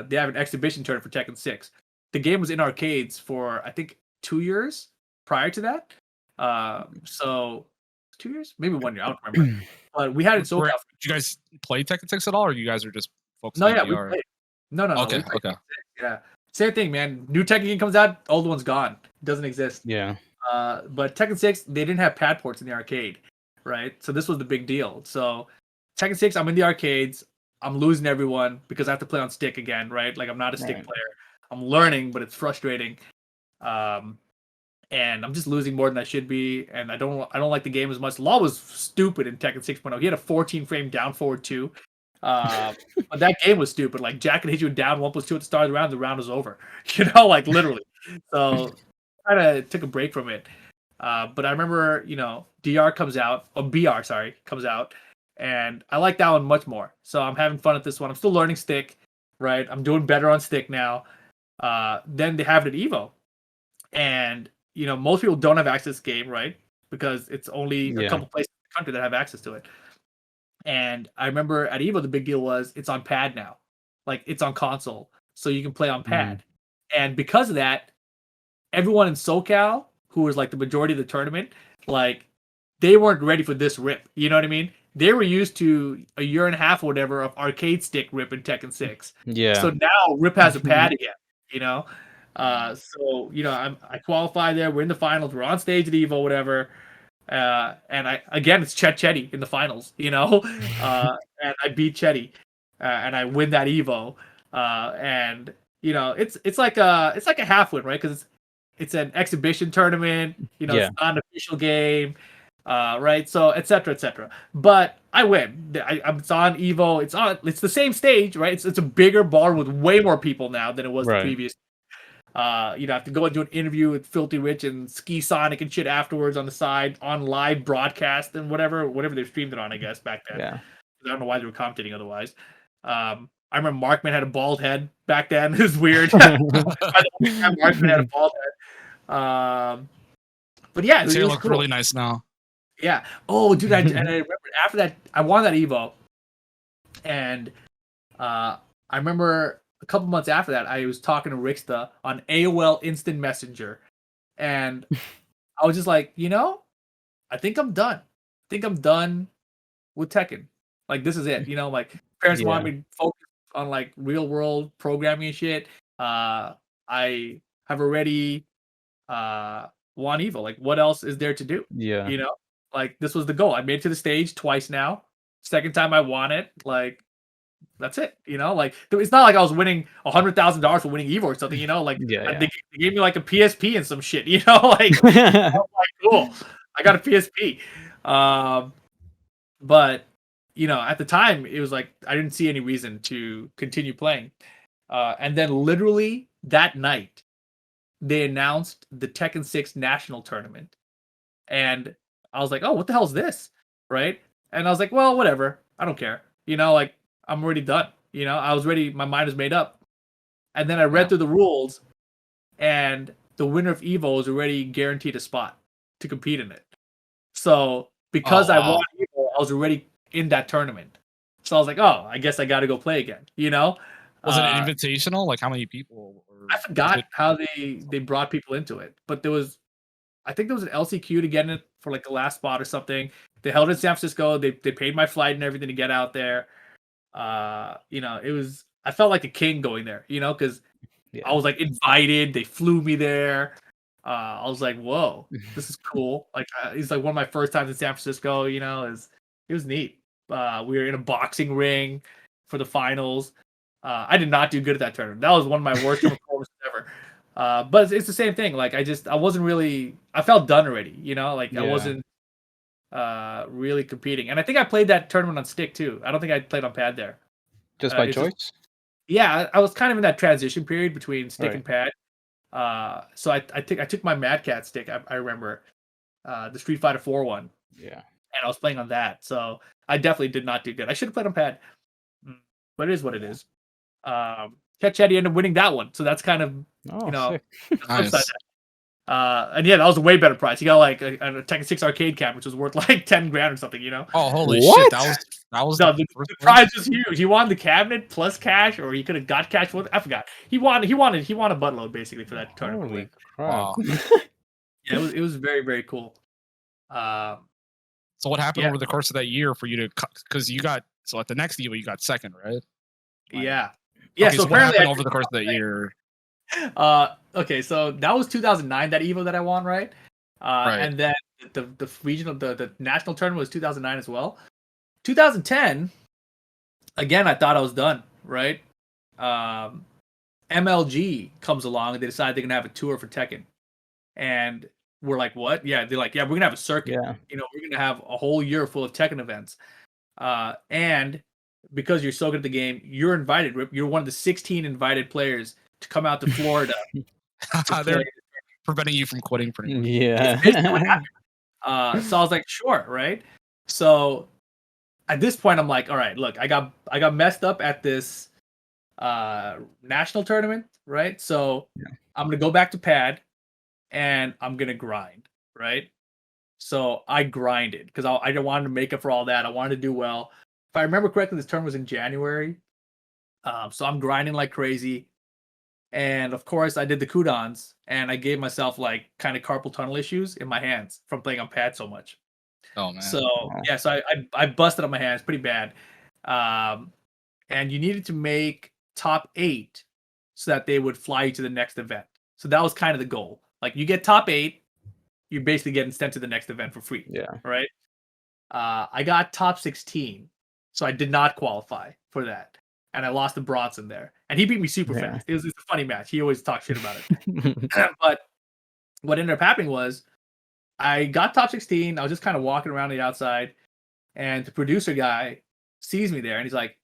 they have an exhibition tournament for Tekken 6. The game was in arcades for I think 2 years prior to that. So 2 years, maybe 1 year. I don't remember. But we had it so. Did you guys play Tekken 6 at all, or you guys are just focused No, on yeah, VR? we played. No. Okay, we played okay. Tekken 6, yeah, same thing, man. New Tekken game comes out, old one's gone. It doesn't exist. Yeah. But Tekken 6, they didn't have pad ports in the arcade, right? So this was the big deal. So Tekken 6, I'm in the arcades. I'm losing everyone because I have to play on stick again, right? Like, I'm not a stick player. I'm learning, but it's frustrating. And I'm just losing more than I should be. And I don't like the game as much. Law was stupid in Tekken 6.0. He had a 14 frame down forward 2. But that game was stupid. Like, Jack could hit you down 1+2 at the start of the round was over. Like, literally. So kind of took a break from it. But I remember, DR comes out, or BR, sorry, comes out, and I like that one much more. So I'm having fun at this one. I'm still learning stick, right? I'm doing better on stick now. Then they have it at Evo. And, most people don't have access to this game, right? Because it's only a couple places in the country that have access to it. And I remember at Evo, the big deal was it's on pad now. Like, it's on console. So you can play on pad. And because of that, everyone in SoCal, who was like the majority of the tournament, like, they weren't ready for this rip. You know what I mean? They were used to a year and a half or whatever of arcade stick rip in Tekken 6. Yeah. So now rip has a pad again, So, I qualify there. We're in the finals. We're on stage at Evo, whatever. And it's Chetty in the finals, and I beat Chetty, and I win that Evo. And it's like a half win, right? Because it's an exhibition tournament. It's not an official game, right? So etc. But I win. It's on Evo. It's the same stage, right? It's a bigger bar with way more people now than it was the previous. I have to go and do an interview with Filthy Rich and Ski Sonic and shit afterwards on the side on live broadcast and whatever they streamed it on, I guess, back then. Yeah. I don't know why they were commentating otherwise. I remember Markman had a bald head back then. It was weird. Markman had a bald head. But yeah, his hair looked really nice now. Yeah. Oh, dude, and I remember after that, I won that Evo, and I remember a couple months after that, I was talking to Rixta on AOL Instant Messenger, and I was just like, I think I'm done. I think I'm done with Tekken. Like, this is it. Like, parents want me to focus on, like, real world programming and shit. I have already won Evo. Like, what else is there to do? Yeah. Like, this was the goal. I made it to the stage twice now. Second time I won it. Like, that's it. Like, it's not like I was winning $100,000 for winning Evo or something. Like, they gave me like a PSP and some shit. Like, I was like, cool, I got a PSP. But at the time, it was like I didn't see any reason to continue playing. And then literally that night, they announced the Tekken 6 national tournament, and I was like, oh, what the hell is this, right? And I was like, well, whatever, I don't care. Like, I'm already done. I was ready. My mind was made up. And then I read through the rules, and the winner of Evo is already guaranteed a spot to compete in it. So because I won Evo, I was already in that tournament. So I was like, oh, I guess I got to go play again. Was it an invitational? Like how many people? Or I forgot how they brought people into it, but I think there was an LCQ to get in it for like the last spot or something. They held it in San Francisco. They paid my flight and everything to get out there. It was, I felt like a king going there, because I was like invited. They flew me there. I was like, whoa, this is cool. Like it's like one of my first times in San Francisco. It was neat. We were in a boxing ring for the finals. I did not do good at that tournament. That was one of my worst performances ever. But it's the same thing. Like I wasn't really. I felt done already. I wasn't really competing. And I think I played that tournament on stick too. I don't think I played on pad there. Just by choice? I was kind of in that transition period between stick and pad. So I took my Mad Cat stick. I remember the Street Fighter 4 one. Yeah. And I was playing on that. So I definitely did not do good. I should have played on pad. But it is what it is. Catch Eddie ended up winning that one. So that's kind of nice. And that was a way better prize. He got like a Tekken 6 arcade cap, which was worth like 10 grand or something, Oh, holy shit. That was the prize was huge. He won the cabinet plus cash, or he could have got cash with, I forgot. He won a buttload basically for that tournament. Holy crap. It was very, very cool. So what happened over the course of that year for you to, because so at the next Evo you got second, right? Yeah. Okay, so what happened over the course of that year? Okay, so that was 2009, that Evo that I won, right? Right. And then the regional, the national tournament was 2009 as well. 2010, again, I thought I was done, right? MLG comes along and they decide they're gonna have a tour for Tekken, and we're like, what? Yeah, they're like, yeah, we're gonna have a circuit. Yeah. We're gonna have a whole year full of Tekken events, and because you're so good at the game, you're invited. You're one of the 16 invited players to come out to Florida. They're preventing you from quitting pretty much. Yeah. So I was like, sure, right? So at this point, I'm like, all right, look, I got messed up at this national tournament, right? So I'm gonna go back to pad and I'm gonna grind, right? So I grinded because I didn't want to make up for all that. I wanted to do well. If I remember correctly, this tournament was in January. So I'm grinding like crazy. And of course, I did the cooldowns, and I gave myself like kind of carpal tunnel issues in my hands from playing on pad so much. Oh man! So so I busted up my hands pretty bad, and you needed to make top 8 so that they would fly you to the next event. So that was kind of the goal. Like you get top 8, you're basically getting sent to the next event for free. Yeah. Right. I got top 16, so I did not qualify for that. And I lost to Bronson there. And he beat me super fast. It was a funny match. He always talks shit about it. But what ended up happening was I got top 16. I was just kind of walking around the outside. And the producer guy sees me there. And he's like,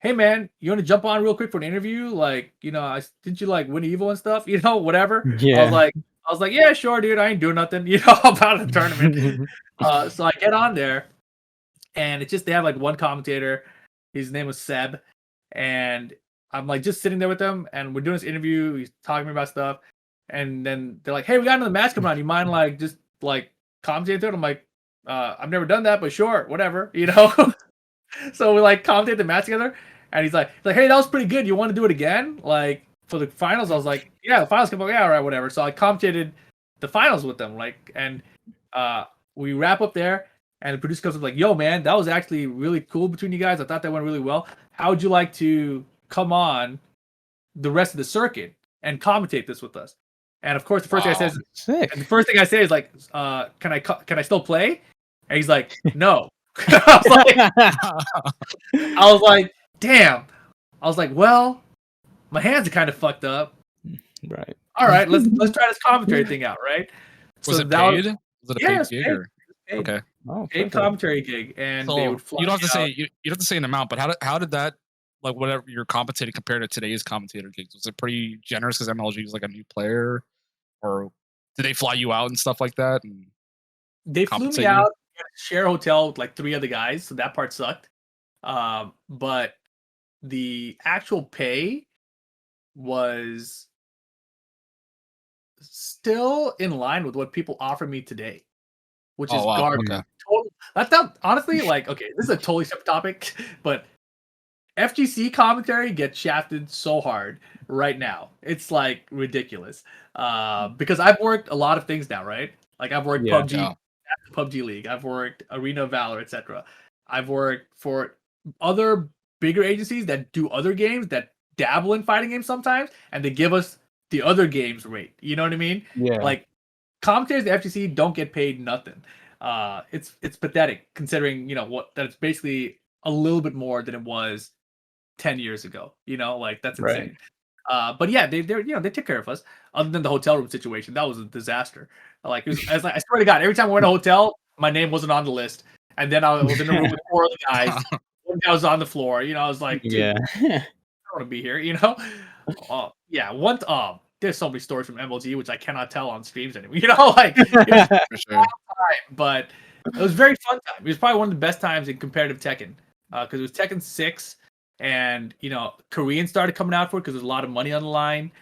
hey, man, you want to jump on real quick for an interview? Like, didn't you like win Evo and stuff? Whatever. Yeah. I was like, yeah, sure, dude. I ain't doing nothing, about the tournament. So I get on there. And it's just, they have like one commentator. His name was Seb. And I'm like just sitting there with them, and we're doing this interview. He's talking to me about stuff, and then they're like, "Hey, we got another match coming on. You mind like just like commentating to it?" I'm like, "I've never done that, but sure, whatever." So we like commentate the match together, and he's like, "Hey, that was pretty good. You want to do it again?" Like for the finals, I was like, "Yeah, the finals come up. Yeah, all right, whatever." So I commentated the finals with them, and we wrap up there. And the producer comes up like, yo, man, that was actually really cool between you guys. I thought that went really well. How would you like to come on the rest of the circuit and commentate this with us? And of course, the first thing I say is like, can I still play? And he's like, no. I was like, damn. I was like, well, my hands are kind of fucked up. Right. All right, let's try this commentary thing out, right? Was it paid? Was it a paid gig? Paid. Okay. Oh, paid commentary gig, and so they would fly you don't have to say you don't have to say an amount, but how did that, like, whatever you're compensating compared to today's commentator gigs, was it pretty generous because MLG was like a new player, or did they fly you out and stuff like that? And they flew me out, share a hotel with like 3 other guys, so that part sucked. But the actual pay was still in line with what people offer me today, which is garbage. Okay. That's not, honestly, like, okay, this is a totally separate topic, but FGC commentary gets shafted so hard right now. It's like ridiculous. Because I've worked a lot of things now, right? Like I've worked PUBG League, I've worked Arena of Valor, etc. I've worked for other bigger agencies that do other games that dabble in fighting games sometimes, and they give us the other games rate. You know what I mean? Yeah. Like commentators at FGC don't get paid nothing. It's pathetic considering that it's basically a little bit more than it was 10 years ago. Like that's insane. Right. But yeah, they took care of us. Other than the hotel room situation, that was a disaster. Like, I swear to God, every time we went to a hotel, my name wasn't on the list, and then I was in the room with 4 other guys. One guy was on the floor. I was like, dude, I don't want to be here. There's so many stories from MLG which I cannot tell on streams anymore. Like it was for sure. Time, but it was very fun time. It was probably one of the best times in competitive Tekken because it was Tekken 6. And Koreans started coming out for it because there's a lot of money on the line.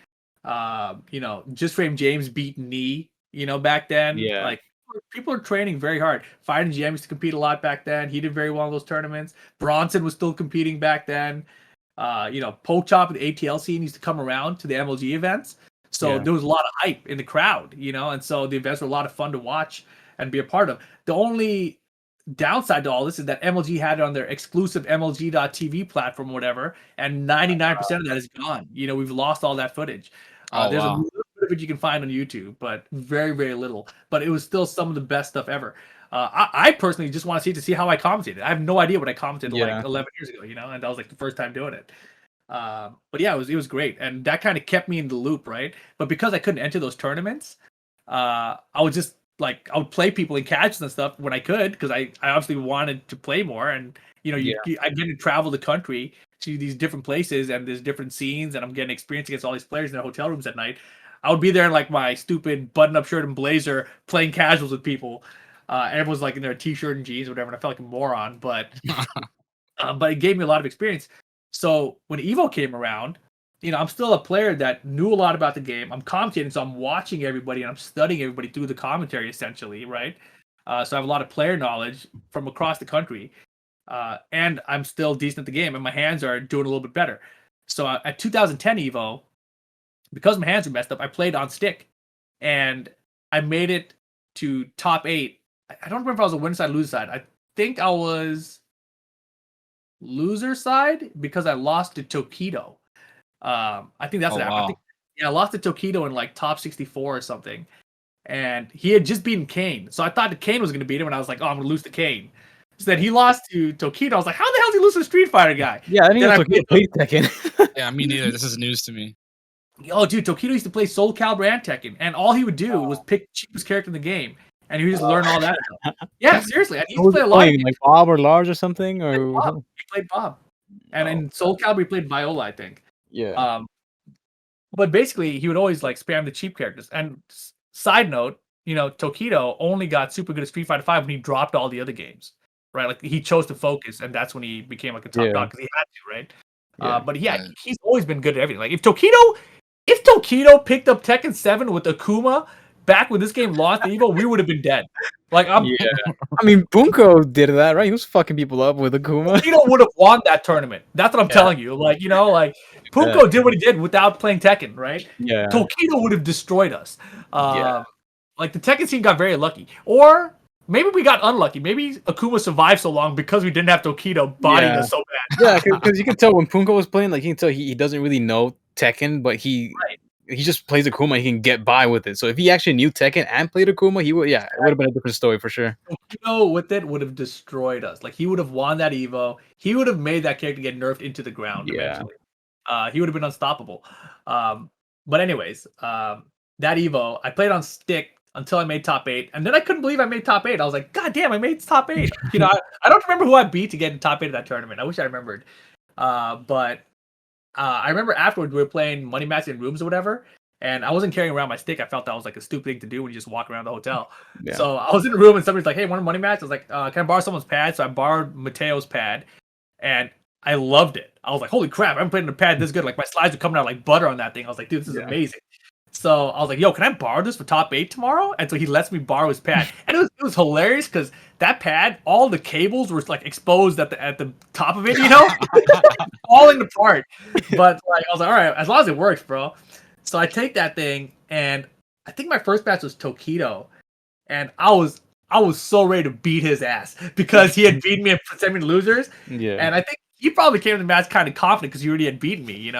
Just Frame James beat Knee, back then. Yeah. Like people are training very hard. Fighting GM used to compete a lot back then. He did very well in those tournaments. Bronson was still competing back then. Poke Chop and the ATL scene used to come around to the MLG events. So there was a lot of hype in the crowd, and so the events were a lot of fun to watch and be a part of. The only downside to all this is that MLG had it on their exclusive MLG.TV platform or whatever, and 99% of that is gone. We've lost all that footage. There's a little bit of it you can find on YouTube, but very, very little. But it was still some of the best stuff ever. I personally just want to see how I commentated. I have no idea what I commented like 11 years ago, and that was like the first time doing it. But yeah, it was great, and that kind of kept me in the loop, right? But because I couldn't enter those tournaments, I would just I would play people in catches and stuff when I could because I obviously wanted to play more, and I get to travel the country to these different places and there's different scenes, and I'm getting experience against all these players in their hotel rooms at night. I would be there in like my stupid button-up shirt and blazer playing casuals with people. Everyone's like in their t-shirt and jeans or whatever, and I felt like a moron, but it gave me a lot of experience. So when Evo came around, I'm still a player that knew a lot about the game. I'm commentating, so I'm watching everybody and I'm studying everybody through the commentary, essentially, right? So I have a lot of player knowledge from across the country, and I'm still decent at the game, and my hands are doing a little bit better. So at 2010 Evo, because my hands were messed up, I played on stick, and I made it to top 8. I don't remember if I was a winner side, loser side. I think I was loser side because I lost to Tokido. I think that's what happened. I lost to Tokido in like top 64 or something, and he had just beaten Kane. So I thought the Kane was going to beat him, and I was like, "Oh, I'm going to lose to Kane." So then he lost to Tokido. I was like, "How the hell did he lose to a Street Fighter guy?" Yeah, I didn't know Tokido played Tekken. Yeah, me neither. This is news to me. Oh, dude, Tokido used to play Soul Calibur and Tekken, and all he would do was pick the cheapest character in the game, and he would just learn all that. Yeah, seriously. And he used to play a lot. Like Bob or Lars or something, or he played Bob, and in Soul Calibur he played Viola, I think. Yeah. But basically, he would always like spam the cheap characters. And side note, Tokido only got super good at Street Fighter V when he dropped all the other games, right? Like he chose to focus, and that's when he became like a top dog because he had to, right? But he's always been good at everything. Like if Tokido picked up Tekken 7 with Akuma back when this game launched Evo, we would have been dead. Like I mean, Bunko did that, right? He was fucking people up with Akuma. Tokido would have won that tournament. That's what I'm telling you. Like Bunko did what he did without playing Tekken, right? Yeah. Tokido would have destroyed us. Like the Tekken scene got very lucky, or maybe we got unlucky. Maybe Akuma survived so long because we didn't have Tokido bodying us so bad. Yeah, because you can tell when Punko was playing, like you can tell he doesn't really know Tekken, but he just plays Akuma. He can get by with it. So if he actually knew Tekken and played Akuma, it would have been a different story for sure. Tokido with it would have destroyed us. Like he would have won that Evo. He would have made that character get nerfed into the ground eventually. He would have been unstoppable. But anyways, that Evo, I played on stick until I made top 8, and then I couldn't believe I made top 8. I was like, God damn, I made top 8. I don't remember who I beat to get in top 8 of that tournament. I wish I remembered. But I remember afterwards we were playing money match in rooms or whatever, and I wasn't carrying around my stick. I felt that was like a stupid thing to do when you just walk around the hotel. Yeah. So I was in a room and somebody's like, "Hey, want a money match?" I was like, "Can I borrow someone's pad?" So I borrowed Mateo's pad, and I loved it. I was like, "Holy crap! I haven't played in a pad this good." Like my slides were coming out like butter on that thing. I was like, "Dude, this is amazing." So I was like, "Yo, can I borrow this for top 8 tomorrow?" And so he lets me borrow his pad, and it was hilarious because that pad, all the cables were like exposed at the top of it, apart. But like I was like, all right, as long as it works, bro. So I take that thing, and I think my first match was Tokido, and I was so ready to beat his ass because he had beaten me in semi-losers. Yeah. And I think he probably came to the match kind of confident because he already had beaten me,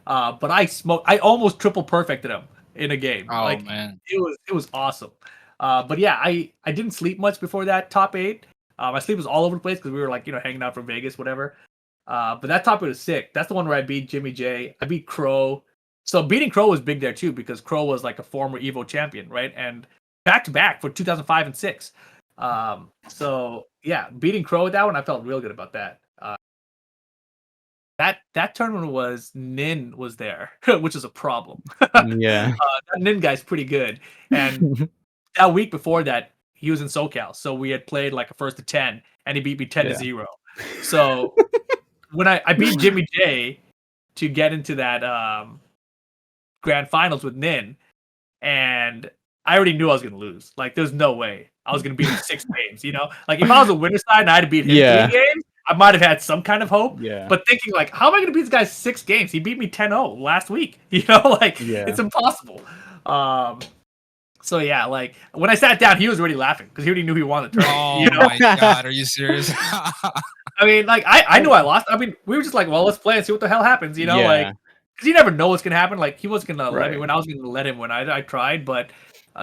But I almost triple perfected him in a game. Oh like, man, it was awesome. But yeah, I didn't sleep much before that top 8. My sleep was all over the place because we were like hanging out from Vegas, whatever. But that top 8 was sick. That's the one where I beat Jimmy J. I beat Crow. So beating Crow was big there too because Crow was like a former Evo champion, right? And back to back for 2005 and 6. So yeah, beating Crow with that one, I felt real good about that. That tournament was Nin was there, which is a problem. Yeah. That Nin guy's pretty good. And that week before that, he was in SoCal. So we had played like a first to 10, and he beat me 10-0. So when I beat Jimmy J to get into that grand finals with Nin, and I already knew I was gonna lose. Like there's no way I was gonna beat him 6 games, Like if I was a winner side and I had to beat him 3 games, I might have had some kind of hope. Yeah. But thinking like, how am I gonna beat this guy 6 games? He beat me 10-0 last week. It's impossible. So yeah, like when I sat down, he was already laughing because he already knew he won the tournament. Oh my god, are you serious? I mean, like I knew I lost. I mean, we were just like, well, let's play and see what the hell happens, like because you never know what's gonna happen. Like he wasn't gonna let me win. I was gonna let him win. I tried, but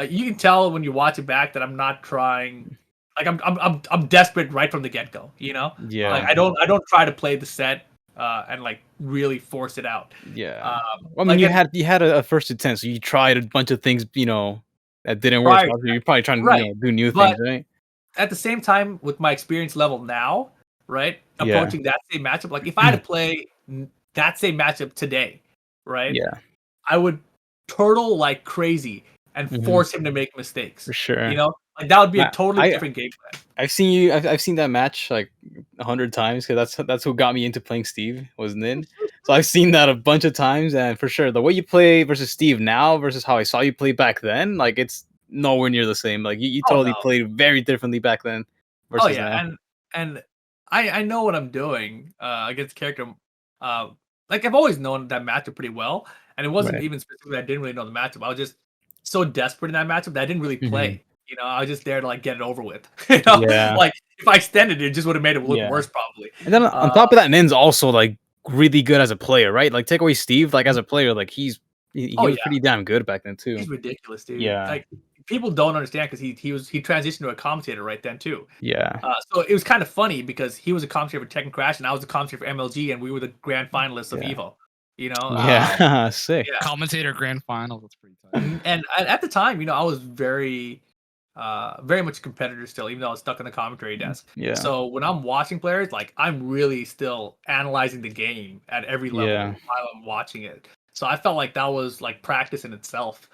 you can tell when you watch it back that I'm not trying. Like I'm desperate right from the get go. Yeah. Like I don't try to play the set and like really force it out. Yeah. Well, I mean, like, you had a first to 10, so you tried a bunch of things, that didn't work. Right. So you're probably trying to do new things, right? At the same time, with my experience level now, right, approaching that same matchup, like if I had to play that same matchup today, right, I would turtle like crazy and force him to make mistakes. For sure. Like that would be a totally different game plan. I've seen that match like 100 times because that's who got me into playing Steve was Nin. So I've seen that a bunch of times, and for sure, the way you play versus Steve now versus how I saw you play back then, like it's nowhere near the same. Like you totally played very differently back then versus now. And I know what I'm doing against character. Like I've always known that matchup pretty well, and it wasn't even specifically I didn't really know the matchup. I was just so desperate in that matchup that I didn't really play. I was just there to like get it over with. Like if I extended it, just would have made it look worse probably. And then on top of that, Nin's also like really good as a player, right? Like take away Steve, like as a player, like he was pretty damn good back then too. He's ridiculous, dude. Yeah. Like people don't understand because he transitioned to a commentator right then too. Yeah. So it was kind of funny because he was a commentator for Tekken Crash and I was a commentator for MLG and we were the grand finalists of Evo. Yeah, sick. Yeah. Commentator grand final. That's pretty tight. And at the time, I was very much a competitor still, even though I was stuck on the commentary desk. Yeah. So when I'm watching players, like I'm really still analyzing the game at every level while I'm watching it. So I felt like that was like practice in itself.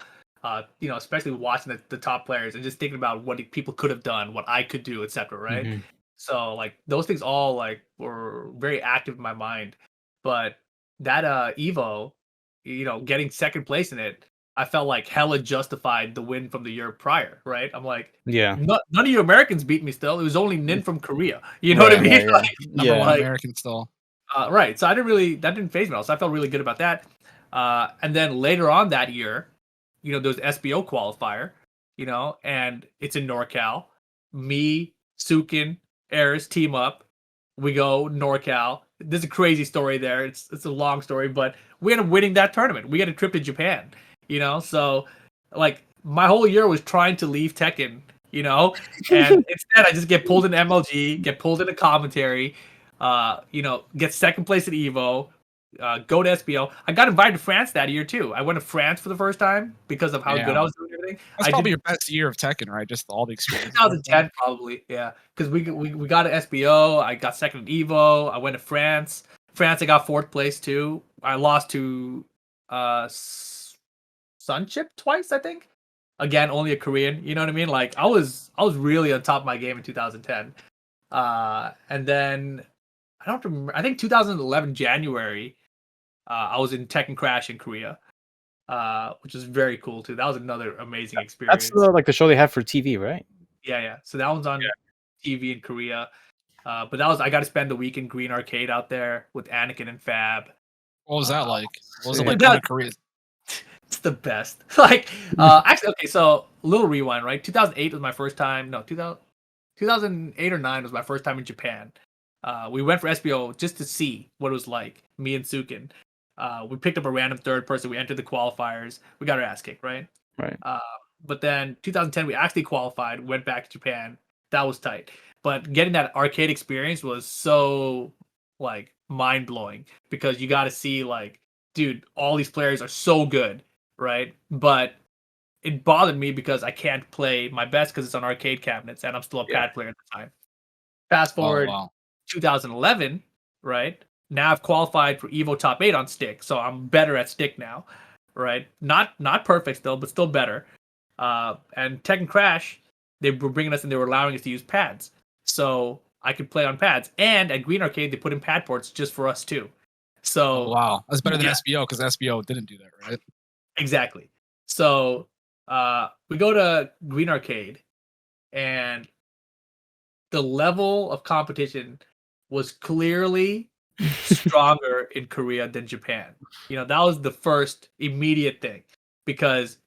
Especially watching the top players and just thinking about what people could have done, what I could do, etc. Right. So like those things all like were very active in my mind. But that Evo, getting second place in it, I felt like hella justified the win from the year prior, right? I'm like, none of you Americans beat me still. It was only Nin from Korea. You know what I mean? Right, Number one American still. Right. So that didn't faze me at all. So I felt really good about that. And then later on that year, there was SBO qualifier, and it's in NorCal. Me, Sukin, Eris team up. We go NorCal. There's a crazy story there. It's a long story, but we ended up winning that tournament. We had a trip to Japan. So like my whole year was trying to leave Tekken, and instead I just get pulled into MLG, get pulled into commentary, get second place at Evo, go to SBO. I got invited to France that year too. I went to France for the first time because of how good I was doing everything. That's probably your best year of Tekken, right? Just all the experience. 2010 probably, yeah. Because we got to SBO. I got second at Evo. I went to France. France, I got 4th place too. I lost to Sunchip twice, I think. Again, only a Korean. You know what I mean? Like I was really on top of my game in 2010. And then I don't remember. I think 2011 January, I was in Tekken Crash in Korea, which was very cool too. That was another amazing experience. That's like the show they have for TV, right? Yeah. So that one's on TV in Korea. But I got to spend the week in Green Arcade out there with Anakin and Fab. What was that like? What was it Dude, like in Korea? It's the best. Actually, okay, so little rewind, right? 2008 was my first time. No, 2008 or 9 was my first time in Japan. We went for SBO just to see what it was like, me and Sukin. We picked up a random third person. We entered the qualifiers. We got our ass kicked, right? Right. But then 2010, we actually qualified, went back to Japan. That was tight. But getting that arcade experience was so, like, mind-blowing because you got to see, like, dude, all these players are so good, right? But it bothered me because I can't play my best because it's on arcade cabinets and I'm still a pad player at the time. Fast forward 2011, right? Now I've qualified for Evo Top 8 on stick, so I'm better at stick now, right? Not perfect still, but still better. And Tekken Crash, they were bringing us and they were allowing us to use pads, so I could play on pads. And at Green Arcade, they put in pad ports just for us too. So that's better than SBO because SBO didn't do that, right? Exactly. So we go to Green Arcade, and the level of competition was clearly stronger in Korea than Japan. That was the first immediate thing because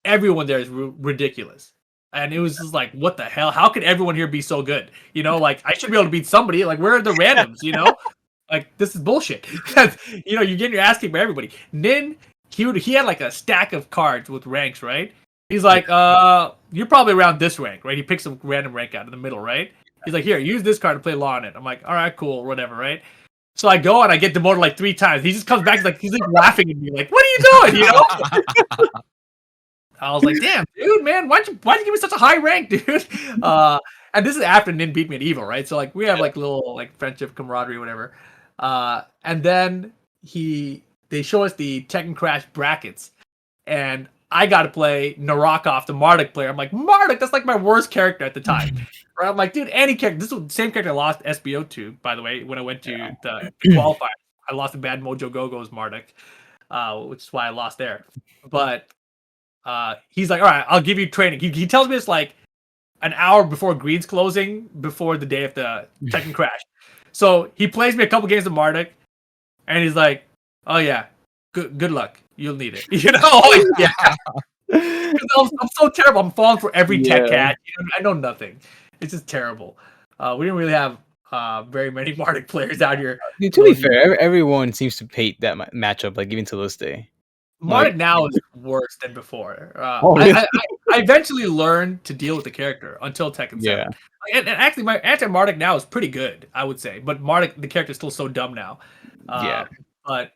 everyone there is ridiculous. And it was just like, what the hell? How could everyone here be so good? Like, I should be able to beat somebody. Like, where are the randoms, Like, this is bullshit. You're getting your ass kicked by everybody. Nin, he had like a stack of cards with ranks, right? He's like, you're probably around this rank, right? He picks some random rank out in the middle, right? He's like, here, use this card to play law on it. I'm like, all right, cool, whatever, right? So I go and I get demoted like 3 times. He just comes back, he's like laughing at me, like, what are you doing, I was like, damn, dude, man, why'd you give me such a high rank, dude? And this is after Nin beat me at Evo, right? So like we have like little like friendship, camaraderie, whatever. And then they show us the Tekken Crash brackets, and I got to play Narakov, the Marduk player. I'm like, Marduk, that's like my worst character at the time. Right? I'm like, dude, any character. This was the same character I lost SBO to, by the way, when I went to the qualifier. I lost to Bad Mojo Gogo's Marduk, which is why I lost there. But he's like, all right, I'll give you training. He tells me it's like an hour before Green's closing, before the day of the Tekken Crash. So he plays me a couple games of Marduk, and he's like, oh yeah, good luck. You'll need it. Like, yeah. I'm so terrible. I'm falling for every tech cat. I know nothing. It's just terrible. We didn't really have very many Marduk players out here. Dude, to be fair, everyone seems to hate that matchup, like even to this day. Marduk now is worse than before. I eventually learned to deal with the character until Tekken 7. Yeah. And actually, my anti-Marduk now is pretty good, I would say. But Marduk, the character, is still so dumb now. Yeah. But,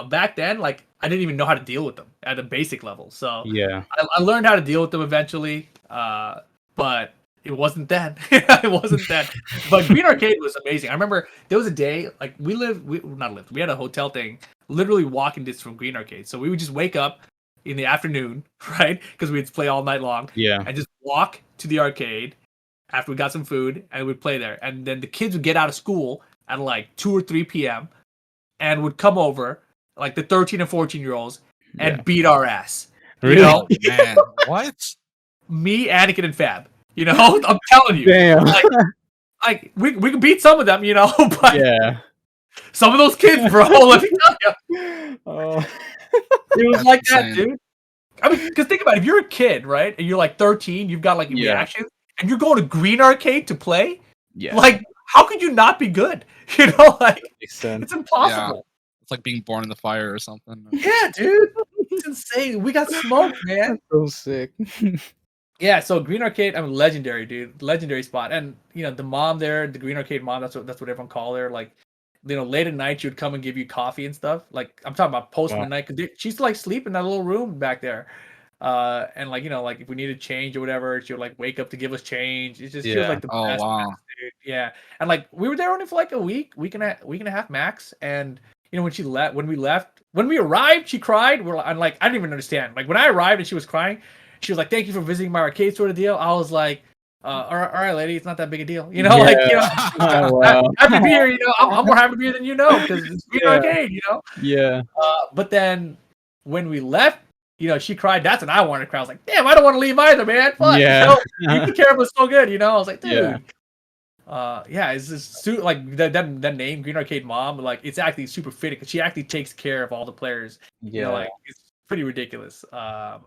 back then, like, I didn't even know how to deal with them at a basic level. So yeah, I learned how to deal with them eventually. But it wasn't then. It wasn't then. But Green Arcade was amazing. I remember there was a day, like, we had a hotel thing, literally walking distance from Green Arcade. So we would just wake up in the afternoon, right? Because we'd play all night long. Yeah. And just walk to the arcade after we got some food, and we'd play there. And then the kids would get out of school at like 2 or 3 p.m. and would come over, like the 13 and 14-year-olds, and beat our ass. Really? Man, what? Me, Anakin, and Fab. I'm telling you. Damn. Like we can beat some of them, but yeah, some of those kids, bro, let me tell you. Oh. It was like that, dude. I mean, because think about it, if you're a kid, right, and you're like 13, you've got like reactions, and you're going to Green Arcade to play, like, how could you not be good? Like, makes sense. It's impossible. Yeah. It's like being born in the fire or something. Yeah, dude. It's insane. We got smoked, man. So sick. Yeah, so Green Arcade, I mean, legendary, dude. Legendary spot. And, the mom there, the Green Arcade mom, that's what everyone call her. Like, late at night, she would come and give you coffee and stuff. Like, I'm talking about post midnight, because she used to, like, sleep in that little room back there. And, like, like, if we needed change or whatever, she would, like, wake up to give us change. It just feels like the best. Wow. Dude. Yeah. And, like, we were there only for, like, a week and a half max. And, when we arrived, she cried. I'm like, I didn't even understand. Like, when I arrived and she was crying, she was like, thank you for visiting my arcade, sort of deal. I was like, all right, lady, it's not that big a deal. Oh, wow. Happy to be here, I'm more happy to be here than because it's Green Arcade, Yeah. But then when we left, she cried. That's when I wanted to cry. I was like, damn, I don't want to leave either, man. Fuck. Yeah. You took care of us so good, I was like, dude. Yeah. Yeah, it's just like that name, Green Arcade Mom. Like it's actually super fitting because she actually takes care of all the players. You know, Yeah, like it's pretty ridiculous. it's Yeah,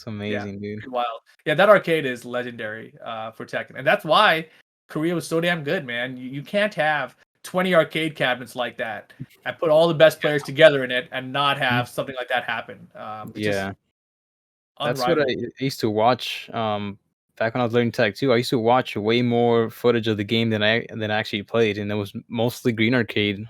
amazing, dude. pretty wild. Yeah, that arcade is legendary for Tekken, and that's why Korea was so damn good, man. You can't have 20 arcade cabinets like that and put all the best players together in it and not have something like that happen. It's just Yeah. That's what I unrivaled. used to watch, back when I was learning Tech 2. I used to watch way more footage of the game than I actually played, and it was mostly Green Arcade,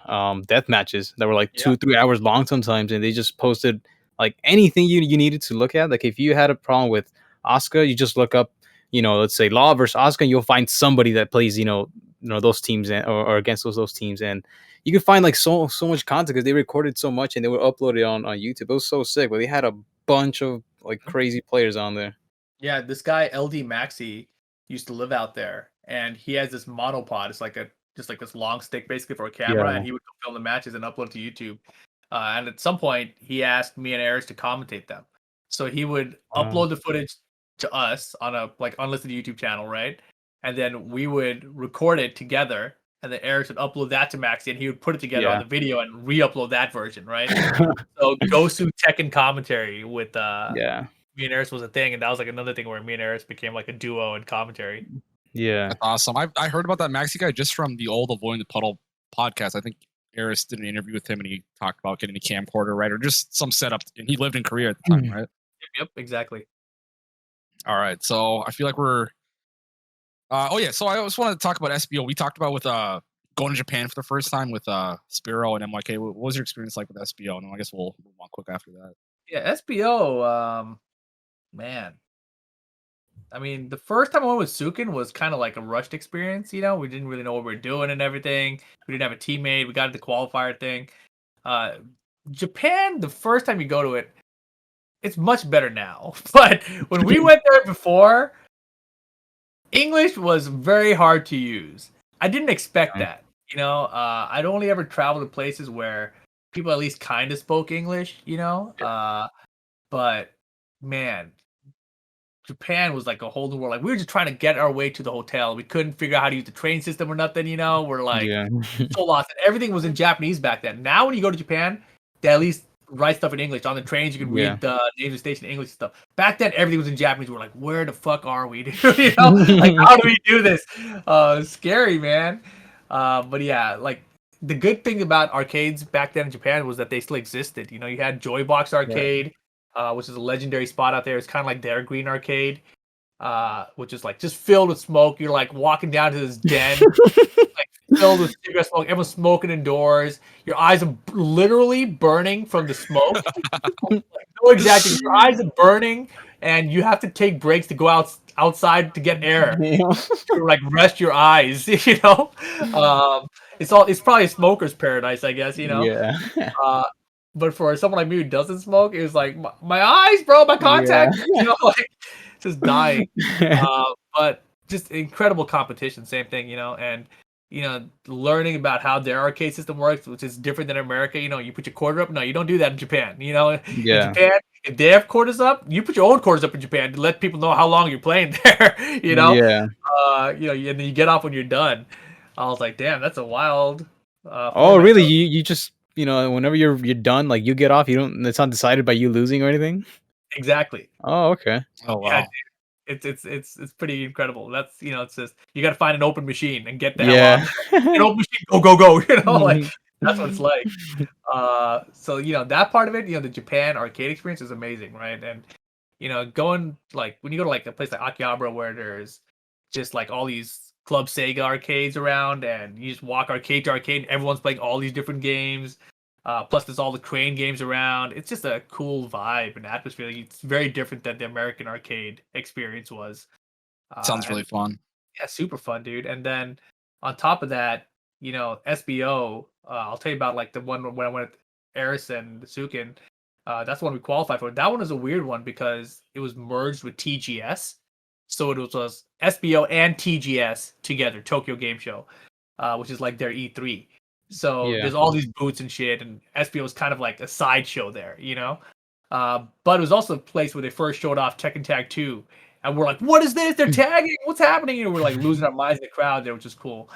death matches that were, like, Yeah. 2, 3 hours long sometimes, and they just posted, like, anything you needed to look at. Like, if you had a problem with Asuka, you just look up, let's say Law versus Asuka, and you'll find somebody that plays, those teams or against those teams, and you can find, like, so much content because they recorded so much and they would upload it on YouTube. It was so sick, but they had a bunch of like crazy players on there. Yeah, this guy LD Maxi used to live out there, and he has this monopod. It's like just like this long stick basically for a camera, Yeah. and he would go film the matches and upload to YouTube. And at some point, he asked me and Eris to commentate them. So he would upload the footage to us on a like unlisted YouTube channel, right? And then we would record it together, and then Eris would upload that to Maxi, and he would put it together on Yeah. the video and re-upload that version, right? So Gosu Tekken commentary with Yeah. me and Eris was a thing, and that was like another thing where me and Eris became like a duo in commentary. Yeah. That's awesome. I heard about that Maxi guy just from the old Avoiding the Puddle podcast. I think Eris did an interview with him, and he talked about getting a camcorder, right, or just some setup. And he lived in Korea at the time, right? Yep, exactly. All right, so I feel like we're. Oh yeah, so I just wanted to talk about SBO. We talked about with going to Japan for the first time with Spiro and MYK. What was your experience like with SBO? And I guess we'll move on quick after that. Yeah, SBO, man. I mean, the first time I went with Sukin was kind of like a rushed experience, you know? We didn't really know what we were doing and everything. We didn't have a teammate. We got the qualifier thing. Japan, the first time you go to it, it's much better now. But when we went there before, English was very hard to use. I didn't expect that. You know, I'd only ever traveled to places where people at least kind of spoke English, you know? But man, Japan was like a whole new world. Like we were just trying to get our way to the hotel. We couldn't figure out how to use the train system or nothing, you know? We're like so lost. And everything was in Japanese back then. Now when you go to Japan, they at least write stuff in English. On the trains, you can read the names of the station in English and stuff. Back then, everything was in Japanese. We're like, where the fuck are we? Dude? You know? Like, how do we do this? Scary, man. But yeah, like the good thing about arcades back then in Japan was that they still existed. You know, you had Joybox Arcade, which is a legendary spot out there. It's kind of like their Green Arcade, which is like just filled with smoke. You're like walking down to this den, like filled with cigarette smoke. Everyone's smoking indoors. Your eyes are literally burning from the smoke. Like, no exaggerating. Your eyes are burning, and you have to take breaks to go outside to get air. To like rest your eyes. You know, it's probably a smoker's paradise, I guess. You know. Yeah. But for someone like me who doesn't smoke, it was like my eyes, bro, my contacts, you know, like just dying. But just incredible competition, same thing, you know, and you know, learning about how their arcade system works, which is different than America. You know, you put your quarter up. No, you don't do that in Japan. You know, in Japan, if they have quarters up, you put your own quarters up in Japan to let people know how long you're playing there. You know, you know, and then you get off when you're done. I was like, damn, that's a wild. Oh, really? You just whenever you're done, like you get off, you don't. It's not decided by you losing or anything. Exactly. Oh, okay. Oh wow. Yeah, it's pretty incredible. That's it's just you got to find an open machine and get the hell out. An open machine, go. You know, like that's what it's like. So that part of it, the Japan arcade experience is amazing, right? And going like when you go to like a place like Akihabara where there's just like all these Club Sega arcades around, and you just walk arcade to arcade, and everyone's playing all these different games. Plus, there's all the crane games around. It's just a cool vibe and atmosphere. It's very different than the American arcade experience was. Sounds really fun. Yeah, super fun, dude. And then on top of that, SBO. I'll tell you about like the one when I went with Eris and Sukin. That's the one we qualified for. That one is a weird one because it was merged with TGS. So it was SBO and TGS together, Tokyo Game Show, which is like their E3. So there's all these booths and shit, and SBO is kind of like a sideshow there, But it was also a place where they first showed off Tekken Tag 2, and we're like, "What is this? They're tagging! What's happening?" And we're like losing our minds in the crowd there, which is cool.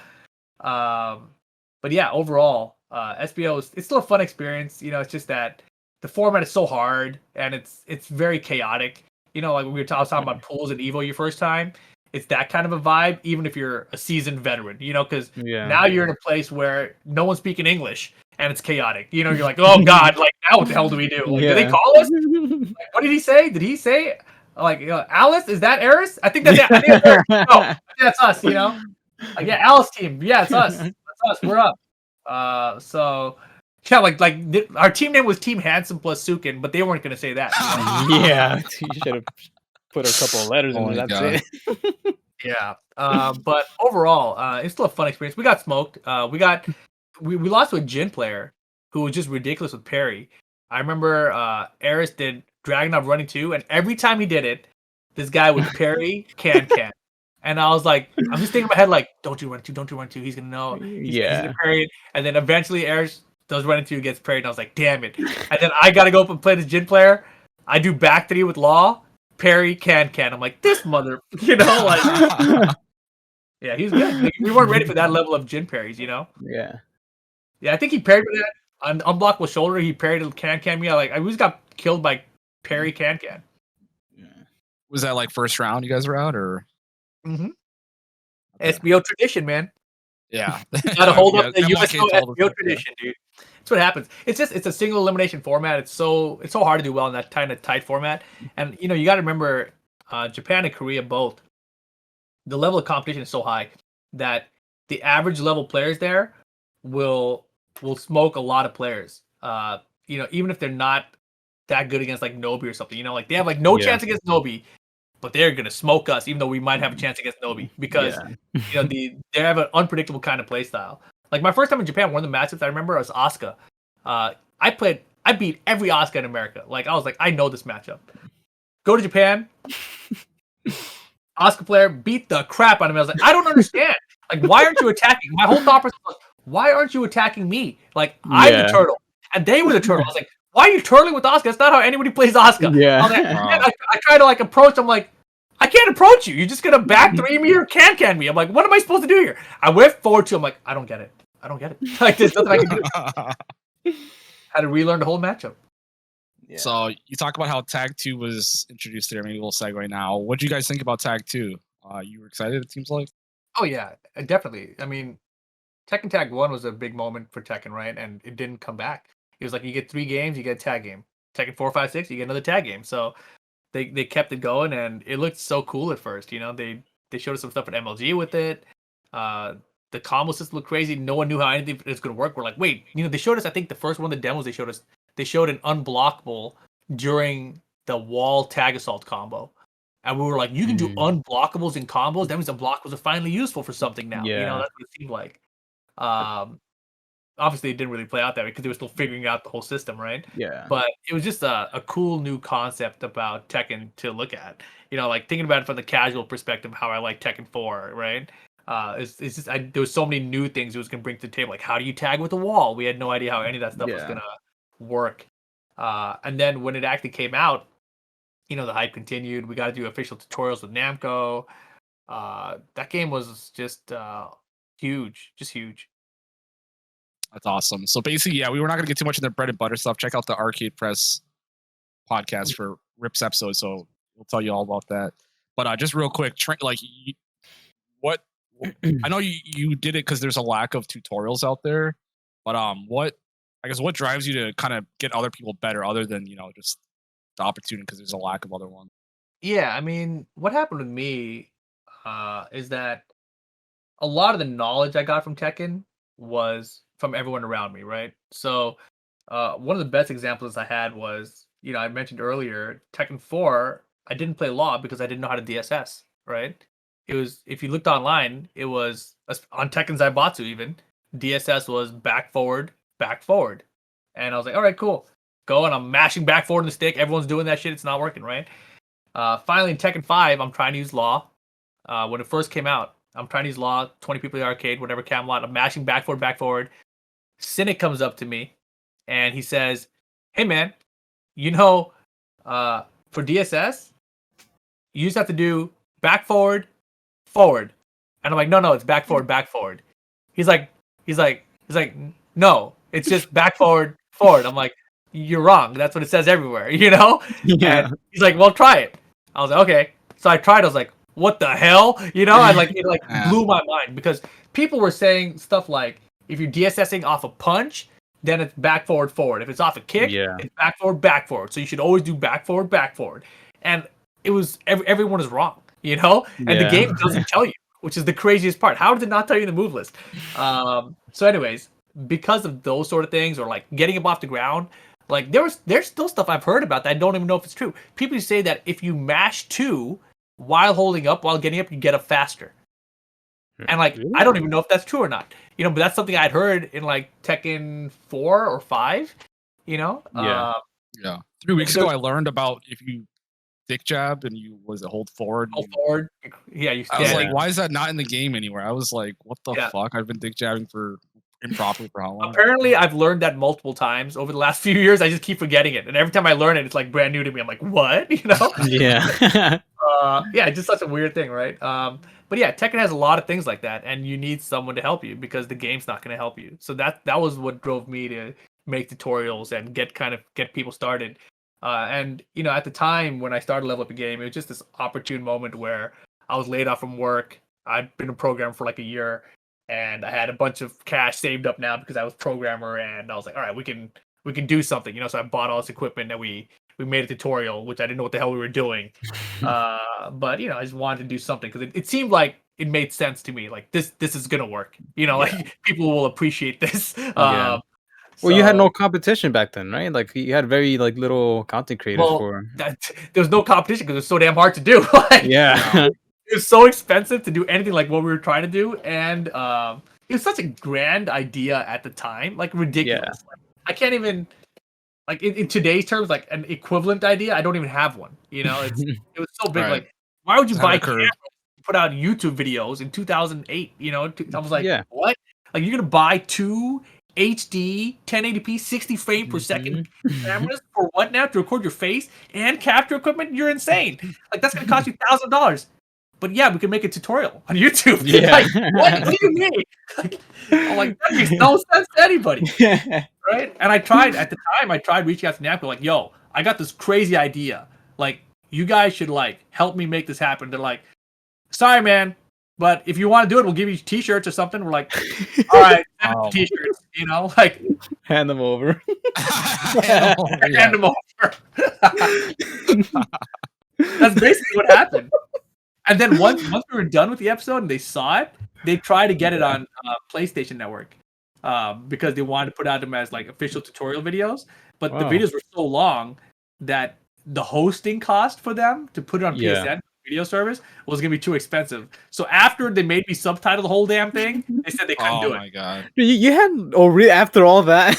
But yeah, overall, SBO it's still a fun experience. You know, it's just that the format is so hard and it's very chaotic. You know, like when I was talking about pools and Evo your first time, it's that kind of a vibe, even if you're a seasoned veteran, you know, because now you're in a place where no one's speaking English and it's chaotic. You know, you're like, oh God, like now what the hell do we do? Like, do they call us? Like, what did he say? Did he say like Alice? Is that Eris? I think that's I think that's Eris. No, I think that's us, you know? Like, yeah, Alice team. Yeah, it's us. That's us. We're up. So yeah, like our team name was Team Handsome plus Sukin, but they weren't gonna say that. You know? Yeah, you should have put a couple of letters in there. That's it. Yeah. But overall, it's still a fun experience. We got smoked. We lost to a Jin player who was just ridiculous with parry. I remember Eris did Dragunov running 2, and every time he did it, this guy would parry can. And I was like, I'm just thinking in my head, like, don't do run 2, don't do run 2. He's gonna know. He's gonna parry it. And then eventually Eris does run 2, gets parried, and I was like, damn it. And then I gotta go up and play this Jin player. I do back 3 with Law. Parry can. I'm like, this mother, you know, like, yeah, he's good. Like, we weren't ready for that level of Jin parries, you know. Yeah, I think he parried with that on unblockable shoulder. He parried can. Yeah, like I just got killed by parry can. Yeah. Was that like first round? You guys were out, or? Mm-hmm. Okay. SBO tradition, man. Yeah, gotta hold up the USO SBO tradition, dude. That's what happens. It's a single elimination format. It's so hard to do well in that kind of tight format. And you know, you got to remember, Japan and Korea both. The level of competition is so high that the average level players there will smoke a lot of players. You know, even if they're not that good against like Nobi or something. You know, like they have like no chance against Nobi, but they're gonna smoke us, even though we might have a chance against Nobi because you know they have an unpredictable kind of play style. Like my first time in Japan, one of the matchups I remember was Asuka. I beat every Asuka in America. Like I was like, I know this matchup. Go to Japan, Asuka player beat the crap out of me. I was like, I don't understand. Like, why aren't you attacking? My whole thought process was, why aren't you attacking me? Like I'm the turtle, and they were the turtle. I was like, why are you turtling with Asuka? That's not how anybody plays Asuka. Yeah. I try to like approach. I'm like, I can't approach you. You're just gonna back 3 me or can me. I'm like, what am I supposed to do here? I went forward to him. Like, I don't get it. Like, there's nothing I can do. Had to relearn the whole matchup. Yeah. So you talk about how Tag 2 was introduced there. Maybe we'll segue now. What do you guys think about Tag 2? You were excited, it seems like? Oh, yeah, definitely. I mean, Tekken Tag 1 was a big moment for Tekken, right? And it didn't come back. It was like, you get 3 games, you get a tag game. Tekken 4, 5, 6, you get another tag game. So they kept it going, and it looked so cool at first. You know, they showed us some stuff at MLG with it. The combo system looked crazy. No one knew how anything was going to work. We're like, wait, you know, they showed us, I think the first one of the demos they showed an unblockable during the wall tag assault combo. And we were like, you can do unblockables in combos? That means unblockables are finally useful for something now. Yeah. You know, that's what it seemed like. Obviously, it didn't really play out that way because they were still figuring out the whole system, right? Yeah. But it was just a cool new concept about Tekken to look at. You know, like thinking about it from the casual perspective, how I like Tekken 4, right? It's just there was so many new things it was gonna bring to the table. Like, how do you tag with a wall? We had no idea how any of that stuff was gonna work. And then when it actually came out, you know, the hype continued. We got to do official tutorials with Namco. That game was just huge, just huge. That's awesome. So basically, yeah, we were not gonna get too much in the bread and butter stuff. Check out the Arcade Press podcast for Rip's episode, so we'll tell you all about that. But just real quick, what? I know you did it because there's a lack of tutorials out there, but what drives you to kind of get other people better, other than, you know, just the opportunity, because there's a lack of other ones? Yeah, I mean, what happened with me is that a lot of the knowledge I got from Tekken was from everyone around me, right? So one of the best examples I had was, you know, I mentioned earlier, Tekken 4, I didn't play Law because I didn't know how to DSS, right? It was, if you looked online, it was on Tekken Zaibatsu even, DSS was back forward. And I was like, all right, cool. Go, and I'm mashing back forward on the stick. Everyone's doing that shit. It's not working, right? Finally, in Tekken 5, I'm trying to use Law. When it first came out, I'm trying to use Law, 20 people in the arcade, whatever, Camelot. I'm mashing back forward. Cynic comes up to me, and he says, hey, man, you know, for DSS, you just have to do back, forward, forward. And I'm like, no, it's back, forward, back, forward. He's like, no, it's just back, forward, forward. I'm like, you're wrong. That's what it says everywhere, Yeah. And he's like, well, try it. I was like, okay. So I tried. I was like, what the hell? I like it blew my mind because people were saying stuff like, if you're DSSing off a punch, then it's back, forward, forward. If it's off a kick, it's back, forward. So you should always do back, forward. And it was everyone is wrong, And the game doesn't tell you, which is the craziest part. How did it not tell you the move list? So anyways, because of those sort of things, or like getting him off the ground, like there's still stuff I've heard about that I don't even know if it's true. People say that if you mash 2 while holding up, while getting up, you get up faster. And like, I don't even know if that's true or not. But that's something I'd heard in like Tekken 4 or 5. Yeah. 3 weeks ago, I learned about if you dick jab and you hold forward. Hold forward. Yeah, you. I was like, why is that not in the game anywhere? I was like, what the fuck? I've been dick jabbing for improperly for how long? Apparently, I've learned that multiple times over the last few years. I just keep forgetting it, and every time I learn it, it's like brand new to me. I'm like, what? Yeah. It's just such a weird thing, right? But yeah, Tekken has a lot of things like that, and you need someone to help you because the game's not going to help you. So that was what drove me to make tutorials and get people started. And at the time when I started Level Up a Game, it was just this opportune moment where I was laid off from work. I'd been a programmer for like a year, and I had a bunch of cash saved up now because I was programmer, and I was like, all right, we can do something, So I bought all this equipment and we made a tutorial, which I didn't know what the hell we were doing. But I just wanted to do something because it seemed like it made sense to me. Like this is gonna work. Like people will appreciate this. Well, you had no competition back then, right? Like you had very little content creators there was no competition because it was so damn hard to do. Yeah. It was so expensive to do anything like what we were trying to do, and it was such a grand idea at the time, like ridiculous. Yeah. Like, I can't even like in today's terms, like an equivalent idea. I don't even have one. It was so big. Right. Like, why would you buy cameras to put out YouTube videos in 2008? I was like, what? Like you're gonna buy 2 HD 1080p 60 frame per second cameras for what now? To record your face and capture equipment? You're insane. Like that's gonna cost you $1,000. But yeah, we can make a tutorial on YouTube. Yeah. Like, what do you mean? I'm like, that makes no sense to anybody. Right? And at the time, I tried reaching out to Namco, like, yo, I got this crazy idea. Like, you guys should help me make this happen. They're like, sorry, man, but if you want to do it, we'll give you t-shirts or something. We're like, all right, t-shirts, hand them over. Hand them over. That's basically what happened. And then once we were done with the episode and they saw it, they tried to get it on PlayStation Network because they wanted to put out them as like official tutorial videos. But the videos were so long that the hosting cost for them to put it on PSN video service was going to be too expensive. So after they made me subtitle the whole damn thing, they said they couldn't do it. Oh my god! You had after all that,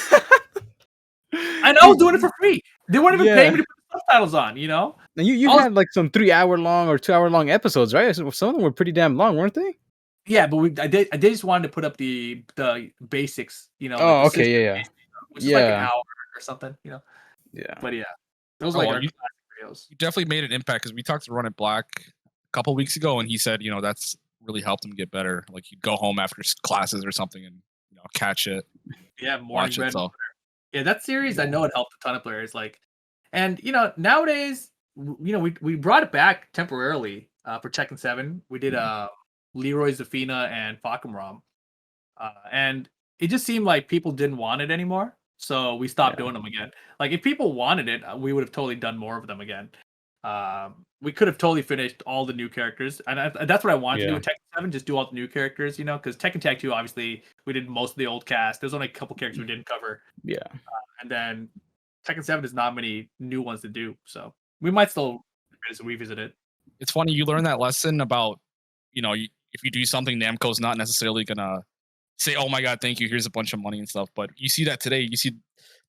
and I was doing it for free. They weren't even paying me to put the subtitles on. And you had like some 3-hour long or 2-hour long episodes, right? Some of them were pretty damn long, weren't they? Yeah, but I just wanted to put up the basics, Oh, okay, yeah. Which is like an hour or something, Yeah. But yeah, it was like our you definitely made an impact because we talked to Run It Black a couple weeks ago, and he said, that's really helped him get better. Like you'd go home after classes or something and catch it. Yeah, watch it. So. Yeah, that series I know it helped a ton of players. Like, and nowadays. We brought it back temporarily for Tekken 7. We did Leroy Zafina and Fakumram. And it just seemed like people didn't want it anymore. So we stopped doing them again. Like if people wanted it, we would have totally done more of them again. We could have totally finished all the new characters. And that's what I wanted to do with Tekken 7, just do all the new characters, because Tekken Tag 2, obviously, we did most of the old cast. There's only a couple characters we didn't cover. Yeah. And then Tekken 7 is not many new ones to do. So we might still revisit it. It's funny you learn that lesson about, if you do something, Namco's not necessarily gonna say, "Oh my god, thank you. Here's a bunch of money and stuff." But you see that today. You see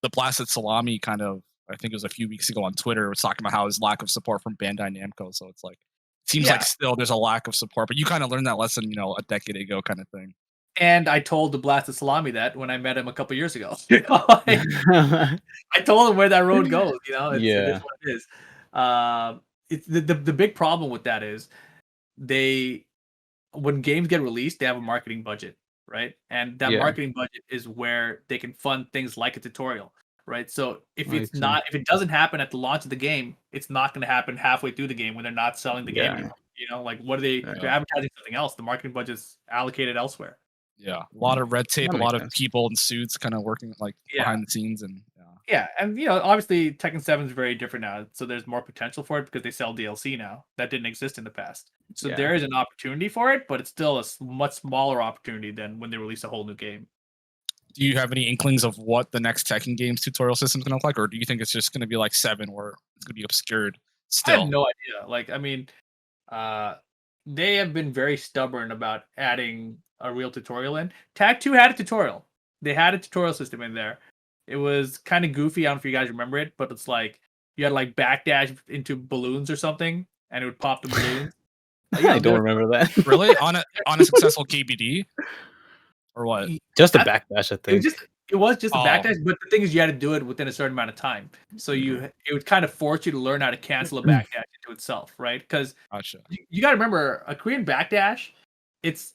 the Blasted Salami kind of. I think it was a few weeks ago on Twitter was talking about how his lack of support from Bandai Namco. So it's like it seems like still there's a lack of support. But you kind of learned that lesson, a decade ago, kind of thing. And I told the Blasted Salami that when I met him a couple years ago. I told him where that road goes. It is what it is. it's the big problem with that is when games get released, they have a marketing budget, right? And that marketing budget is where they can fund things like a tutorial, right? So if it doesn't happen at the launch of the game, it's not going to happen halfway through the game when they're not selling the game anymore. You know, like what are they? They're advertising something else. The marketing budget's allocated elsewhere. Yeah, a lot of red tape, a lot of people in suits kind of working like behind the scenes, and and obviously Tekken 7 is very different now, so there's more potential for it because they sell DLC now that didn't exist in the past. So there is an opportunity for it, but it's still a much smaller opportunity than when they release a whole new game. Do you have any inklings of what the next Tekken game's tutorial system is going to look like, or do you think it's just going to be like 7, where it's going to be obscured still? I have no idea. Like, I mean, they have been very stubborn about adding a real tutorial in. Tag 2 had a tutorial. They had a tutorial system in there. It was kind of goofy. I don't know if you guys remember it, but it's like you had like backdash into balloons or something, and it would pop the balloons. I don't remember that. Really? On a successful KBD? Or what? Just a backdash, I think. It was just a backdash, but the thing is you had to do it within a certain amount of time. So it would kind of force you to learn how to cancel a backdash into itself, right? Because you got to remember, a Korean backdash, it's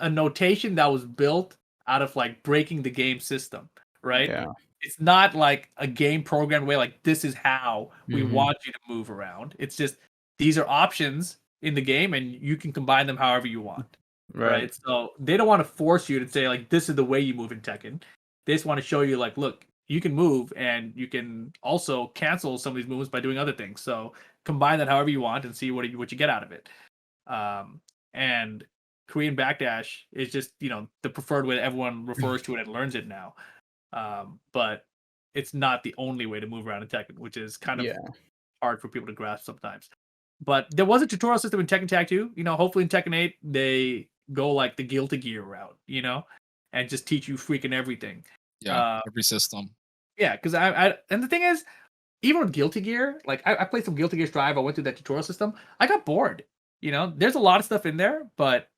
a notation that was built out of like breaking the game system, right? Yeah. It's not like a game programmed way, like this is how we want you to move around. It's just these are options in the game and you can combine them however you want. Right. So they don't want to force you to say like this is the way you move in Tekken. They just want to show you like, look, you can move and you can also cancel some of these moves by doing other things. So combine that however you want and see what you get out of it. And Korean backdash is just, the preferred way that everyone refers to it and learns it now. But it's not the only way to move around in Tekken, which is kind of hard for people to grasp sometimes. But there was a tutorial system in Tekken Tag 2. Hopefully in Tekken 8 they go like the Guilty Gear route, and just teach you freaking everything. Yeah, every system. Yeah, because I and the thing is, even with Guilty Gear, like I played some Guilty Gear Strive. I went through that tutorial system. I got bored. There's a lot of stuff in there, but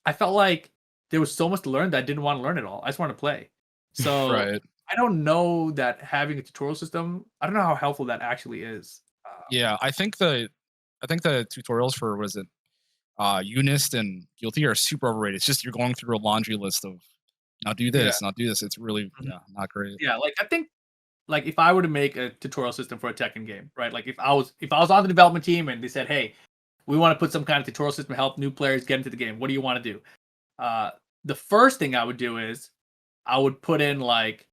I felt like there was so much to learn that I didn't want to learn it all. I just want to play. So I don't know that having a tutorial system, I don't know how helpful that actually is. Yeah, I think the tutorials for Unist and Guilty are super overrated. It's just you're going through a laundry list of now do this, not do this. It's really not great. Yeah, like I think like if I were to make a tutorial system for a Tekken game, right? Like if I was on the development team and they said, hey, we want to put some kind of tutorial system to help new players get into the game. What do you want to do? The first thing I would do is I would put in like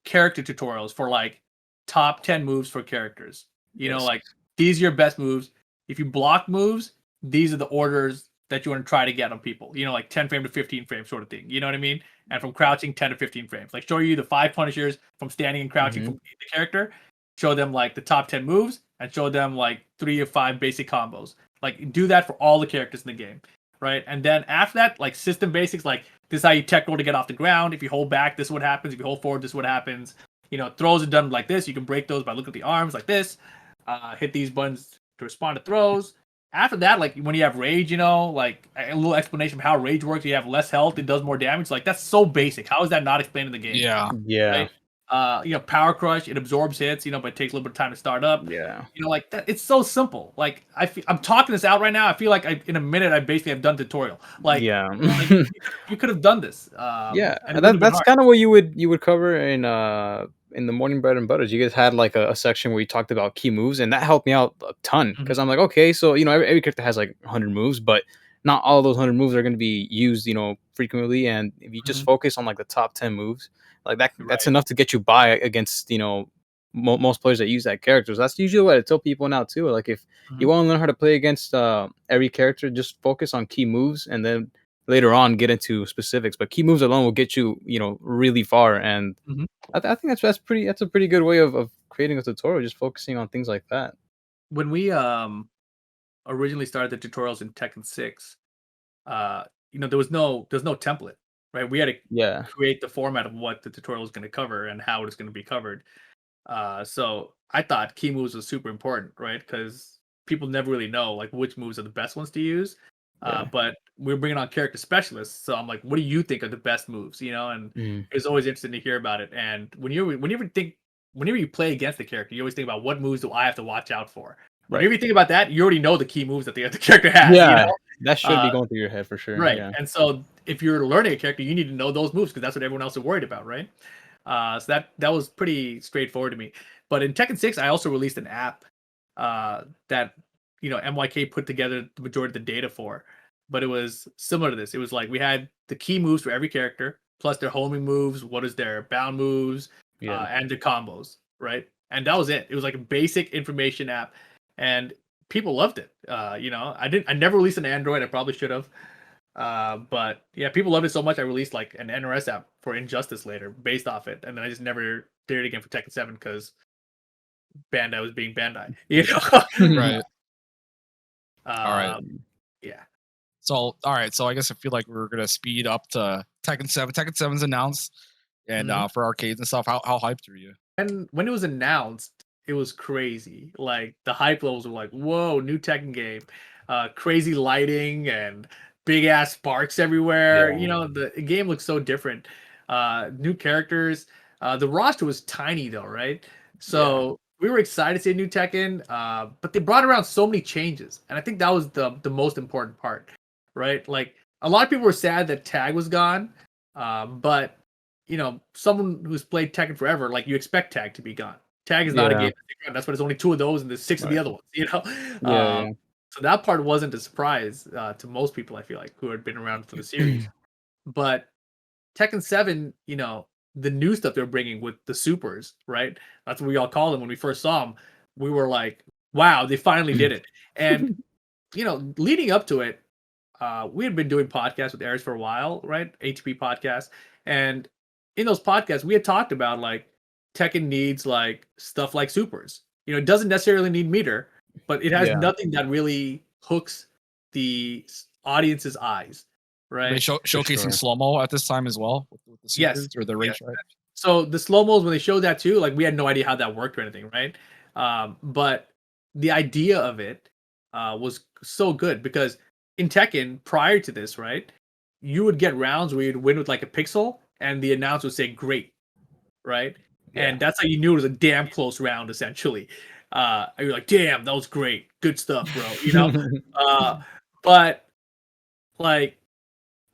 character tutorials for like top 10 moves for characters. Like these are your best moves. If you block moves, these are the orders that you want to try to get on people. Like 10 frame to 15 frame sort of thing. You know what I mean? And from crouching, 10 to 15 frames. Like show you the 5 punishers from standing and crouching from the character. Show them like the top 10 moves and show them like 3 or 5 basic combos. Like do that for all the characters in the game, right? And then after that, like system basics, like this is how you tech roll to get off the ground. If you hold back, this is what happens. If you hold forward, this is what happens. Throws are done like this. You can break those by looking at the arms like this. Hit these buttons to respond to throws. After that, like when you have rage, like a little explanation of how rage works. You have less health, it does more damage. Like that's so basic. How is that not explained in the game? Yeah. Right? Power crush, it absorbs hits, but it takes a little bit of time to start up. Yeah. Like that, it's so simple. Like I'm talking this out right now. I feel like in a minute I basically have done tutorial. Like like, you could have done this. That's kind of what you would cover in the morning bread and butters. You guys had like a section where you talked about key moves, and that helped me out a ton because I'm like, okay, so every character has like 100 moves, but not all those 100 moves are going to be used frequently, and if you just focus on like the top 10 moves, like that's enough to get you by against most players that use that character. So that's usually what I tell people now too. Like if you want to learn how to play against every character, just focus on key moves, and then later on get into specifics. But key moves alone will get you really far, and I think that's a pretty good way of creating a tutorial, just focusing on things like that. When we originally started the tutorials in Tekken 6, there was no template, right? We had to create the format of what the tutorial is going to cover and how it's going to be covered. So I thought key moves was super important, right? Because people never really know like which moves are the best ones to use. But we're bringing on character specialists, so I'm like, what do you think are the best moves? And it's always interesting to hear about it. And whenever you play against the character, you always think about what moves do I have to watch out for, But if you think about that, you already know the key moves that the other character has. Yeah, You know? that should be going through your head for sure. Right. Yeah. And so if you're learning a character, you need to know those moves because that's what everyone else is worried about, right? So that was pretty straightforward to me. But in Tekken 6, I also released an app that MYK put together the majority of the data for. But it was similar to this. It was like we had the key moves for every character, plus their homing moves, what is their bound moves, and their combos, right? And that was it. It was like a basic information app, and people loved it. I never released an Android. I probably should have. But yeah, people loved it so much. I released like an NRS app for Injustice later, based off it, and then I just never did it again for Tekken 7 because Bandai was being Bandai. Right. All right. Yeah. So all right. So I guess I feel like we're gonna speed up to Tekken 7. Tekken 7's announced, and for arcades and stuff. How hyped are you? And when it was announced, it was crazy. Like the hype levels were like, "Whoa, new Tekken game!" Crazy lighting and big ass sparks everywhere. Yeah. The game looks so different. New characters. The roster was tiny though, right? So we were excited to see a new Tekken, but they brought around so many changes, and I think that was the most important part, right? Like a lot of people were sad that Tag was gone, but someone who's played Tekken forever, like you expect Tag to be gone. Tag is not a game. That's why there's only 2 of those and there's 6 of the other ones. So that part wasn't a surprise to most people, I feel like, who had been around for the series. But Tekken 7, the new stuff they're bringing with the supers, right? That's what we all called them when we first saw them. We were like, wow, they finally did it. And, leading up to it, we had been doing podcasts with Aries for a while, right? ATP podcast. And in those podcasts, we had talked about like Tekken needs like stuff like supers. It doesn't necessarily need meter, but it has nothing that really hooks the audience's eyes, right? Showcasing slow-mo at this time as well with the supers or the rage. Right? So the slow-mos, when they showed that too, like we had no idea how that worked or anything, right? But the idea of it was so good because in Tekken, prior to this, right, you would get rounds where you'd win with like a pixel and the announcer would say great, right? And that's how you knew it was a damn close round, essentially. You're like, damn, that was great. Good stuff, bro. But like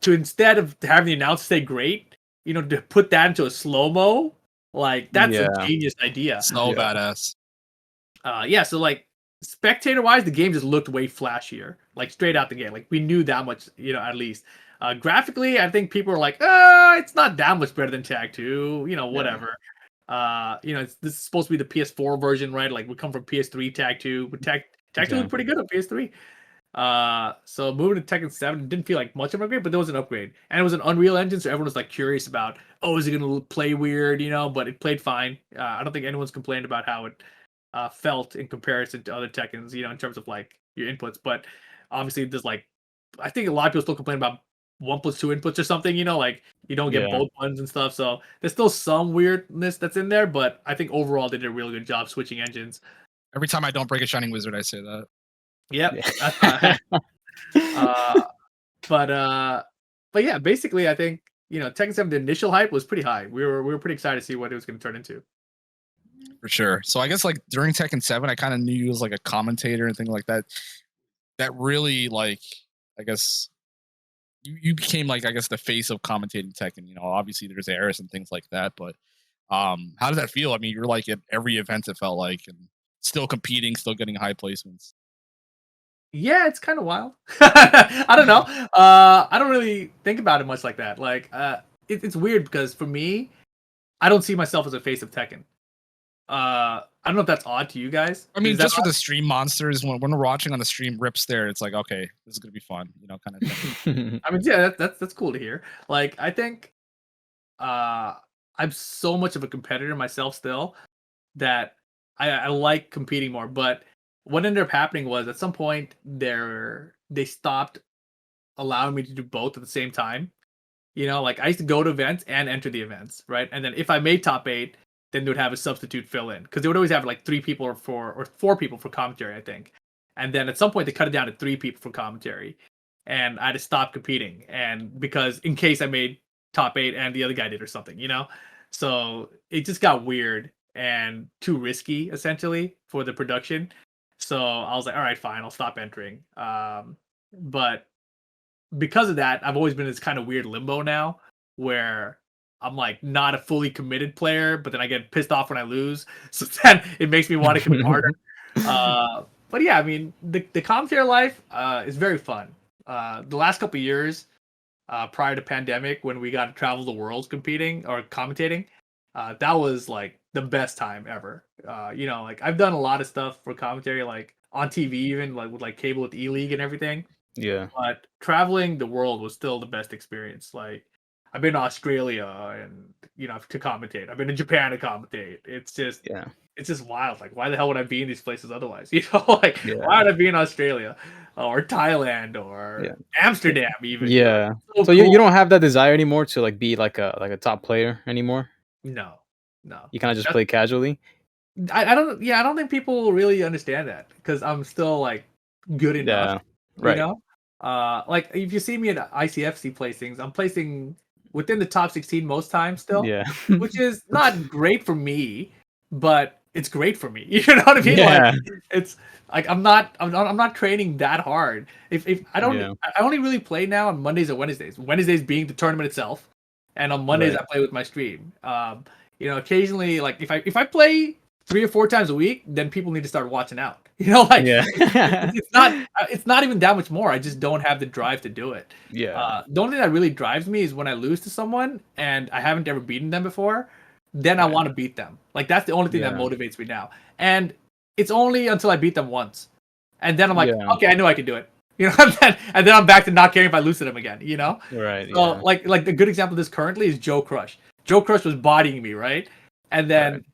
to instead of having the announcer say great, to put that into a slow-mo, like that's a genius idea. So badass. So like spectator-wise, the game just looked way flashier, like straight out the game. Like we knew that much, at least. Graphically, I think people are like, it's not that much better than Tag 2, whatever. This is supposed to be the PS4 version, right? Like we come from PS3 Tag 2, but Tag 2 was pretty good on PS3. So moving to Tekken 7 didn't feel like much of an upgrade, but there was an upgrade. And it was an Unreal Engine, so everyone was like curious about, is it gonna play weird, but it played fine. I don't think anyone's complained about how it felt in comparison to other Tekkens, in terms of like your inputs. But obviously there's like, I think a lot of people still complain about 1 + 2 inputs or something, like you don't get both buttons and stuff. So there's still some weirdness that's in there, but I think overall they did a really good job switching engines. Every time I don't break a Shining Wizard, I say that. Yep. But yeah, basically I think, Tekken 7, the initial hype was pretty high. We were pretty excited to see what it was going to turn into. For sure. So I guess like during Tekken 7, I kind of knew you was like a commentator and things like that. That really like, I guess you became like, I guess, the face of commentating Tekken. Obviously there's Eris and things like that, but how did that feel? I mean, you're like at every event, it felt like, and still competing, still getting high placements. Yeah, it's kind of wild. I don't know. I don't really think about it much like that. Like, it's weird because for me, I don't see myself as a face of Tekken. I don't know if that's odd to you guys. I mean, just for the stream monsters, when we're watching on the stream rips there, it's like, okay, this is gonna be fun, kind of thing. I mean, yeah, that's cool to hear. Like, I think I'm so much of a competitor myself still that I like competing more. But what ended up happening was at some point they stopped allowing me to do both at the same time. Like I used to go to events and enter the events, right? And then if I made top 8, then they would have a substitute fill in because they would always have like 3 people or 4 people for commentary, I think. And then at some point they cut it down to 3 people for commentary, and I had to stop competing. And because in case I made top 8 and the other guy did or something, so it just got weird and too risky essentially for the production. So I was like, all right, fine, I'll stop entering. But because of that, I've always been in this kind of weird limbo now where I'm like not a fully committed player, but then I get pissed off when I lose. So then it makes me want to commit harder. But yeah, I mean, the commentary life is very fun. The last couple of years, prior to pandemic, when we got to travel the world competing or commentating, that was like the best time ever. Like I've done a lot of stuff for commentary, like on TV, even like with like cable with E League and everything. Yeah. But traveling the world was still the best experience. Like I've been to Australia and to commentate. I've been to Japan to commentate. It's just wild. Like why the hell would I be in these places otherwise? Why would I be in Australia or Thailand or Amsterdam even? Yeah. So So you don't have that desire anymore to like be like a top player anymore? No. You kind of just play casually? I don't think people really understand that because I'm still like good enough. Right. Like if you see me at ICFC placings, I'm placing within the top 16 most times still. Yeah. Which is not great for me, but it's great for me. You know what I mean? Yeah. Like it's like I'm not training that hard. If I only really play now on Mondays and Wednesdays. Wednesdays being the tournament itself, and on Mondays I play with my stream. Occasionally like if I play 3 or 4 times a week, then people need to start watching out. It's not even that much more. I just don't have the drive to do it. Yeah. The only thing that really drives me is when I lose to someone and I haven't ever beaten them before. Then I want to beat them. Like that's the only thing that motivates me now. And it's only until I beat them once, and then I'm like, okay, I knew I could do it. And then I'm back to not caring if I lose to them again. Right. So like a good example of this currently is Joe Crush. Joe Crush was bodying me, right? And then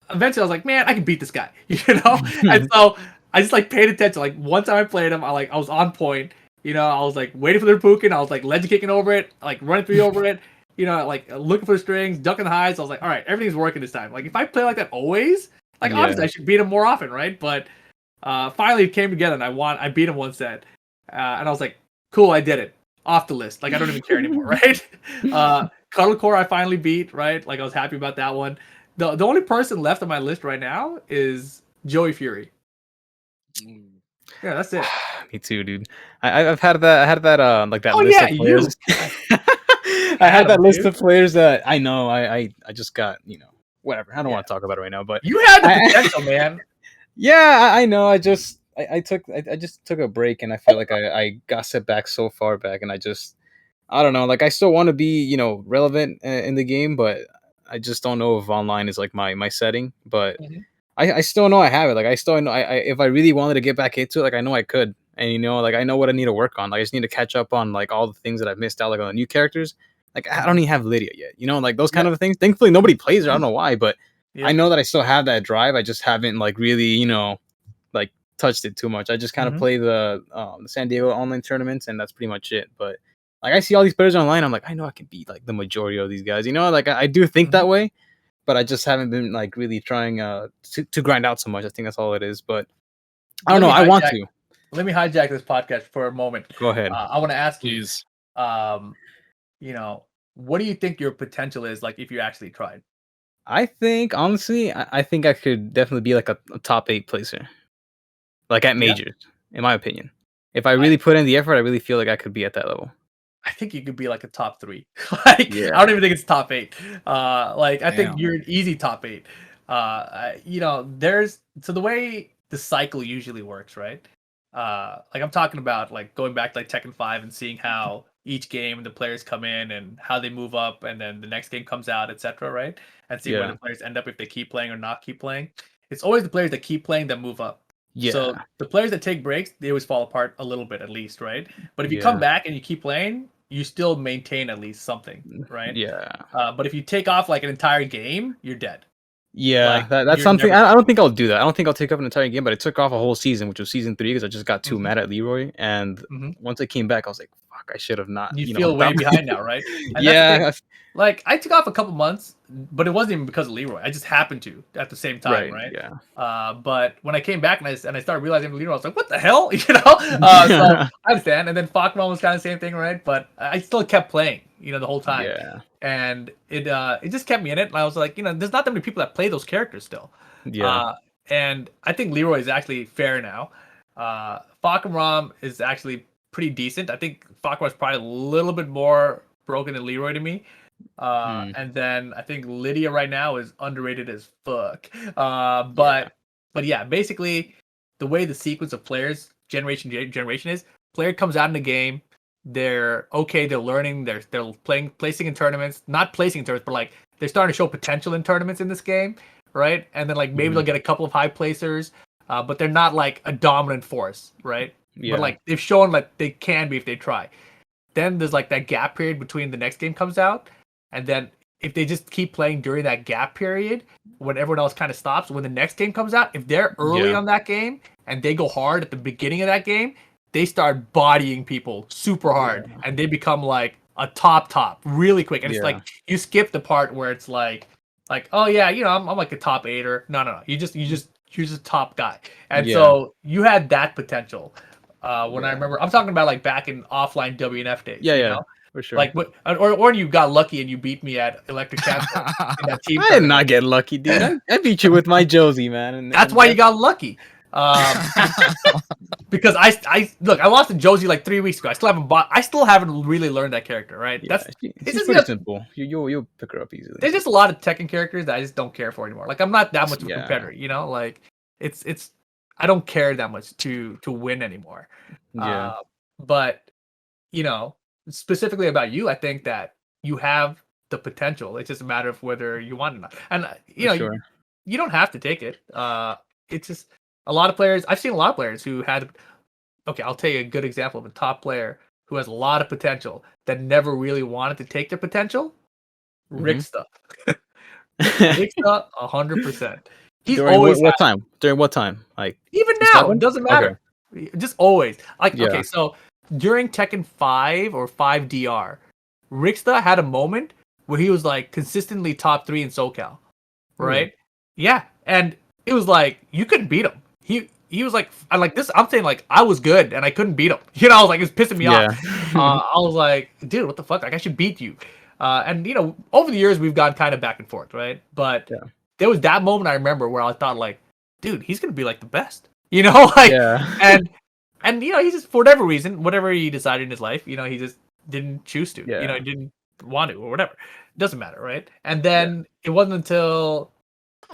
eventually I was like, man, I can beat this guy. And so I just like paid attention. Like one time I played him, I was on point. I was like waiting for the Pukin. I was like ledge kicking over it, like running through over it. Like looking for the strings, ducking the highs. I was like, all right, everything's working this time. Like if I play like that always, like obviously I should beat him more often, right? But finally it came together and I beat him one set. And I was like, cool, I did it. Off the list. Like I don't even care anymore, right? Cuddlecore I finally beat, right? Like I was happy about that one. The only person left on my list right now is Joey Fury. Yeah, that's it. Me too, dude. I've had that. I had that. Like that list of players. I had that list of players that I know. I just got whatever. I don't want to talk about it right now. But you had the potential, man. Yeah, I know. I just took a break, and I feel like I got set back so far back, and I don't know. Like I still want to be relevant in the game, but I just don't know if online is like my setting. But I still know I have it. Like I still know if I really wanted to get back into it, like I know I could. And like I know what I need to work on. Like I just need to catch up on like all the things that I've missed out, like on the new characters. Like I don't even have Lydia yet. Like those kind of things. Thankfully nobody plays her. I don't know why, but I know that I still have that drive. I just haven't like really, like touched it too much. I just kind of play the San Diego online tournaments, and that's pretty much it. But like I see all these players online, I'm like, I know I can beat like the majority of these guys. Like I do think that way, but I just haven't been like really trying to grind out so much. I think that's all it is. But I don't know. I want to. Let me hijack this podcast for a moment. Go ahead. I want to ask you, Please. what do you think your potential is like if you actually tried? I think honestly, I think I could definitely be like a top 8 placer, like at majors, in my opinion. If I really put in the effort, I really feel like I could be at that level. I think you could be like a top 3. I don't even think it's top 8. I think you're an easy top 8. There's the way the cycle usually works, right? Like I'm talking about like going back to like Tekken 5 and seeing how each game the players come in and how they move up, and then the next game comes out, etc. Right? And see where the players end up if they keep playing or not keep playing. It's always the players that keep playing that move up. Yeah. So the players that take breaks, they always fall apart a little bit at least, right? But if you come back and you keep playing, you still maintain at least something, right? Yeah. But if you take off like an entire game, you're dead. Yeah, Like, that's something. I don't think I'll do that. I don't think I'll take up an entire game, but I took off a whole season, which was season 3, because I just got too mad at Leroy. And once I came back, I was like, "Fuck, I should have not." You feel way behind now, right? And yeah. Like I took off a couple months, but it wasn't even because of Leroy. I just happened to at the same time, right? Yeah. But when I came back and I started realizing Leroy, I was like, "What the hell?" So I understand. And then Fakman was kind of the same thing, right? But I still kept playing, the whole time. Yeah. And it just kept me in it. And I was like, there's not that many people that play those characters still. Yeah. and I think Leroy is actually fair now. Fakam is actually pretty decent. I think Fakam is probably a little bit more broken than Leroy to me. And then I think Lydia right now is underrated as fuck. But yeah, basically the way the sequence of players generation is, player comes out in the game, they're okay, they're learning, they're placing in tournaments, not placing in tournaments, but like they're starting to show potential in tournaments in this game, right? And then like maybe they'll get a couple of high placers, but they're not like a dominant force, right? But like they've shown like they can be if they try. Then there's like that gap period between the next game comes out, and then if they just keep playing during that gap period, when everyone else kind of stops, when the next game comes out, if they're early on that game and they go hard at the beginning of that game, they start bodying people super hard, and they become like a top really quick. And it's like you skip the part where it's like oh yeah, you know, I'm like a top 8er. No, you're just a top guy. And so you had that potential. When I remember, I'm talking about like back in offline WNF days. You know? For sure. Like, or you got lucky and you beat me at Electric Castle in that team. I did not get lucky, dude. I beat you with my Josie, man. And that's why you got lucky. Because I look, I lost to Josie like 3 weeks ago. I still haven't really learned that character, right? Yeah, it's just pretty simple. You'll pick her up easily. There's just a lot of Tekken characters that I just don't care for anymore. Like I'm not that much of a competitor, you know? Like it's I don't care that much to win anymore. Yeah. But you know, specifically about you, I think that you have the potential. It's just a matter of whether you want it or not. And you know, you don't have to take it. It's just a lot of players. I've seen a lot of players who had. Okay, I'll tell you a good example of a top player who has a lot of potential that never really wanted to take their potential. Ricksta. Ricksta, 100%. He's During always what time? During what time? Like even now, it doesn't matter. Okay. Just always okay. So during Tekken 5 or 5 DR, Ricksta had a moment where he was like consistently top 3 in SoCal, right? Yeah, and it was like you couldn't beat him. He was like this. I'm saying like I was good and I couldn't beat him. You know, I was like, it's pissing me off. I was like, dude, what the fuck? Like I should beat you. And you know, over the years we've gone kind of back and forth, right? But there was that moment I remember where I thought like, dude, he's gonna be like the best. You know, like and you know, he just for whatever reason, whatever he decided in his life, you know, he just didn't choose to. You know, he didn't want to or whatever. It doesn't matter, right? And then it wasn't until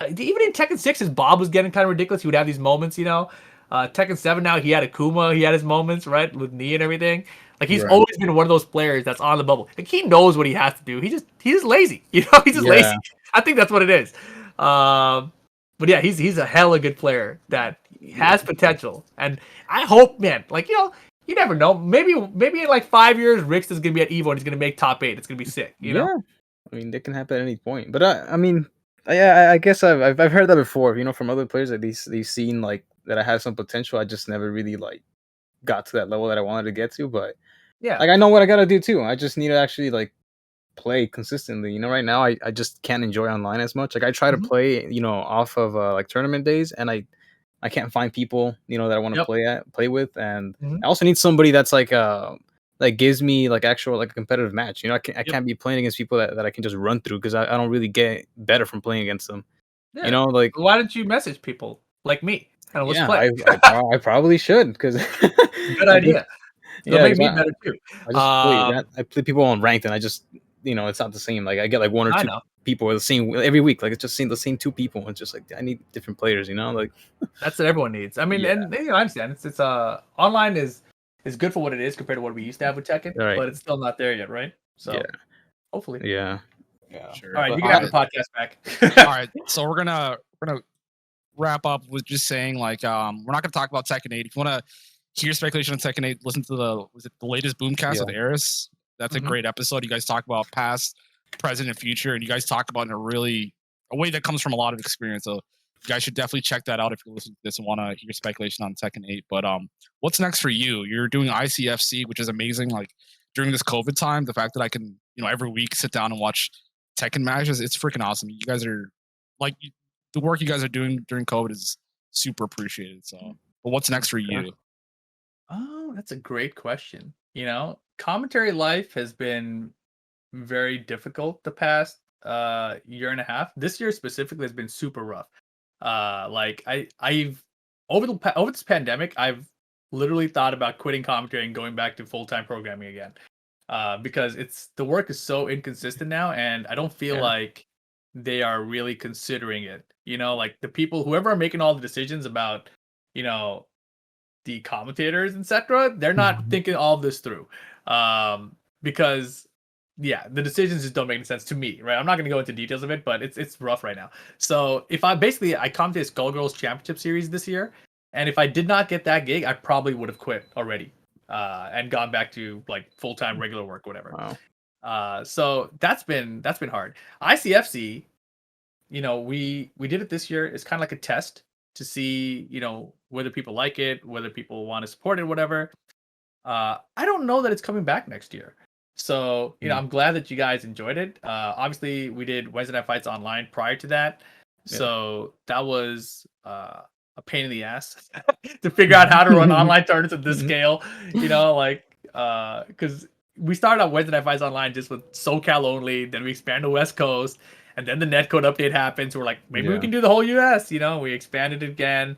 even in Tekken 6, his Bob was getting kind of ridiculous. He would have these moments, you know. Tekken 7 now, he had Akuma, he had his moments, right, with knee and everything. Like he's always been one of those players that's on the bubble. Like he knows what he has to do. He's just lazy, you know. He's just lazy. I think that's what it is. But yeah, he's a hella good player that has potential, and I hope, man, like you know, you never know. Maybe in like 5 years, Rick's is gonna be at Evo and he's gonna make top 8. It's gonna be sick, you know. I mean, that can happen at any point. But I mean, I guess I've heard that before. You know, from other players that they've seen like that I have some potential. I just never really like got to that level that I wanted to get to. But like I know what I gotta do too. I just need to actually like play consistently. You know, right now I just can't enjoy online as much. Like I try to play, you know, off of like tournament days, and I can't find people, you know, that I want to play with, and I also need somebody that's like gives me like actual like a competitive match. You know, I can't be playing against people that I can just run through because I don't really get better from playing against them. You know, like why don't you message people like me and let's play? I probably should because good idea. It'll make me better too. I play people on ranked, and I just, you know, it's not the same. Like I get like one or two people the same every week. Like it's just the same 2 people. It's just like I need different players. You know, like that's what everyone needs. I mean, and you know, I understand. It's online is good for what it is compared to what we used to have with Tekken, but it's still not there yet, right? So hopefully, Sure. All right, you can have the podcast back. All right, so we're gonna wrap up with just saying like we're not gonna talk about Tekken 8. If you want to hear speculation on Tekken 8, listen to the latest Boomcast with Eris. That's a great episode. You guys talk about past, present, and future, and you guys talk about in a way that comes from a lot of experience. So you guys should definitely check that out if you listen to this and want to hear speculation on Tekken 8. But what's next for you? You're doing ICFC, which is amazing. Like during this COVID time, the fact that I can, you know, every week sit down and watch Tekken matches, it's freaking awesome. You guys are like the work you guys are doing during COVID is super appreciated. So, but what's next for you? Oh, that's a great question. You know, commentary life has been very difficult the past year and a half. This year specifically has been super rough. Like I've over this pandemic, I've literally thought about quitting commentary and going back to full-time programming again. Because the work is so inconsistent now, and I don't feel like they are really considering it. You know, like the people, whoever are making all the decisions about, you know, the commentators, etc., they're not thinking all this through. Because yeah, the decisions just don't make any sense to me, right? I'm not going to go into details of it, but it's rough right now. So if I commented Skullgirls Championship Series this year, and if I did not get that gig, I probably would have quit already, and gone back to like full-time regular work, whatever. Wow. So that's been hard. ICFC, you know, we did it this year. It's kind of like a test to see, you know, whether people like it, whether people want to support it, whatever. I don't know that it's coming back next year. So, you know, I'm glad that you guys enjoyed it. Obviously, we did Wednesday Night Fights online prior to that. So that was a pain in the ass to figure out how to run online tournaments at this scale. You know, like, because we started out Wednesday Night Fights online just with SoCal only. Then we expanded to West Coast. And then the netcode update happened. So we're like, maybe we can do the whole US. You know, we expanded it again.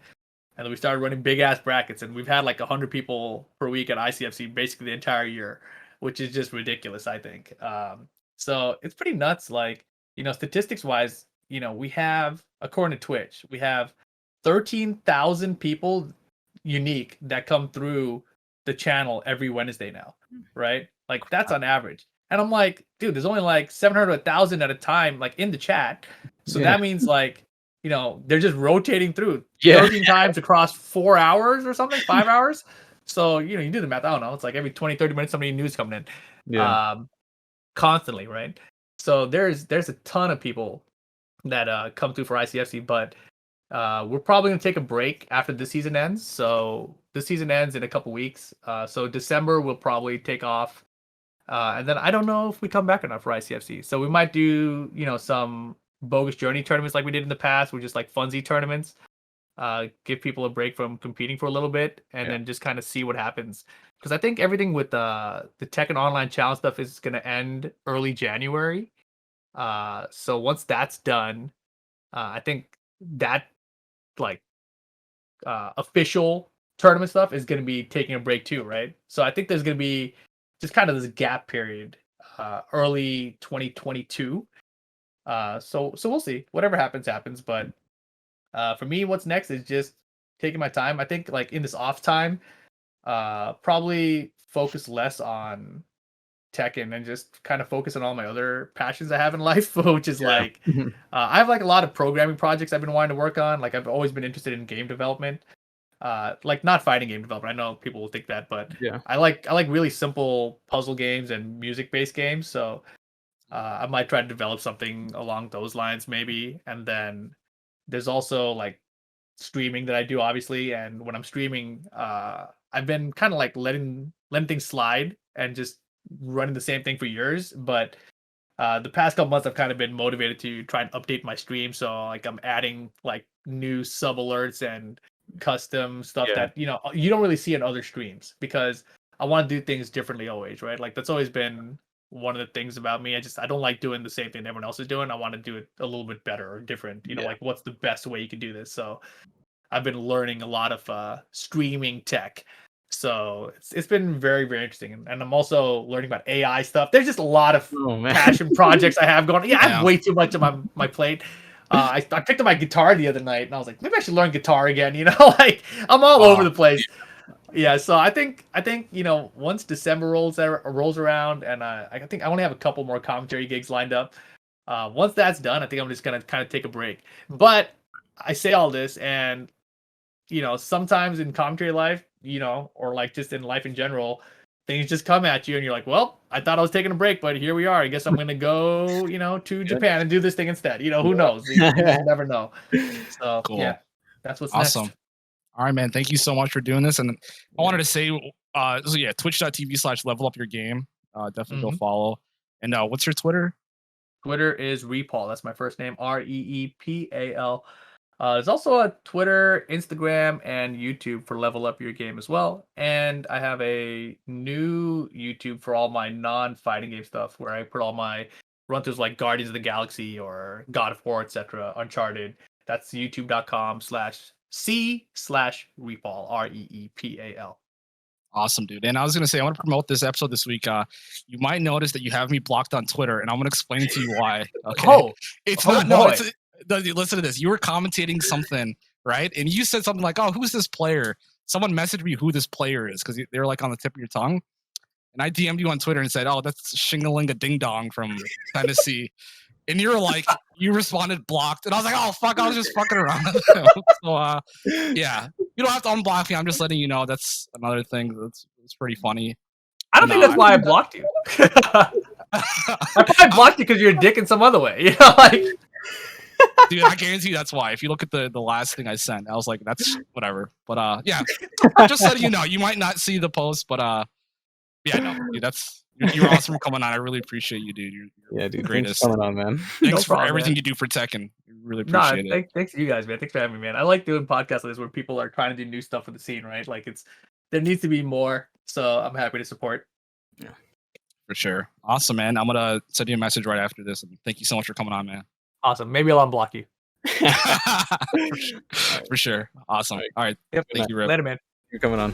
And then we started running big ass brackets, and we've had like 100 people per week at ICFC basically the entire year, which is just ridiculous, I think. So it's pretty nuts. Like, you know, statistics wise, you know, we have, according to Twitch, we have 13,000 people unique that come through the channel every Wednesday now, right? Like that's on average. And I'm like, dude, there's only like 700 to 1,000 at a time, like in the chat. So that means like, you know, they're just rotating through 13 times across 4 hours or something, 5 hours. So, you know, you do the math. I don't know. It's like every 20, 30 minutes, somebody news coming in constantly, right? So there's a ton of people that come through for ICFC, but we're probably going to take a break after this season ends. So this season ends in a couple weeks. So December, we'll probably take off. And then I don't know if we come back or not for ICFC. So we might do, you know, some bogus journey tournaments like we did in the past, which is like funsy tournaments, give people a break from competing for a little bit, and then just kind of see what happens. Because I think everything with the Tekken Online Challenge stuff is going to end early January. So once that's done, I think that like official tournament stuff is going to be taking a break too, right? So I think there's going to be just kind of this gap period, early 2022. So we'll see. Whatever happens. But for me, what's next is just taking my time. I think like in this off time, probably focus less on Tekken and just kind of focus on all my other passions I have in life, which is like I have like a lot of programming projects I've been wanting to work on. Like I've always been interested in game development. Like not fighting game development. I know people will think that, but I like really simple puzzle games and music based games. So I might try to develop something along those lines maybe. And then there's also like streaming that I do obviously. And when I'm streaming, I've been kind of like letting things slide and just running the same thing for years. But the past couple months I've kind of been motivated to try and update my stream. So like I'm adding like new sub alerts and custom stuff that, you know, you don't really see in other streams because I want to do things differently always, right? Like that's always been one of the things about me. I don't like doing the same thing everyone else is doing. I want to do it a little bit better or different, you know, like what's the best way you can do this. So I've been learning a lot of streaming tech. So it's been very, very interesting. And I'm also learning about AI stuff. There's just a lot of passion projects I have going. I have way too much on my plate. I picked up my guitar the other night and I was like, maybe I should learn guitar again, you know, like I'm all over the place. Yeah, so I think you know, once December rolls around and I think I only have a couple more commentary gigs lined up. Once that's done, I think I'm just gonna kind of take a break. But I say all this, and you know, sometimes in commentary life, you know, or like just in life in general, things just come at you, and you're like, well, I thought I was taking a break, but here we are. I guess I'm gonna go, you know, to Japan and do this thing instead. You know, who knows? You never know. So yeah, that's what's awesome. Next. All right, man. Thank you so much for doing this. And I wanted to say, so yeah, twitch.tv/levelupyourgame. Definitely go follow. And what's your Twitter? Twitter is Repaul. That's my first name, REEPAL. There's also a Twitter, Instagram, and YouTube for Level Up Your Game as well. And I have a new YouTube for all my non-fighting game stuff where I put all my run-throughs like Guardians of the Galaxy or God of War, etc., Uncharted. That's youtube.com/c/Reepal, REEPAL. Awesome, dude. And I was gonna say, I want to promote this episode this week. You might notice that you have me blocked on Twitter, and I'm gonna explain to you why. Okay, it's not. No, listen to this. You were commentating something, right? And you said something like, "Oh, who's this player?" Someone messaged me who this player is because they were like on the tip of your tongue. And I DM'd you on Twitter and said, "Oh, that's Shingalinga Ding Dong from Tennessee." And you were like, you responded blocked, and I was like, "Oh fuck, I was just fucking around." So yeah, you don't have to unblock me. I'm just letting you know that's another thing that's pretty funny. I don't think that's why I blocked you. I probably blocked you because you're a dick in some other way. You know, like. Dude, I guarantee you that's why. If you look at the last thing I sent, I was like, that's whatever. But yeah, just letting you know, you might not see the post, but yeah, no, dude, you're awesome for coming on. I really appreciate you, dude. You're dude, greatest. Thanks for coming on, man. Thanks for everything you do for Tekken. Really appreciate it. Thanks to you guys, man. Thanks for having me, man. I like doing podcasts like this where people are trying to do new stuff for the scene, right? Like there needs to be more. So I'm happy to support. Yeah, for sure. Awesome, man. I'm gonna send you a message right after this, and thank you so much for coming on, man. Awesome. Maybe I'll unblock you. For sure. Awesome. All right. Yep. Thank you, Rip. Later, man. You're coming on.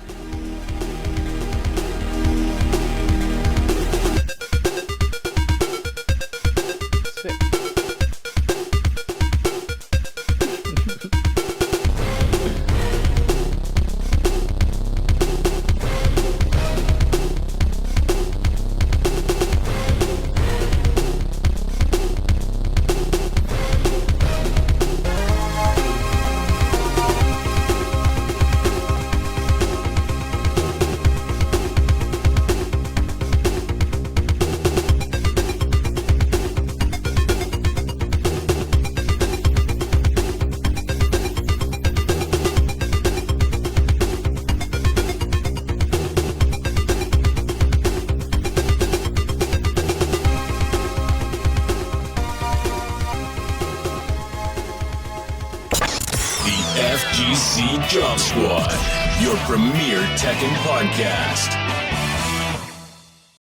FGC Job Squad, your premier Tekken podcast.